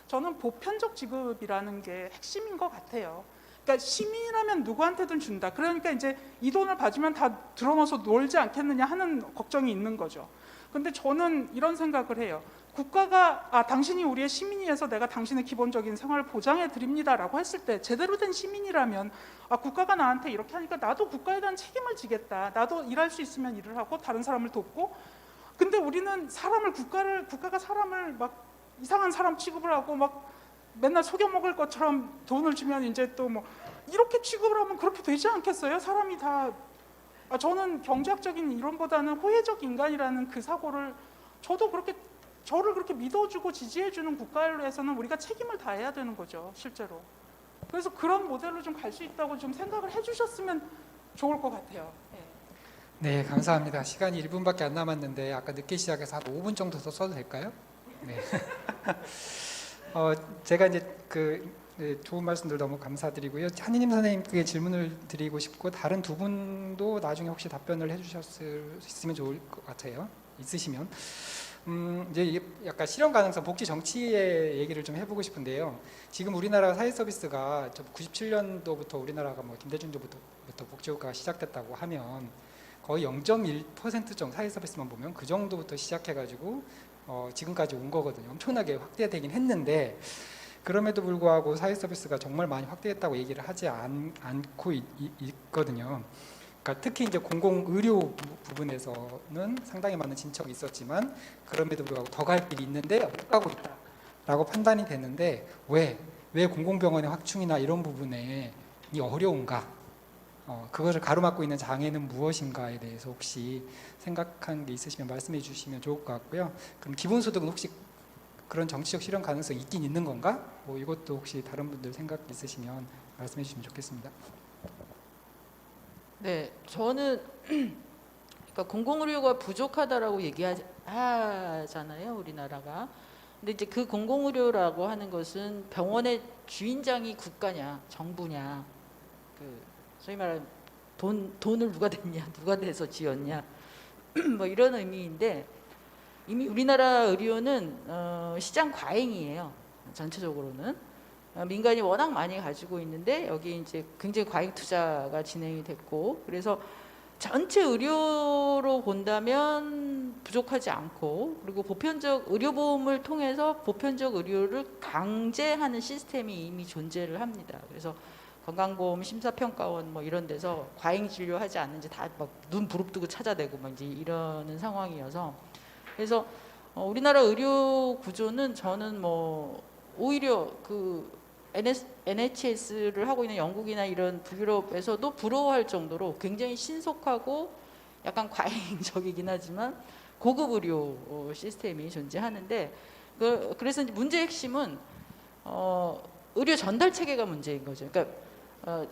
저는 보편적 지급이라는 게 핵심인 것 같아요. 그러니까 시민이라면 누구한테든 준다. 그러니까 이제 이 돈을 받으면 다 들어넣어서 놀지 않겠느냐 하는 걱정이 있는 거죠. 근데 저는 이런 생각을 해요. 국가가 당신이 우리의 시민이어서 내가 당신의 기본적인 생활을 보장해 드립니다라고 했을 때 제대로 된 시민이라면 국가가 나한테 이렇게 하니까 나도 국가에 대한 책임을 지겠다. 나도 일할 수 있으면 일을 하고 다른 사람을 돕고. 근데 우리는 국가가 사람을 막 이상한 사람 취급을 하고 막 맨날 속여 먹을 것처럼 돈을 주면 이제 또 뭐 이렇게 취급을 하면 그렇게 되지 않겠어요? 사람이 다 저는 경제학적인 이론보다는 호혜적 인간이라는 그 사고를 저를 그렇게 믿어주고 지지해주는 국가에서는 우리가 책임을 다해야 되는 거죠, 실제로. 그래서 그런 모델로 좀 갈 수 있다고 좀 생각을 해주셨으면 좋을 것 같아요. 네, 감사합니다. 시간이 1분밖에 안 남았는데 아까 늦게 시작해서 한 5분 정도 더 써도 될까요? 네. 제가 이제 좋은 말씀들 너무 감사드리고요. 한희님 선생님께 질문을 드리고 싶고 다른 두 분도 나중에 혹시 답변을 해주셨을 수 있으면 좋을 것 같아요. 있으시면. 이제 이게 약간 실현 가능성, 복지 정치의 얘기를 좀 해보고 싶은데요. 지금 우리나라 사회 서비스가 97년도부터 우리나라가 뭐 김대중 정부부터 복지국가가 시작됐다고 하면 거의 0.1% 정도 사회 서비스만 보면 그 정도부터 시작해가지고 지금까지 온 거거든요. 엄청나게 확대되긴 했는데 그럼에도 불구하고 사회 서비스가 정말 많이 확대했다고 얘기를 하지 않고 있거든요. 그러니까 특히 이제 공공의료 부분에서는 상당히 많은 진척이 있었지만 그럼에도 불구하고 더 갈 길이 있는데 못 가고 있다라고 판단이 되는데 왜 공공병원의 확충이나 이런 부분에 이 어려운가? 그것을 가로막고 있는 장애는 무엇인가에 대해서 혹시 생각한 게 있으시면 말씀해 주시면 좋을 것 같고요. 그럼 기본소득은 혹시 그런 정치적 실현 가능성이 있긴 있는 건가? 뭐 이것도 혹시 다른 분들 생각 있으시면 말씀해 주시면 좋겠습니다. 네, 저는 그러니까 공공의료가 부족하다라고 얘기하잖아요, 우리나라가. 근데 이제 그 공공의료라고 하는 것은 병원의 주인장이 국가냐, 정부냐, 그 소위 말하는 돈을 누가 댔냐, 누가 대서 지었냐, 뭐 이런 의미인데 이미 우리나라 의료는 시장 과잉이에요. 전체적으로는 민간이 워낙 많이 가지고 있는데 여기 이제 굉장히 과잉 투자가 진행이 됐고 그래서 전체 의료로 본다면 부족하지 않고 그리고 보편적 의료보험을 통해서 보편적 의료를 강제하는 시스템이 이미 존재를 합니다. 그래서 건강보험 심사평가원 뭐 이런 데서 과잉 진료하지 않는지 다 막 눈 부릅뜨고 찾아내고 막 이제 이러는 상황이어서 그래서 우리나라 의료 구조는 저는 뭐 오히려 그 NHS를 하고 있는 영국이나 이런 북유럽에서도 부러워할 정도로 굉장히 신속하고 약간 과잉적이긴 하지만 고급 의료 시스템이 존재하는데 그래서 이제 문제의 핵심은 의료 전달 체계가 문제인 거죠. 그러니까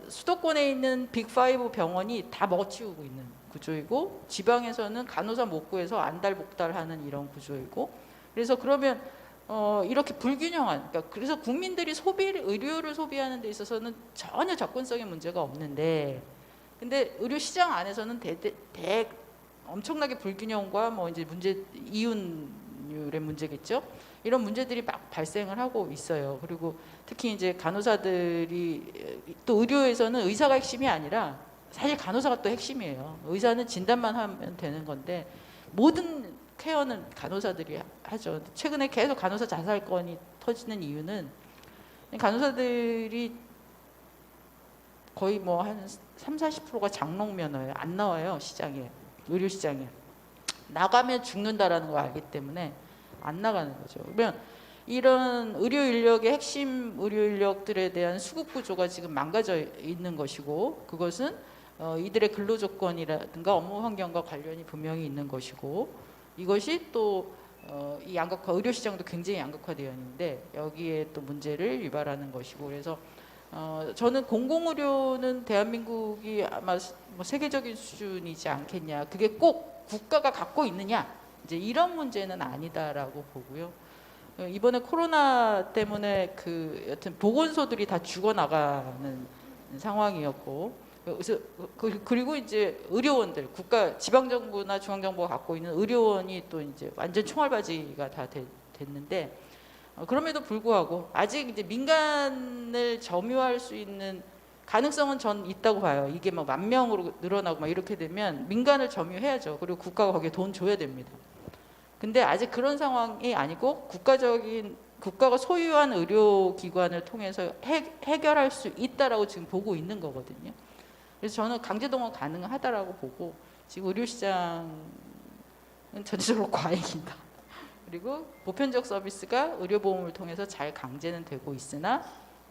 수도권에 있는 빅5 병원이 다 먹어치우고 있는 구조이고 지방에서는 간호사 못 구해서 안달복달하는 이런 구조이고 그래서 그러면 이렇게 불균형한 그러니까 그래서 국민들이 의료를 소비하는 데 있어서는 전혀 접근성의 문제가 없는데 근데 의료 시장 안에서는 엄청나게 불균형과 뭐 이제 이윤율의 문제겠죠. 이런 문제들이 막 발생을 하고 있어요. 그리고 특히 이제 간호사들이 또 의료에서는 의사가 핵심이 아니라 사실 간호사가 또 핵심이에요. 의사는 진단만 하면 되는 건데 모든 케어는 간호사들이 하죠. 최근에 계속 간호사 자살 건이 터지는 이유는 간호사들이 거의 뭐 한 30-40%가 장롱 면허예요. 안 나와요 시장에 의료 시장에 나가면 죽는다라는 걸 알기 때문에 안 나가는 거죠. 그러면 이런 의료 인력의 핵심 의료 인력들에 대한 수급 구조가 지금 망가져 있는 것이고 그것은 이들의 근로 조건이라든가 업무 환경과 관련이 분명히 있는 것이고 이것이 또 이 양극화 의료 시장도 굉장히 양극화되어 있는데 여기에 또 문제를 유발하는 것이고 그래서 저는 공공의료는 대한민국이 아마 뭐 세계적인 수준이지 않겠냐 그게 꼭 국가가 갖고 있느냐 이제 이런 문제는 아니다라고 보고요. 이번에 코로나 때문에 그 여튼 보건소들이 다 죽어나가는 상황이었고 그리고 이제 의료원들 국가 지방정부나 중앙정부가 갖고 있는 의료원이 또 이제 완전 총알바지가 다 됐는데 그럼에도 불구하고 아직 이제 민간을 점유할 수 있는 가능성은 전 있다고 봐요. 이게 막 10,000명으로 늘어나고 막 이렇게 되면 민간을 점유해야죠. 그리고 국가가 거기에 돈 줘야 됩니다. 근데 아직 그런 상황이 아니고 국가가 소유한 의료기관을 통해서 해결할 수 있다라고 지금 보고 있는 거거든요. 그래서 저는 강제동원 가능하다라고 보고 지금 의료시장은 전체적으로 과잉이다. 그리고 보편적 서비스가 의료보험을 통해서 잘 강제는 되고 있으나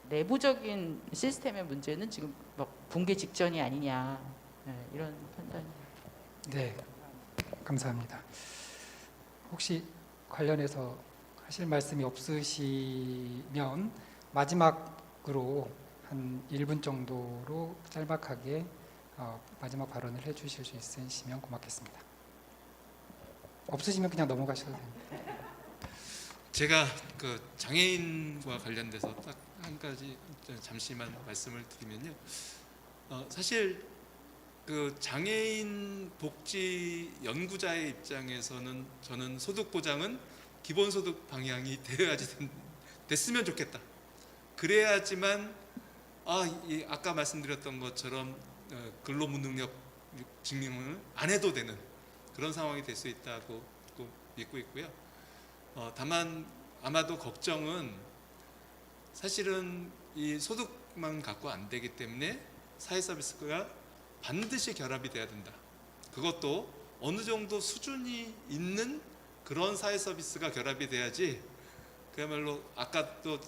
내부적인 시스템의 문제는 지금 막 붕괴 직전이 아니냐 이런 판단입니다. 네, 감사합니다. 혹시 관련해서 하실 말씀이 없으시면 마지막으로 한 1분 정도로 짤막하게 마지막 발언을 해주실 수 있으시면 고맙겠습니다. 없으시면 그냥 넘어가셔도 됩니다. 제가 그 장애인과 관련돼서 딱 한 가지 잠시만 말씀을 드리면요. 사실 그 장애인 복지 연구자의 입장에서는 저는 소득 보장은 기본소득 방향이 되어야지 됐으면 좋겠다. 그래야지만 아까 말씀드렸던 것처럼 근로 무능력 증명을 안 해도 되는 그런 상황이 될 수 있다고 믿고 있고요. 다만 아마도 걱정은 사실은 이 소득만 갖고 안 되기 때문에 사회 서비스가 반드시 결합이 돼야 된다. 그것도 어느 정도 수준이 있는 그런 사회 서비스가 결합이 돼야지 그야말로 아까 또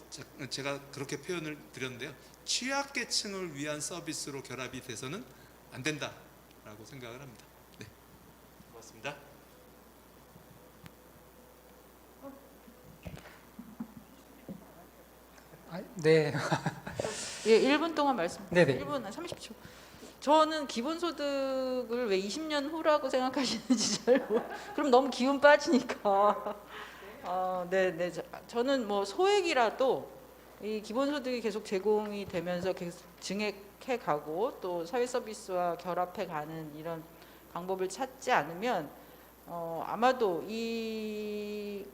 제가 그렇게 표현을 드렸는데요. 취약계층을 위한 서비스로 결합이 돼서는 안 된다라고 생각을 합니다. 네, 고맙습니다. 네, 예, 1분 동안 말씀. 네네. 1분 30초. 저는 기본소득을 왜 20년 후라고 생각하시는지 잘 그럼 너무 기운 빠지니까. 네. 저는 뭐 소액이라도 이 기본소득이 계속 제공이 되면서 계속 증액해 가고 또 사회 서비스와 결합해 가는 이런 방법을 찾지 않으면 아마도 이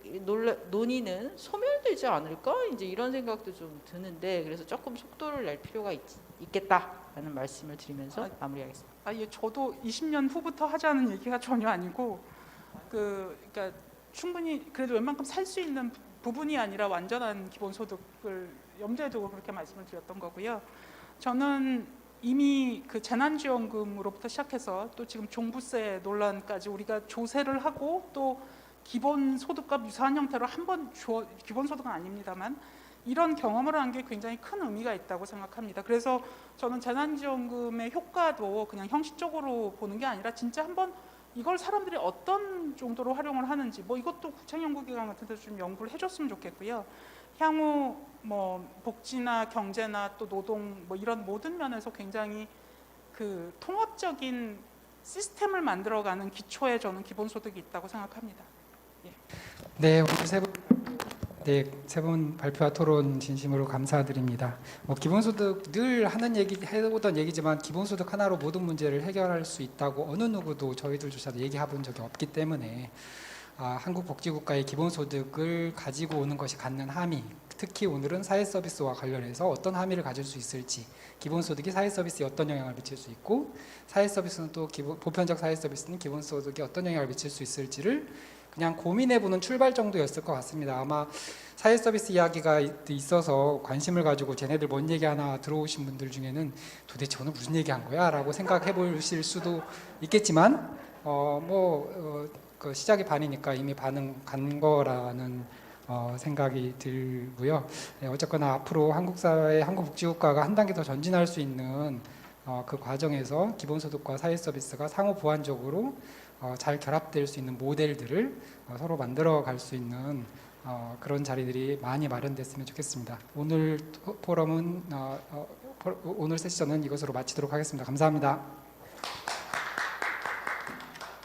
논의는 소멸되지 않을까? 이제 이런 생각도 좀 드는데 그래서 조금 속도를 낼 필요가 있겠다라는 말씀을 드리면서 마무리하겠습니다. 예, 저도 20년 후부터 하자는 얘기가 전혀 아니고 그러니까 충분히 그래도 웬만큼 살 수 있는 부분이 아니라 완전한 기본소득을 염두에 두고 그렇게 말씀을 드렸던 거고요. 저는 이미 그 재난지원금으로부터 시작해서 또 지금 종부세 논란까지 우리가 조세를 하고 또 기본소득과 유사한 형태로 한번 기본소득은 아닙니다만 이런 경험을 한 게 굉장히 큰 의미가 있다고 생각합니다. 그래서 저는 재난지원금의 효과도 그냥 형식적으로 보는 게 아니라 진짜 한번 이걸 사람들이 어떤 정도로 활용을 하는지 뭐 이것도 국책연구기관 같은 데서 좀 연구를 해줬으면 좋겠고요. 향후 뭐 복지나 경제나 또 노동 뭐 이런 모든 면에서 굉장히 그 통합적인 시스템을 만들어가는 기초에 저는 기본소득이 있다고 생각합니다. 네, 오늘 세 분 발표와 토론 진심으로 감사드립니다. 기본소득 늘 하는 얘기 해오던 얘기지만 기본소득 하나로 모든 문제를 해결할 수 있다고 어느 누구도 저희들조차도 얘기해 본 적이 없기 때문에 한국 복지국가의 기본소득을 가지고 오는 것이 갖는 함의, 특히 오늘은 사회서비스와 관련해서 어떤 함의를 가질 수 있을지, 기본소득이 사회서비스에 어떤 영향을 미칠 수 있고 사회서비스는 또 보편적 사회서비스는 기본소득에 어떤 영향을 미칠 수 있을지를 그냥 고민해보는 출발 정도였을 것 같습니다. 아마 사회서비스 이야기가 있어서 관심을 가지고 쟤네들 뭔 얘기하나 들어오신 분들 중에는 도대체 오늘 무슨 얘기한 거야? 라고 생각해 보실 수도 있겠지만 그 시작이 반이니까 이미 반은 간 거라는 생각이 들고요. 어쨌거나 앞으로 한국 사회, 한국 복지국가가 한 단계 더 전진할 수 있는 그 과정에서 기본소득과 사회서비스가 상호 보완적으로 잘 결합될 수 있는 모델들을 서로 만들어 갈 수 있는 그런 자리들이 많이 마련됐으면 좋겠습니다. 오늘 포럼은 오늘 세션은 이것으로 마치도록 하겠습니다. 감사합니다.